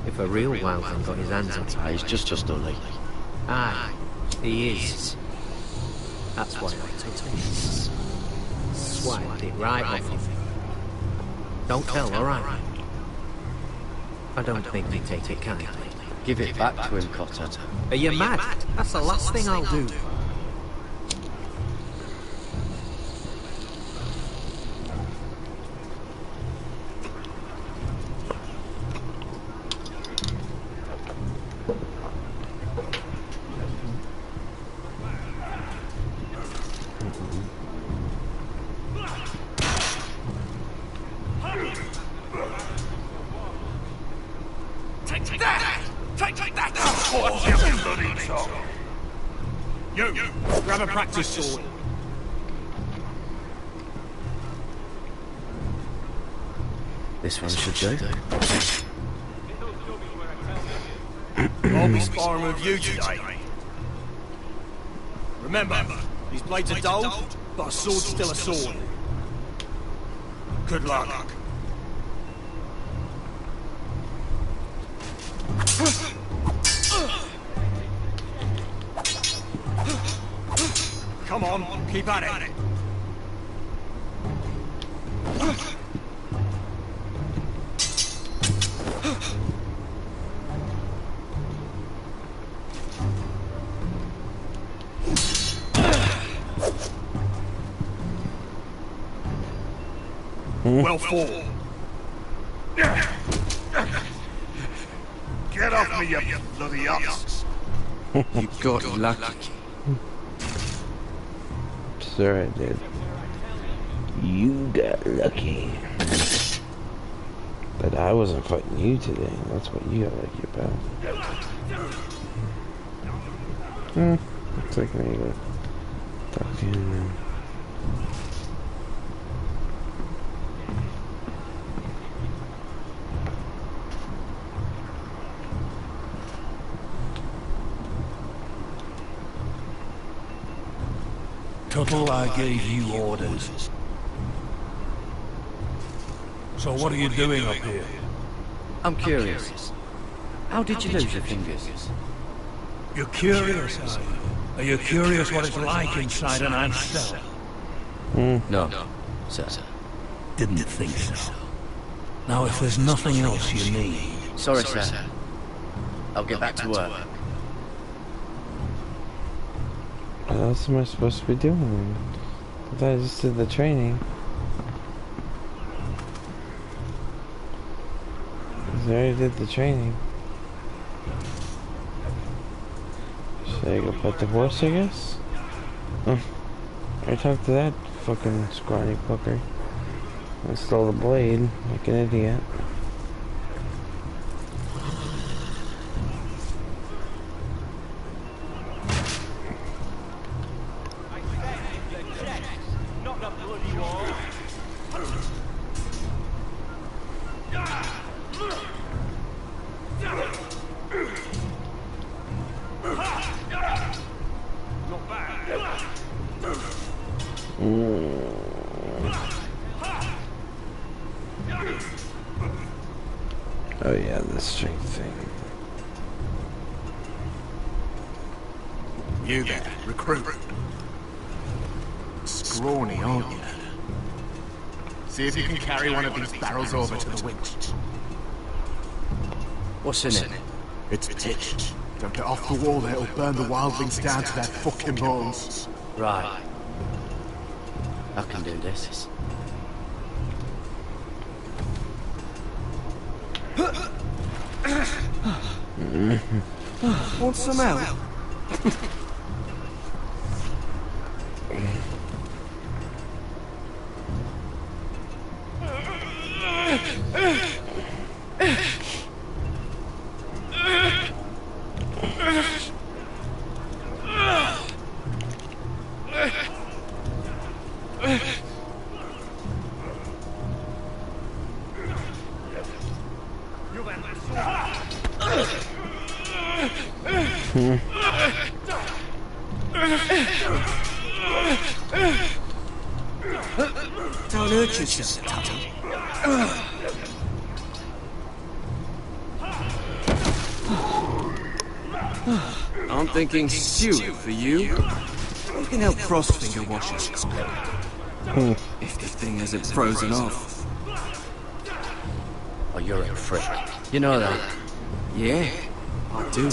If a real wildling got his hands on him... He's just dully. Aye, he is. That's why I took it. Swiped it right off of him. Don't tell, alright? I don't think they take it kindly. Give it back to him, Cotter. Are you mad? That's the last thing I'll do. Grab a practice sword. This one should do. I'll be sparring with you today. Remember, these blades are dull, but a sword's still a sword. Good luck. Come on, keep at it. Well fought. Get off me, you bloody ox! You got lucky. Sure I did. You got lucky. But I wasn't fighting you today. That's what you got lucky about. Looks like I need to talk to him now. Tuttle, I gave you orders. So what are you doing up here? I'm curious. How did you lose your fingers? You're curious, are you? Are you curious what it's like inside an ant cell? No, sir. Didn't think so. Now, if there's nothing else you need... Sorry, sir. I'll get back to work. What else am I supposed to be doing? I thought I just did the training. I already did the training. Should I go pet the horse, I guess? Oh, I talked to that fucking scrawny fucker. I stole the blade, like an idiot. Oh yeah, the strength thing. You there, recruit. Scrawny, aren't you? See if you can carry one of these barrels over to the winch. What's in it? It's pitch. Don't get off the wall there, it'll burn the wildlings down to their fucking bones. Right. I can do this. Want some help? Don't hurt yourself, Tuttle. I'm thinking Stuart for you. You can help Frostfinger wash his clothes. If the thing hasn't frozen off. Oh, you're a prick. You know that? Yeah, I do.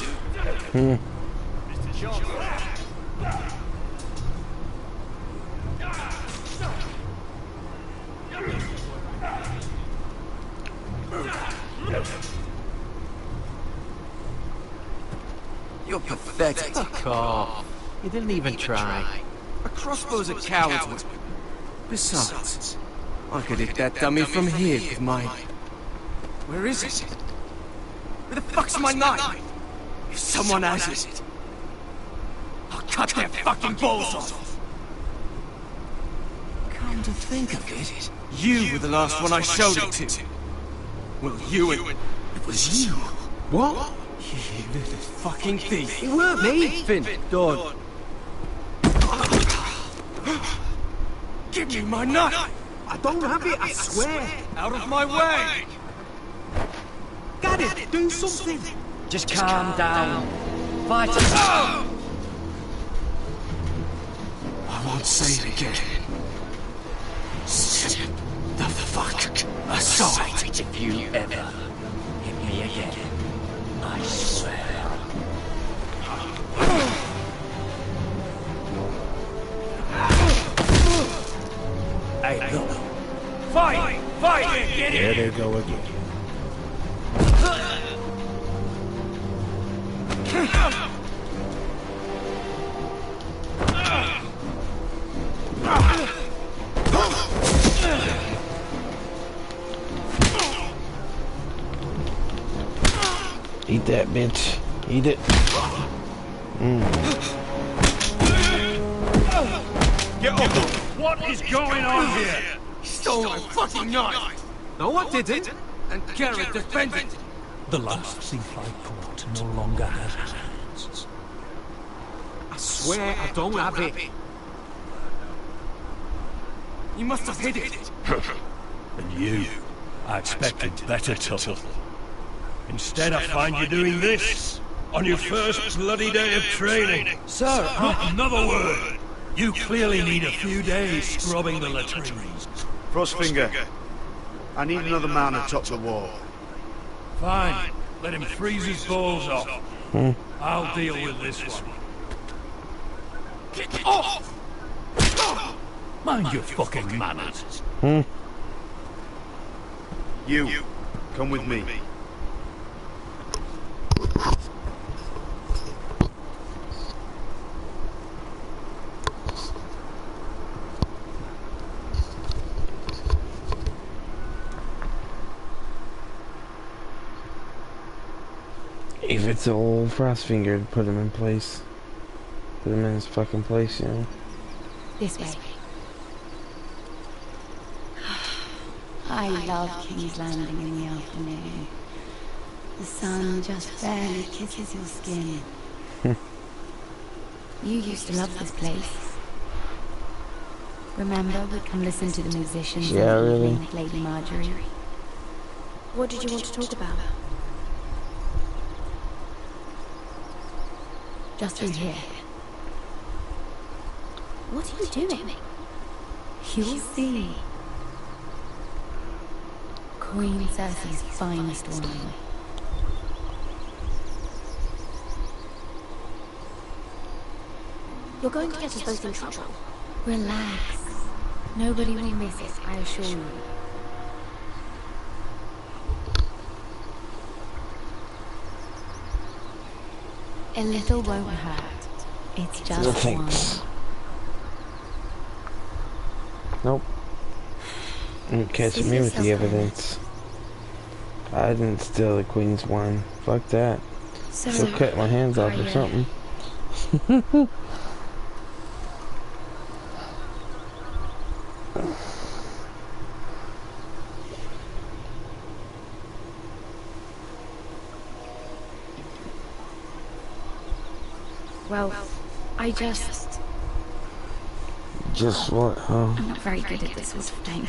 You're pathetic. Fuck off. You didn't even try. A crossbow's a coward's weapon. Besides, I could hit that dummy from here with my... Where is it? Where the fuck's my knife? If someone has it, I'll cut their fucking balls off. Come to think of it, you were the last one I showed it to. Well, you and... It was you. What? You little fucking thief. It weren't me. Finn, don't. Give me my knife! I don't have it, I swear. Out of my way! Got it, do something. Just calm down. Fight it. I won't say it again. Step the fuck aside. If you ever hit me again, I swear. Hey, look. Fight! There they go again. Eat that, bitch. Eat it. Get up! What is going on here? He stole my fucking knife! No, I didn't. And Garrett defended. The last thief I caught no longer has hands. I swear I don't have it. You must have hid it. And you, I expected better, Tuttle. Instead, I find you doing this on your first bloody day of training. Sir, Not another word. You clearly need a few days scrubbing the latrines. Frostfinger, I need another man atop the wall. Fine. Let him freeze his balls off. I'll deal with this one. Get off! Mind your fucking manners. You, come with me. If it's an old Frostfinger, put him in place. Put him in his fucking place, you know? This way. I love King's Landing in the afternoon. The sun just barely kisses your skin. You used to love this place. Remember, we'd come listen to the musicians in the evening with Lady Marjorie. What did you want to talk about? Just through here. What are you doing? You'll see. Queen Cersei's finest wine. You're going to get us both in trouble. Relax. Nobody will miss it, I assure you. A little won't hurt. It's just wine. Nope. You catch me with the evidence. I didn't steal the Queen's wine. Fuck that. She'll cut my hands off or something. Well, I just... Just what, huh? I'm not very good at this sort of thing.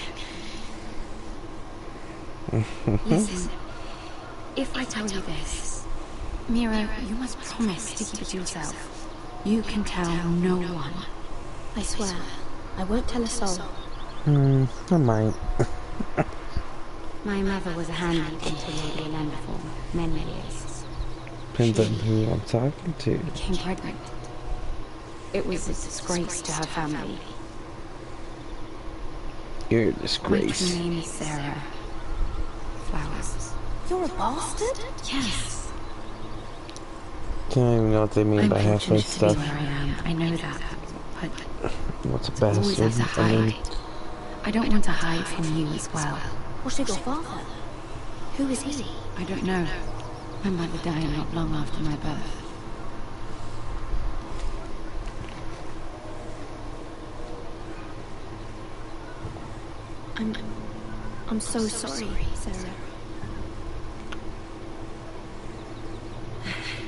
Listen, if I tell you this, Mira, you must promise to keep it to yourself. You can tell no one. I swear, I won't tell a soul. I might. My mother was a handmaid to Lady Olenna for many years. Depends on who I'm talking to. Became pregnant. It was a disgrace to her family. You're a disgrace. My name is Sarah Flowers. You're a bastard? Yes. Don't even know what they mean by halfway stuff. Where I am. I know that, but what's a always has to bastard? hide. I don't want to hide from you as well. What's your father? Who is he? I don't know. My mother died not long after my birth. I'm so sorry, Sarah.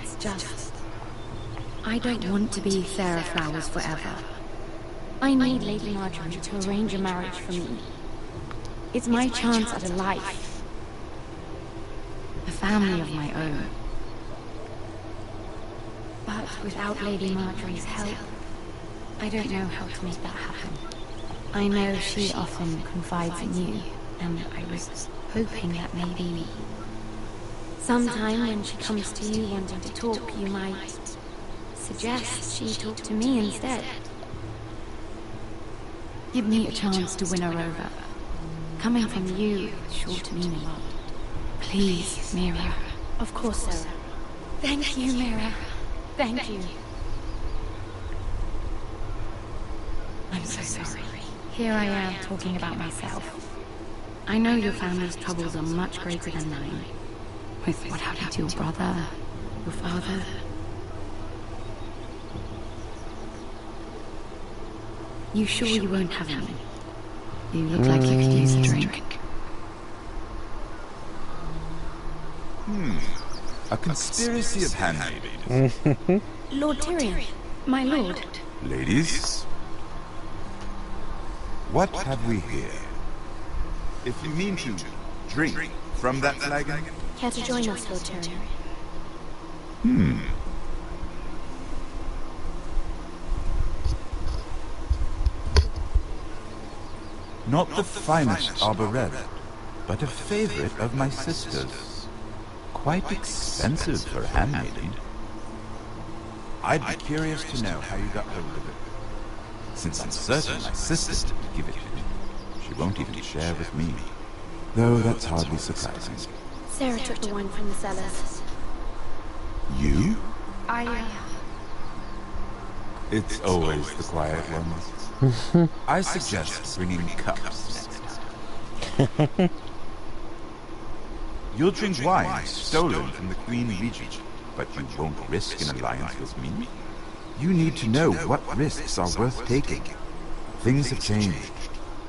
It's just... I don't want to be Sarah Flowers forever. I need Lady Marjorie to arrange a marriage for me. It's my chance at a life. A family of my own. But without Lady Marjorie's help, I don't know how to make that happen. I know she often confides in you, and I was hoping that maybe sometime when she comes to you wanting to talk, you might suggest she talk to me instead. Give me a chance to win her over. Coming from you is sure to mean a lot. Please, Mira. Of course, Sarah. Thank you, Mira. Thank you. I'm so sorry. Here I am talking about myself. I know your family's troubles are much greater than mine. With what happened to your brother, your father. You sure you won't have any? You look like you could use a drink. A conspiracy of handmaidens. Lord Tyrion, my lord. Ladies, what have we here? If you mean to drink from that flagon... Care to join us, Lord Tyrion? Not the finest arborella, but a favorite of my sister's. Quite expensive for a handmaiden. I'd be curious to know how you got hold of it. Since I'm certain my sister didn't give it to me, she won't even share with me. Though that's hardly surprising. Sarah took the wine from the cellars. You? I It's always the quiet ones. I suggest bringing cups next time. You'll drink wine stolen from the Queen Regent, but you won't risk an alliance with me. You need to know what risks are worth taking. Things have changed.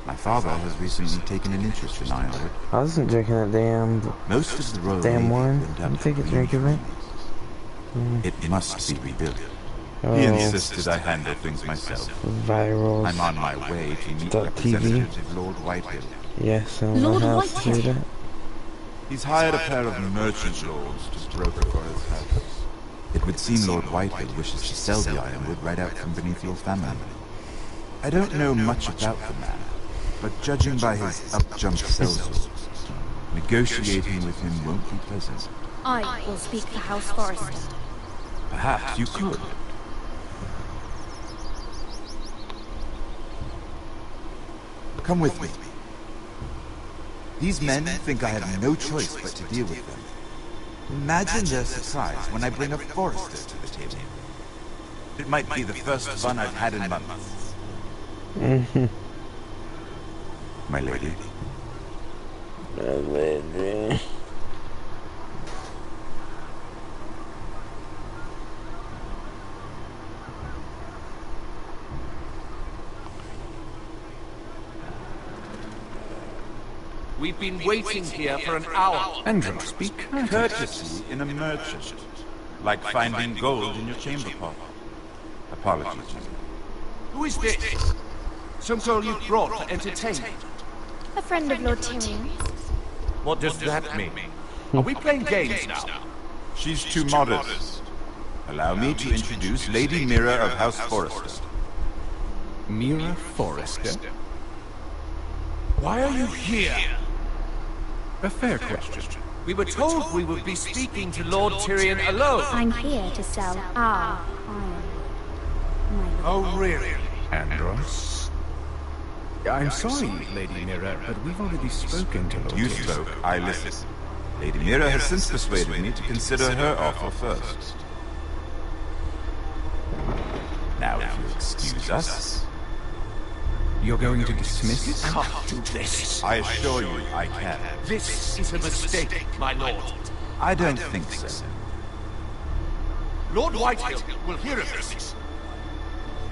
My father has recently taken an interest in Ironwood. I wasn't drinking that Most of the royal damn wine. Navy I'll take a drink of it. It must be rebuilt. Oh. He insisted I handle things myself. Virals. I'm on my way to meet TV. representatives of Lord Whitehill. Yes, I know how to do that. He's hired a pair of merchant lords to broker for his house. It would seem Lord Whitehill wishes to sell the ironwood right out from beneath your family. I don't know much about the man, but judging by his up-jump sellswords, negotiating with him won't be pleasant. I will speak for House Forrester. Perhaps you could. Come with me. These men think I have no choice but to deal with them. Imagine their surprise when I bring a Forrester to the table. It might be the first fun I've had in months. My lady. My lady. We've been waiting here for an hour. Andros, be courteous. Courtesy in a merchant. Like finding gold in your chamber pot. Apologies. Who is this? Some girl you brought for entertainment? A friend of Lord Tyrion. What does that mean? Are we playing games now? She's too modest. Allow me to introduce Lady Mira of House Forrester. Mira Forrester? Why are you here? A fair question. We were told we would be speaking to Lord Tyrion alone. I'm here to sell our ironwood. Oh, really? Andros? I'm sorry, Lady Mira, but we've already spoken to Lord You Tyrion. spoke, I listened. Lady Mira has since persuaded me to consider her offer first. Now, if you'll excuse us... You're going to dismiss it? Can't do this. I assure you, I can. This is a mistake, my lord. I don't think so. Lord Whitehill will hear of this.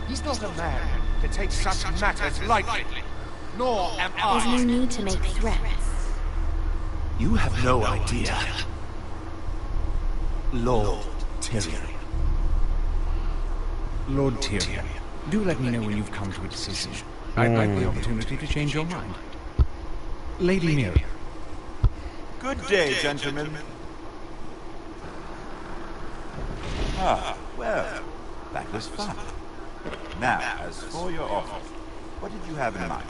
He's not a man to take such matters lightly. Nor am There's no I. need to make threats. You have no idea. Lord Tyrion. Lord Tyrion, do let me know when you've come to a decision. I'd like the opportunity to change your mind. Lady Mira. Good day, gentlemen. Ah, well, that was fun. Now, as for your offer, what did you have in mind?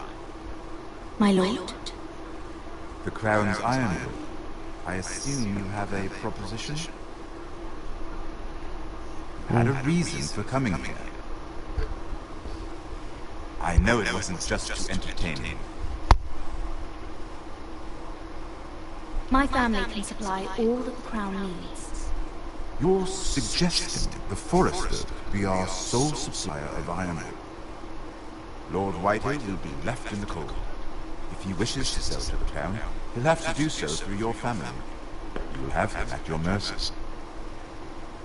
My lord? The Crown's ironwood. I assume you have a proposition? Had a reason for coming here. I know it wasn't just to entertain him. My family can supply all that the Crown needs. You're suggesting the Forester be our sole supplier of iron ore. Lord Whitehill will be left in the cold. If he wishes to sell to the Crown, he'll have to do so through your family. You'll have him at your mercy.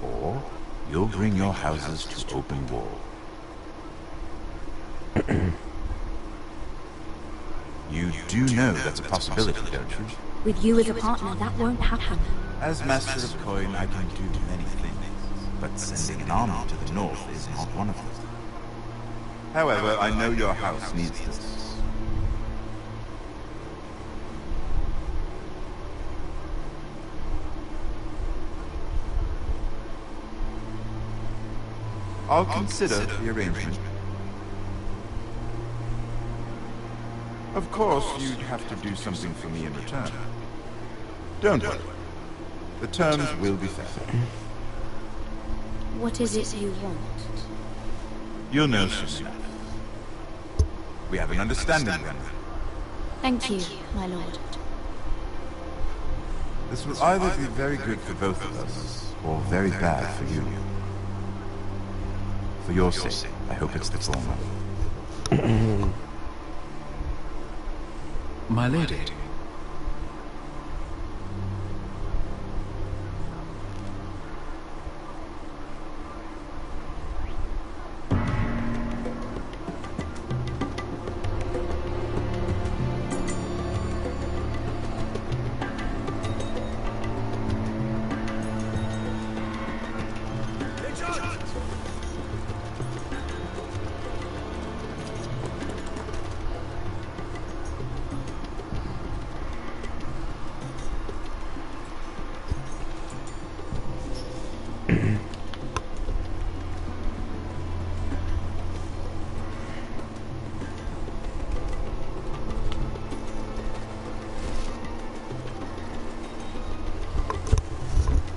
Or you'll bring your houses to open war. You do know that's a possibility, don't you? With you as a partner, that won't happen. As Master of Coin, I can do many things, but sending an army to the north is not one of them. However, I know your house needs this. I'll consider the arrangement. Of course, you'd have to do something for me in return. Don't worry. The terms will be fair. What is it you want? You'll know soon enough. We have an understanding then. Thank you, my lord. This will either be very good for both of us, or very bad for you. For your sake, I hope it's the former. My lady.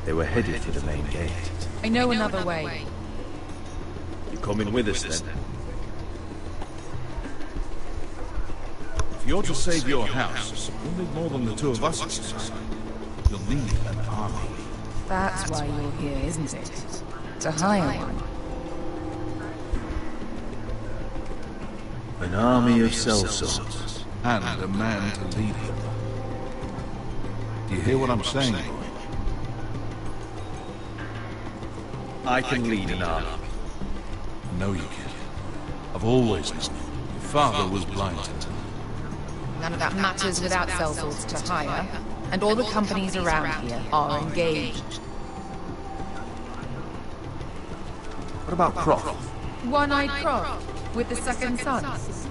They were headed for the main gate. I know another way. You coming with us then? If you're to save your house, you'll need more than the two of us inside. You'll need an army. That's why you're here, isn't it? To hire one. An army of sellswords. And a man to lead them. Do you hear what I'm saying, boy? I can lead an army. No, you can't. I've always known. Your father was blind. None of that matters without sellswords to hire, and all the companies around here are engaged. What about Croft? One-eyed Croft, with the second sons.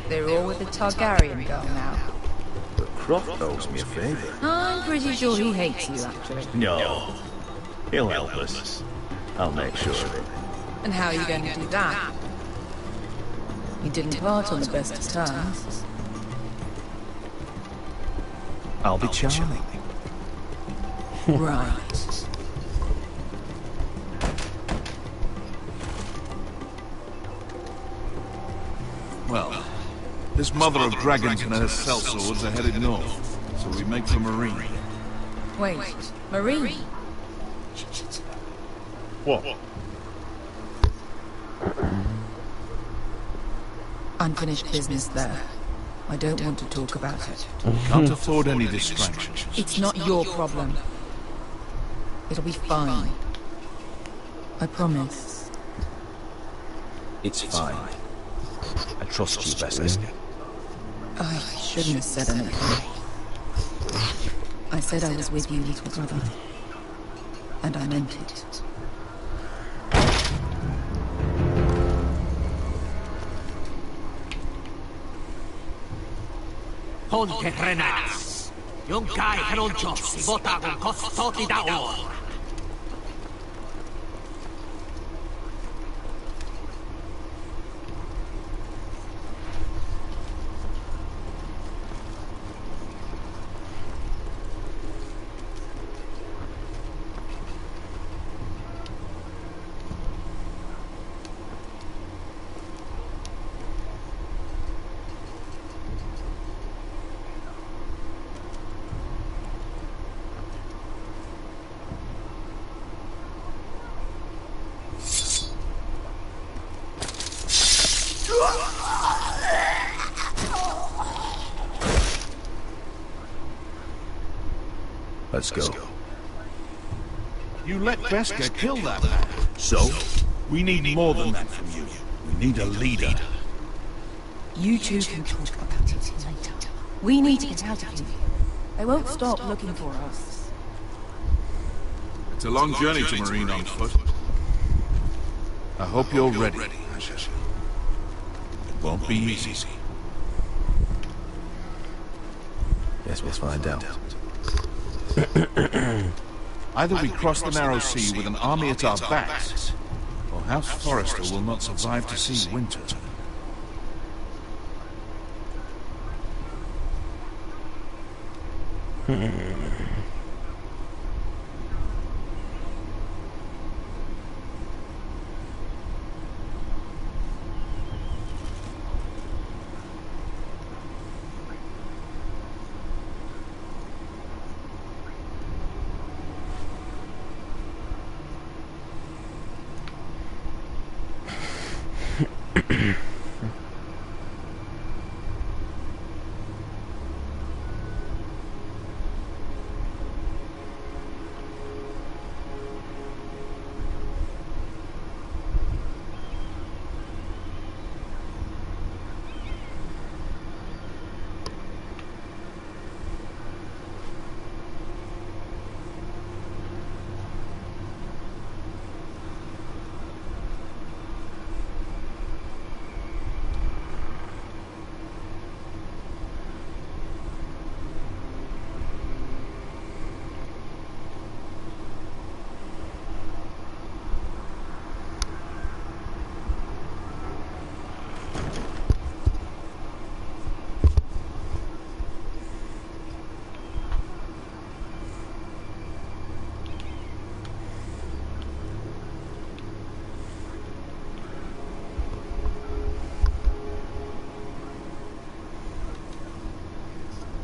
They're all with the Targaryen girl now. But Croft owes me a favor. I'm pretty sure he hates you, actually. No. He'll help us. I'll make sure of it. And how are you going to do that? You didn't part on the best of terms. I'll be charming. Right. Well, this mother of dragons and her sellswords are headed north, so we make for Marine. Wait, Marine? What? Unfinished business there. I don't want to talk about it. Can't afford any distractions. It's not your problem. It'll be fine. I promise. It's fine. I trust you, Bessel. I shouldn't have said anything. I said I was with you, little brother. And I meant it. Ponte Renas. Yung kai heronchos si bota con costoti da or. Let's go. You let Beskha kill that man. So? We need more than that from you. We need a leader. You two can talk about it later. We need to get out of here. They won't stop looking for us. It's a long journey to Marine on foot. I hope you're ready, Asher. It won't be easy. Guess we'll find out. Either we cross the narrow sea with an army at our backs, or House Forrester will not survive to see winter.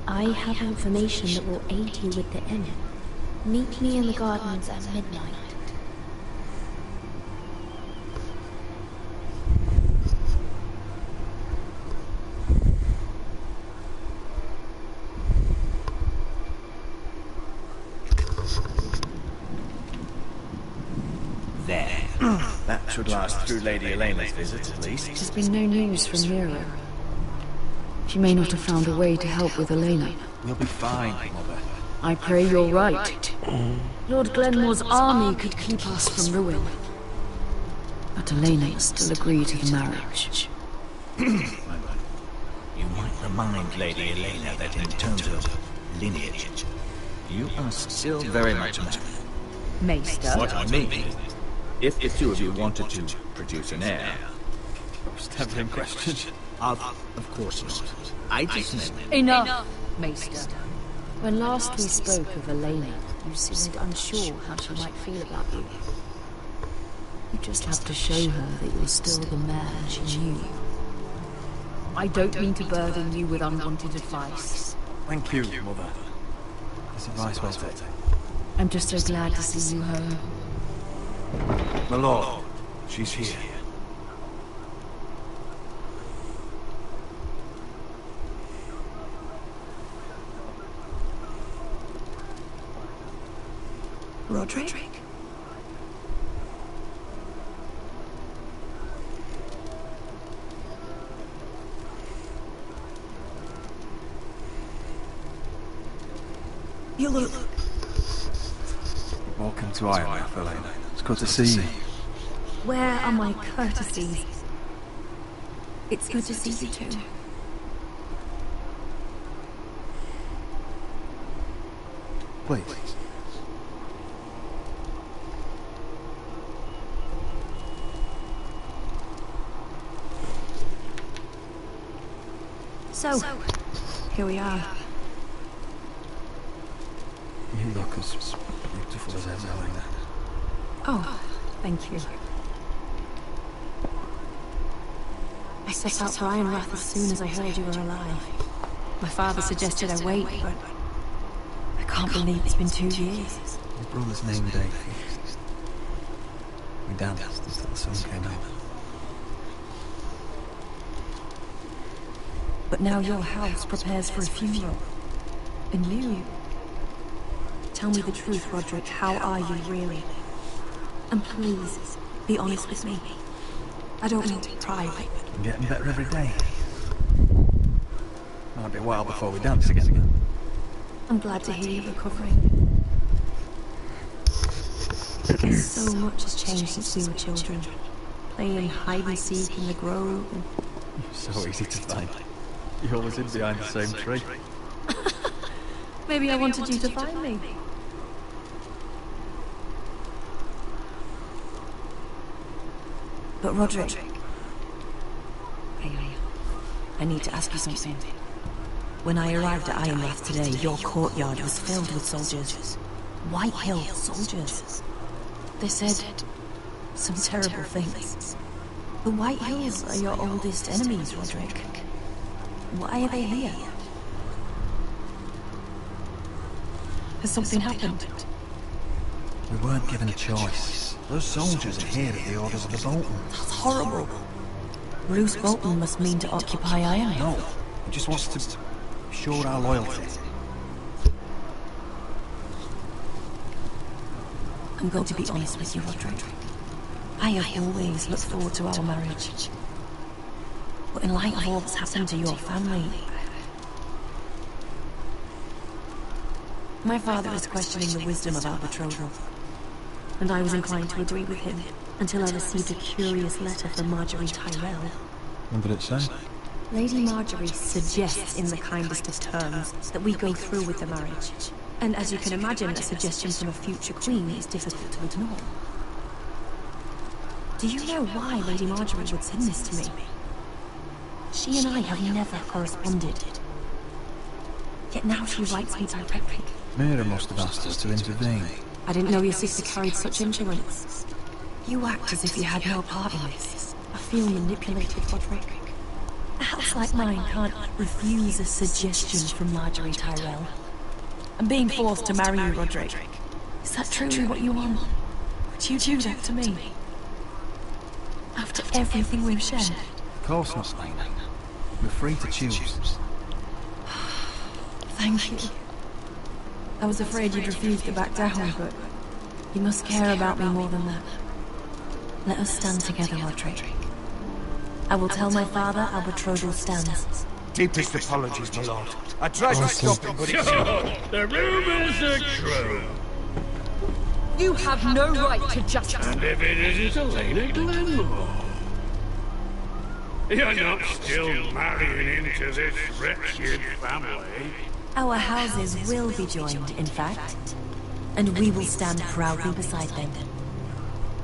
I have information that will aid you with the inn. Meet me in the gardens at midnight. There. That should last through Lady Elena's visit, at least. There's been no news from Nero. She may not have found a way to help with Elena. We'll be fine, Mother. I pray you're right. Lord Glenmore's army could keep us from ruin. But Elena must still agree to the marriage. You might remind Lady Elena that in terms of lineage, you are still very much a man. Maester. What I mean is, if the two of you wanted to produce an heir... Stabbing question. Of course not. I just meant... Enough, Maester. When last we spoke of Elena, you seemed unsure how she might feel about you. You just have to show her that you're still the man she knew. I don't mean to burden you with unwanted advice. Thank you, Mother. This advice well taken. I'm just so glad to see you home. My lord, she's here. Roderick? You look... Welcome to Iron, Elena. It's good to see you. Where are my courtesies? It's good to see you too. Please. So, here we are. You look as beautiful as ever, Elena. Oh, thank you. I set out for Ironrath as soon as I heard you were alive. My father suggested I wait, but I can't believe it's been 2 years. Your brother's name day. We danced until the sun came out. But now your house prepares for a funeral. And you... Tell me the truth, Roderick. How are you, really? And please, be honest with me. I don't mean to pry, but... I'm getting better every day. Might be a while before we dance again. I'm glad to hear you're recovering. So much has changed since we were children. Playing hide and seek in the grove and... So easy to find. You always hid behind the same tree. Maybe I wanted you to find me. But Roderick... I need to ask you something. When I arrived at Ironrath today, your courtyard was filled with soldiers. White Hill soldiers. They said some terrible things. The White Hills are your oldest enemies, Roderick. Why are they here? Has something happened? We weren't given a choice. Those soldiers are here at the orders of the Bolton. That's horrible. Bruce Bolton must mean to occupy Ironrath. No, he just wants to show our loyalty. I'm going to be honest with you, Roderick. I have always looked forward to our marriage. But in light of all that's happened to your family... My father is questioning the wisdom of our betrothal. And I was inclined to agree with him, until I received a curious letter from Marjorie Tyrell. What did it say? Lady Marjorie suggests in the kindest of terms that we go through with the marriage. And as you can imagine, a suggestion from a future queen is difficult to ignore. Do you know why Lady Marjorie would send this to me? She and I have never corresponded. Yet now she writes me directly. Mira must have asked us to intervene. I didn't know your sister carried such influence. You act as if you had no part in this. I feel manipulated, Roderick. A house like mine can't refuse a suggestion from Marjorie Tyrell. I'm being forced to marry you, Roderick. Is that truly what you want? Would you do that to me? After everything we've shared? Of course not, Lena. We're free to choose. Thank you. I was afraid you'd refuse to back down, but you must care about me more than that. Let us stand together, Roderick. I will tell my father our betrothal stands. Deepest apologies, my lord. I tried to stop him, but The rumors are true. You have no right to judge us. And if it isn't Elena Glenmore, you're not still marrying into this wretched family. Our houses will be joined, in fact. And we will stand proudly beside them.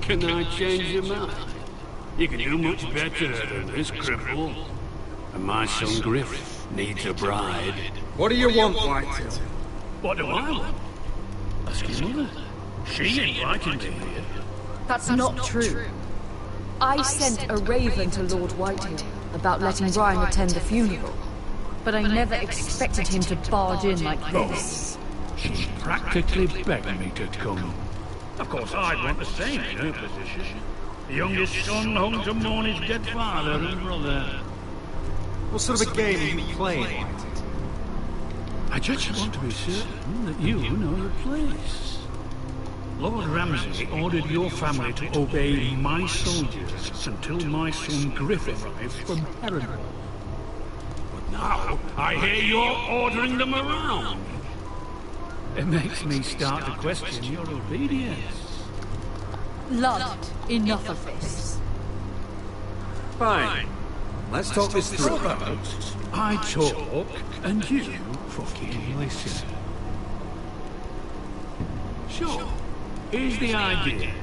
Can I change your mind? You can do much better than this cripple. And my son Griff needs a bride. What do you want, Whitetail? What do I want? Ask your mother. She invited me here. That's not true. I sent a raven to Lord Whitehill about letting Brian attend the funeral. But I never expected him to barge in like this. She practically begged me to come. Of course, I'd want the same in her position. The youngest son home to mourn his dead father and brother. What sort of a game are you playing, Whitetail? I just want to be certain that you know your place. Lord Ramsay ordered your family to obey my soldiers until my son Griff arrives from Harrenhal. But now, I hear you're ordering them around. It makes me start to question your obedience. Lud, enough of this. Fine. Let's talk this through. I talk, and you fucking listen. Sure. Here's the idea.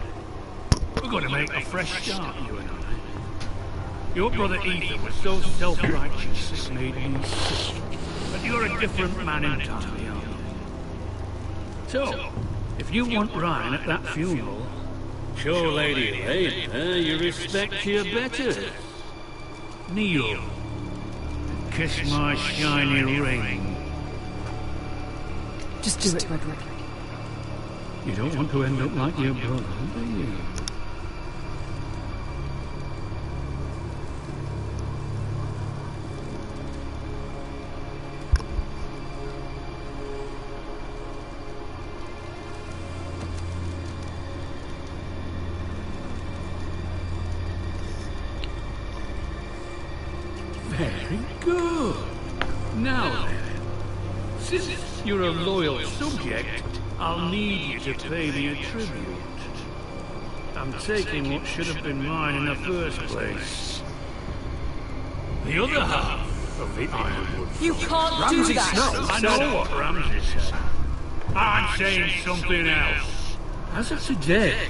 We're going to make a fresh start, you and I. Your brother Ethan was so self-righteous it made me sick. But you're a different man entirely, aren't you? So, if you want Ryan at that funeral, show Lady Elena you respect her better. Kneel. And kiss my shiny ring. Just do it, Roderick. You don't want to end up like your brother, do you? Very good. Now then, since you're a loyal subject, I'll need you to pay me a tribute. I'm taking what should have been mine in the first place. The other half of the Ironwood. You can't do that! I know what Ramsay said. I'm saying something else. As of today,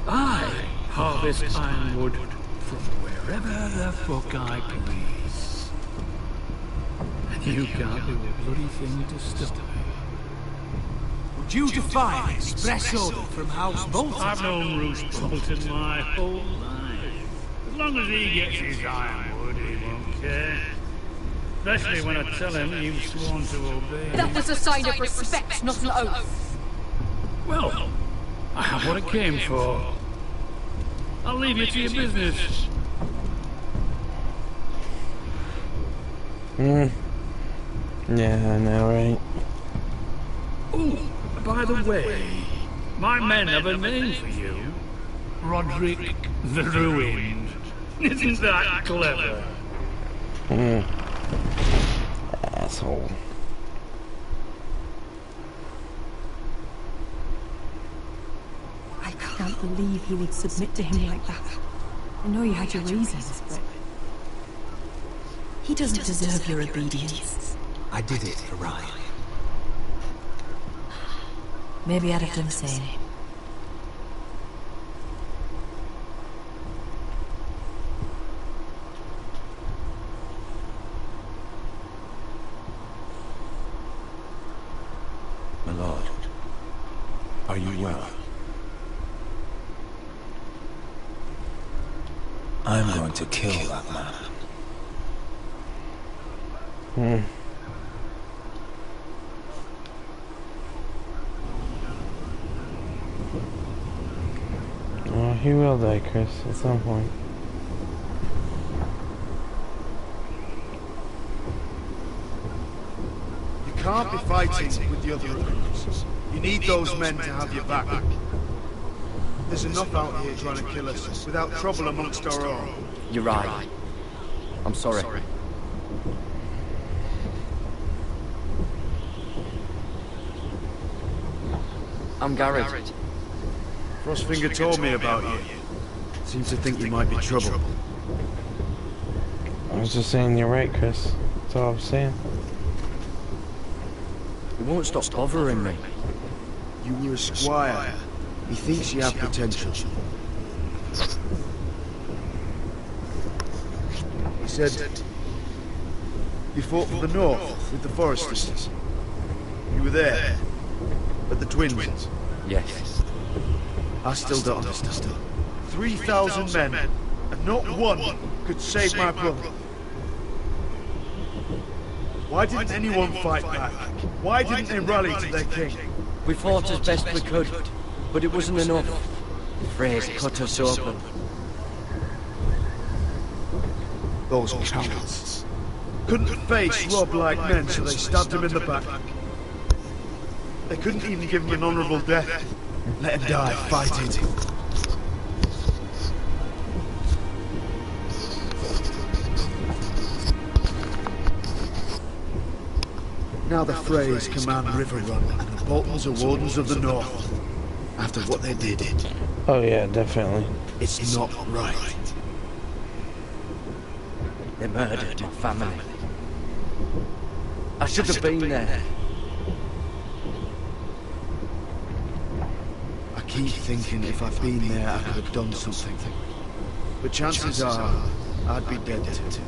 I harvest Ironwood from wherever the fuck I please. And you can't do a bloody thing to stop me. Would you defy an express order from House Bolton? I've known Roose Bolton my whole life. As long as he gets his Ironwood, he won't care. Especially when I tell him you've sworn to obey. That was a sign of respect, not an oath. Well, I have what I came for. I'll leave you to your business. Yeah, I know, right? Oh, by the way, my men have a name for you. Roderick the Ruined. Isn't that clever? Asshole. I can't believe he would submit to him like that. I know you had your reasons, but... He doesn't deserve your obedience. I did it for Ryan. Maybe I'd have done the same. My lord, are you well? I'm going to kill that man. Oh, he will die, Chris, at some point. You can't be fighting with the other recruits. You need those men to have your back. There's enough out here trying to kill us without trouble amongst our own. You're right. I'm sorry. I'm Garrett. Frostfinger told me about you. Seems to think you might be trouble. I was just saying you're right, Chris. That's all I was saying. He won't stop bothering me. You were a squire. He thinks you have potential. He said you fought for the North with the Foresters. You were there at the Twins. Yes. I still don't understand. 3,000 men, and not one could save my brother. Why didn't anyone fight back? Why didn't they rally to their king? We fought as best we could, but it wasn't enough. Freys cut us open. Those cowards couldn't face Rob like men, so they stabbed him in the back. They couldn't even give him an honorable death. Let him die fighting. Now the Freys command Riverrun, and the Boltons are Wardens of the North. After what they did. Oh yeah, definitely. It's not right. They murdered my family. I should have been there. I keep thinking if I'd been there, I could have done something. But chances are, I'd be dead too.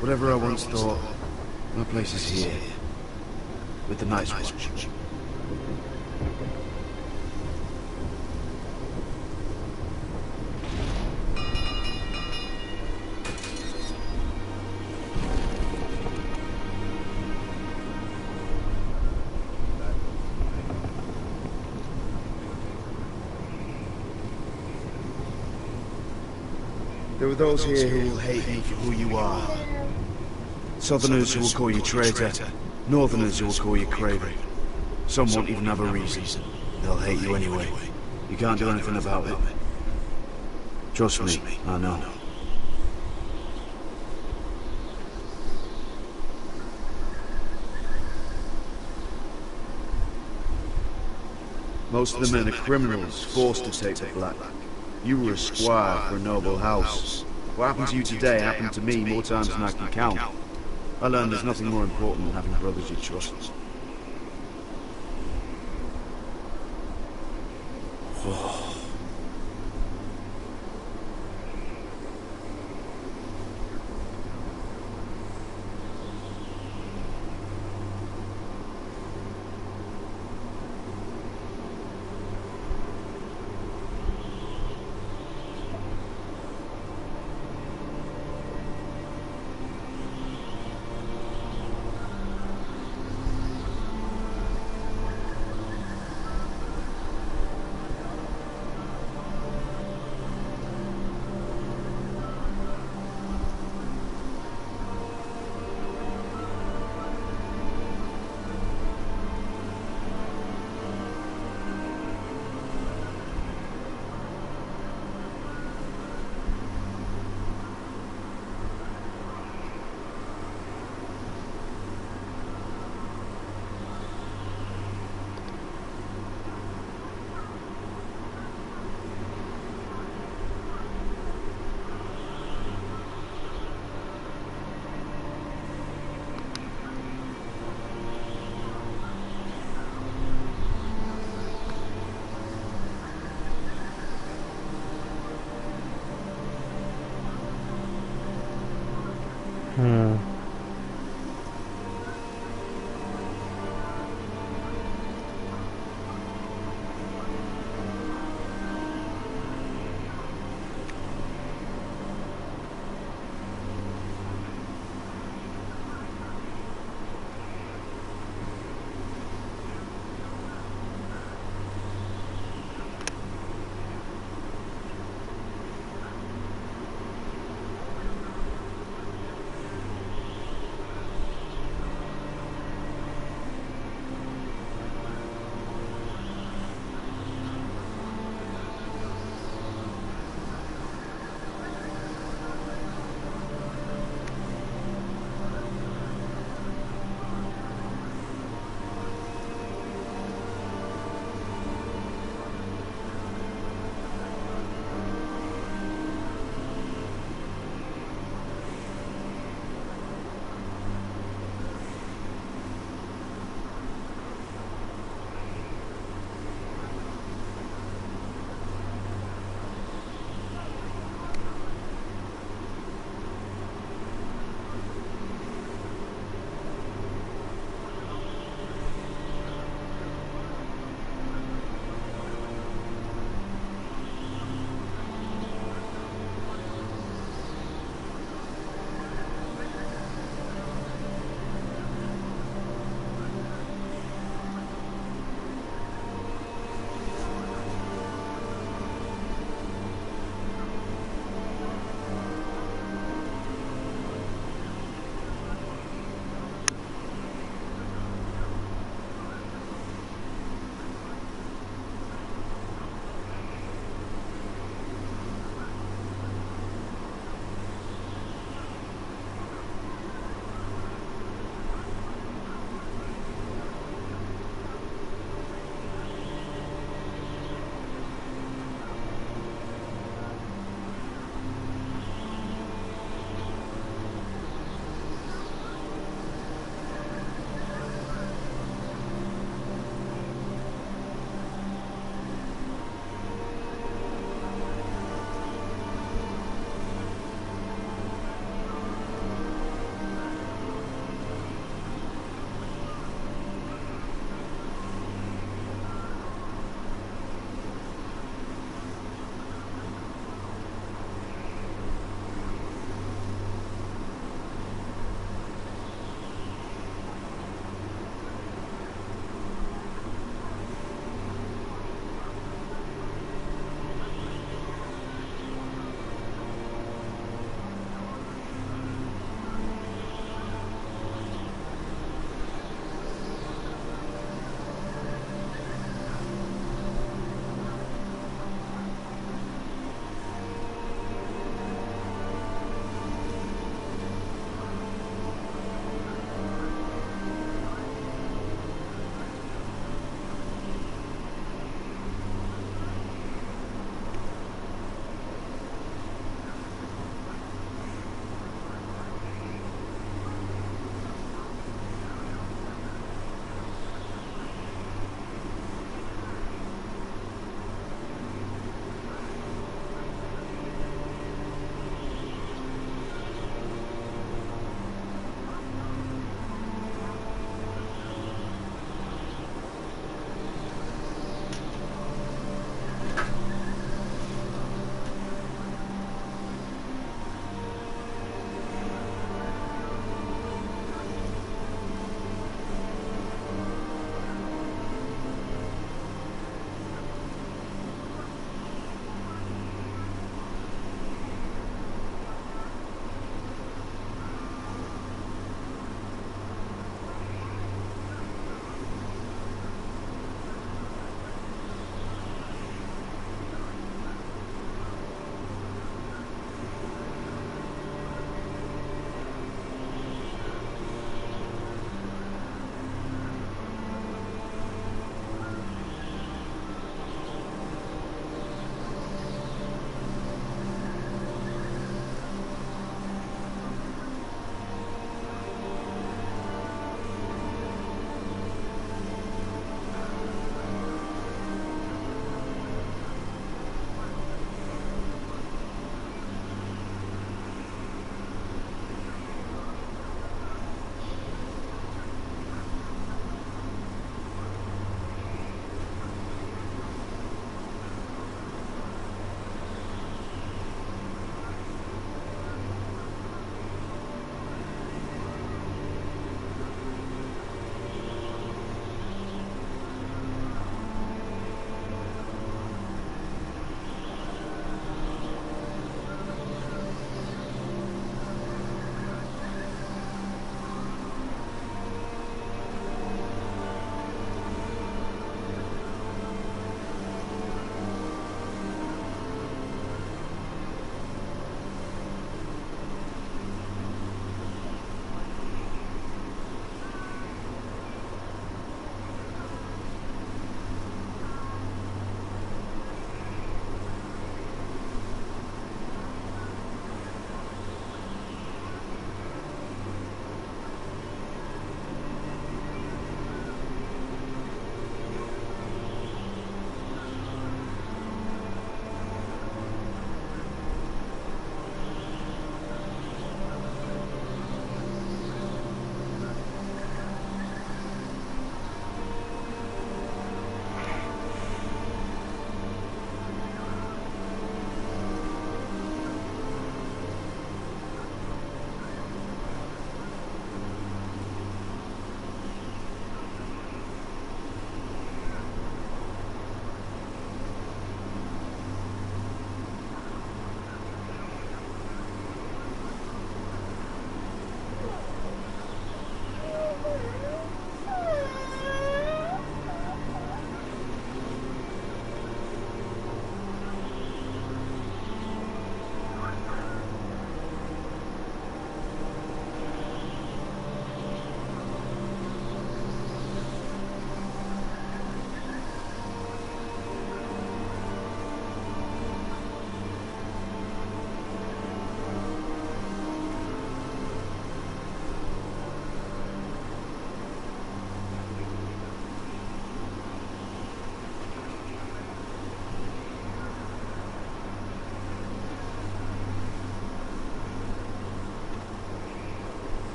Whatever I once thought, my place is here. With the Night's Watch. There are those here who will hate you for who you are. Southerners who will call you traitor. Northerners who will call you craven. Some won't even have a reason. They'll hate you anyway. You can't do anything about it. Trust me, I know. Most of the men are criminals, forced to take the black. You were a squire for a noble house. What happened to you today happened to me more times than I can count. I learned there's nothing more important than having brothers you trust.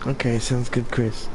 Okay, sounds good, Chris.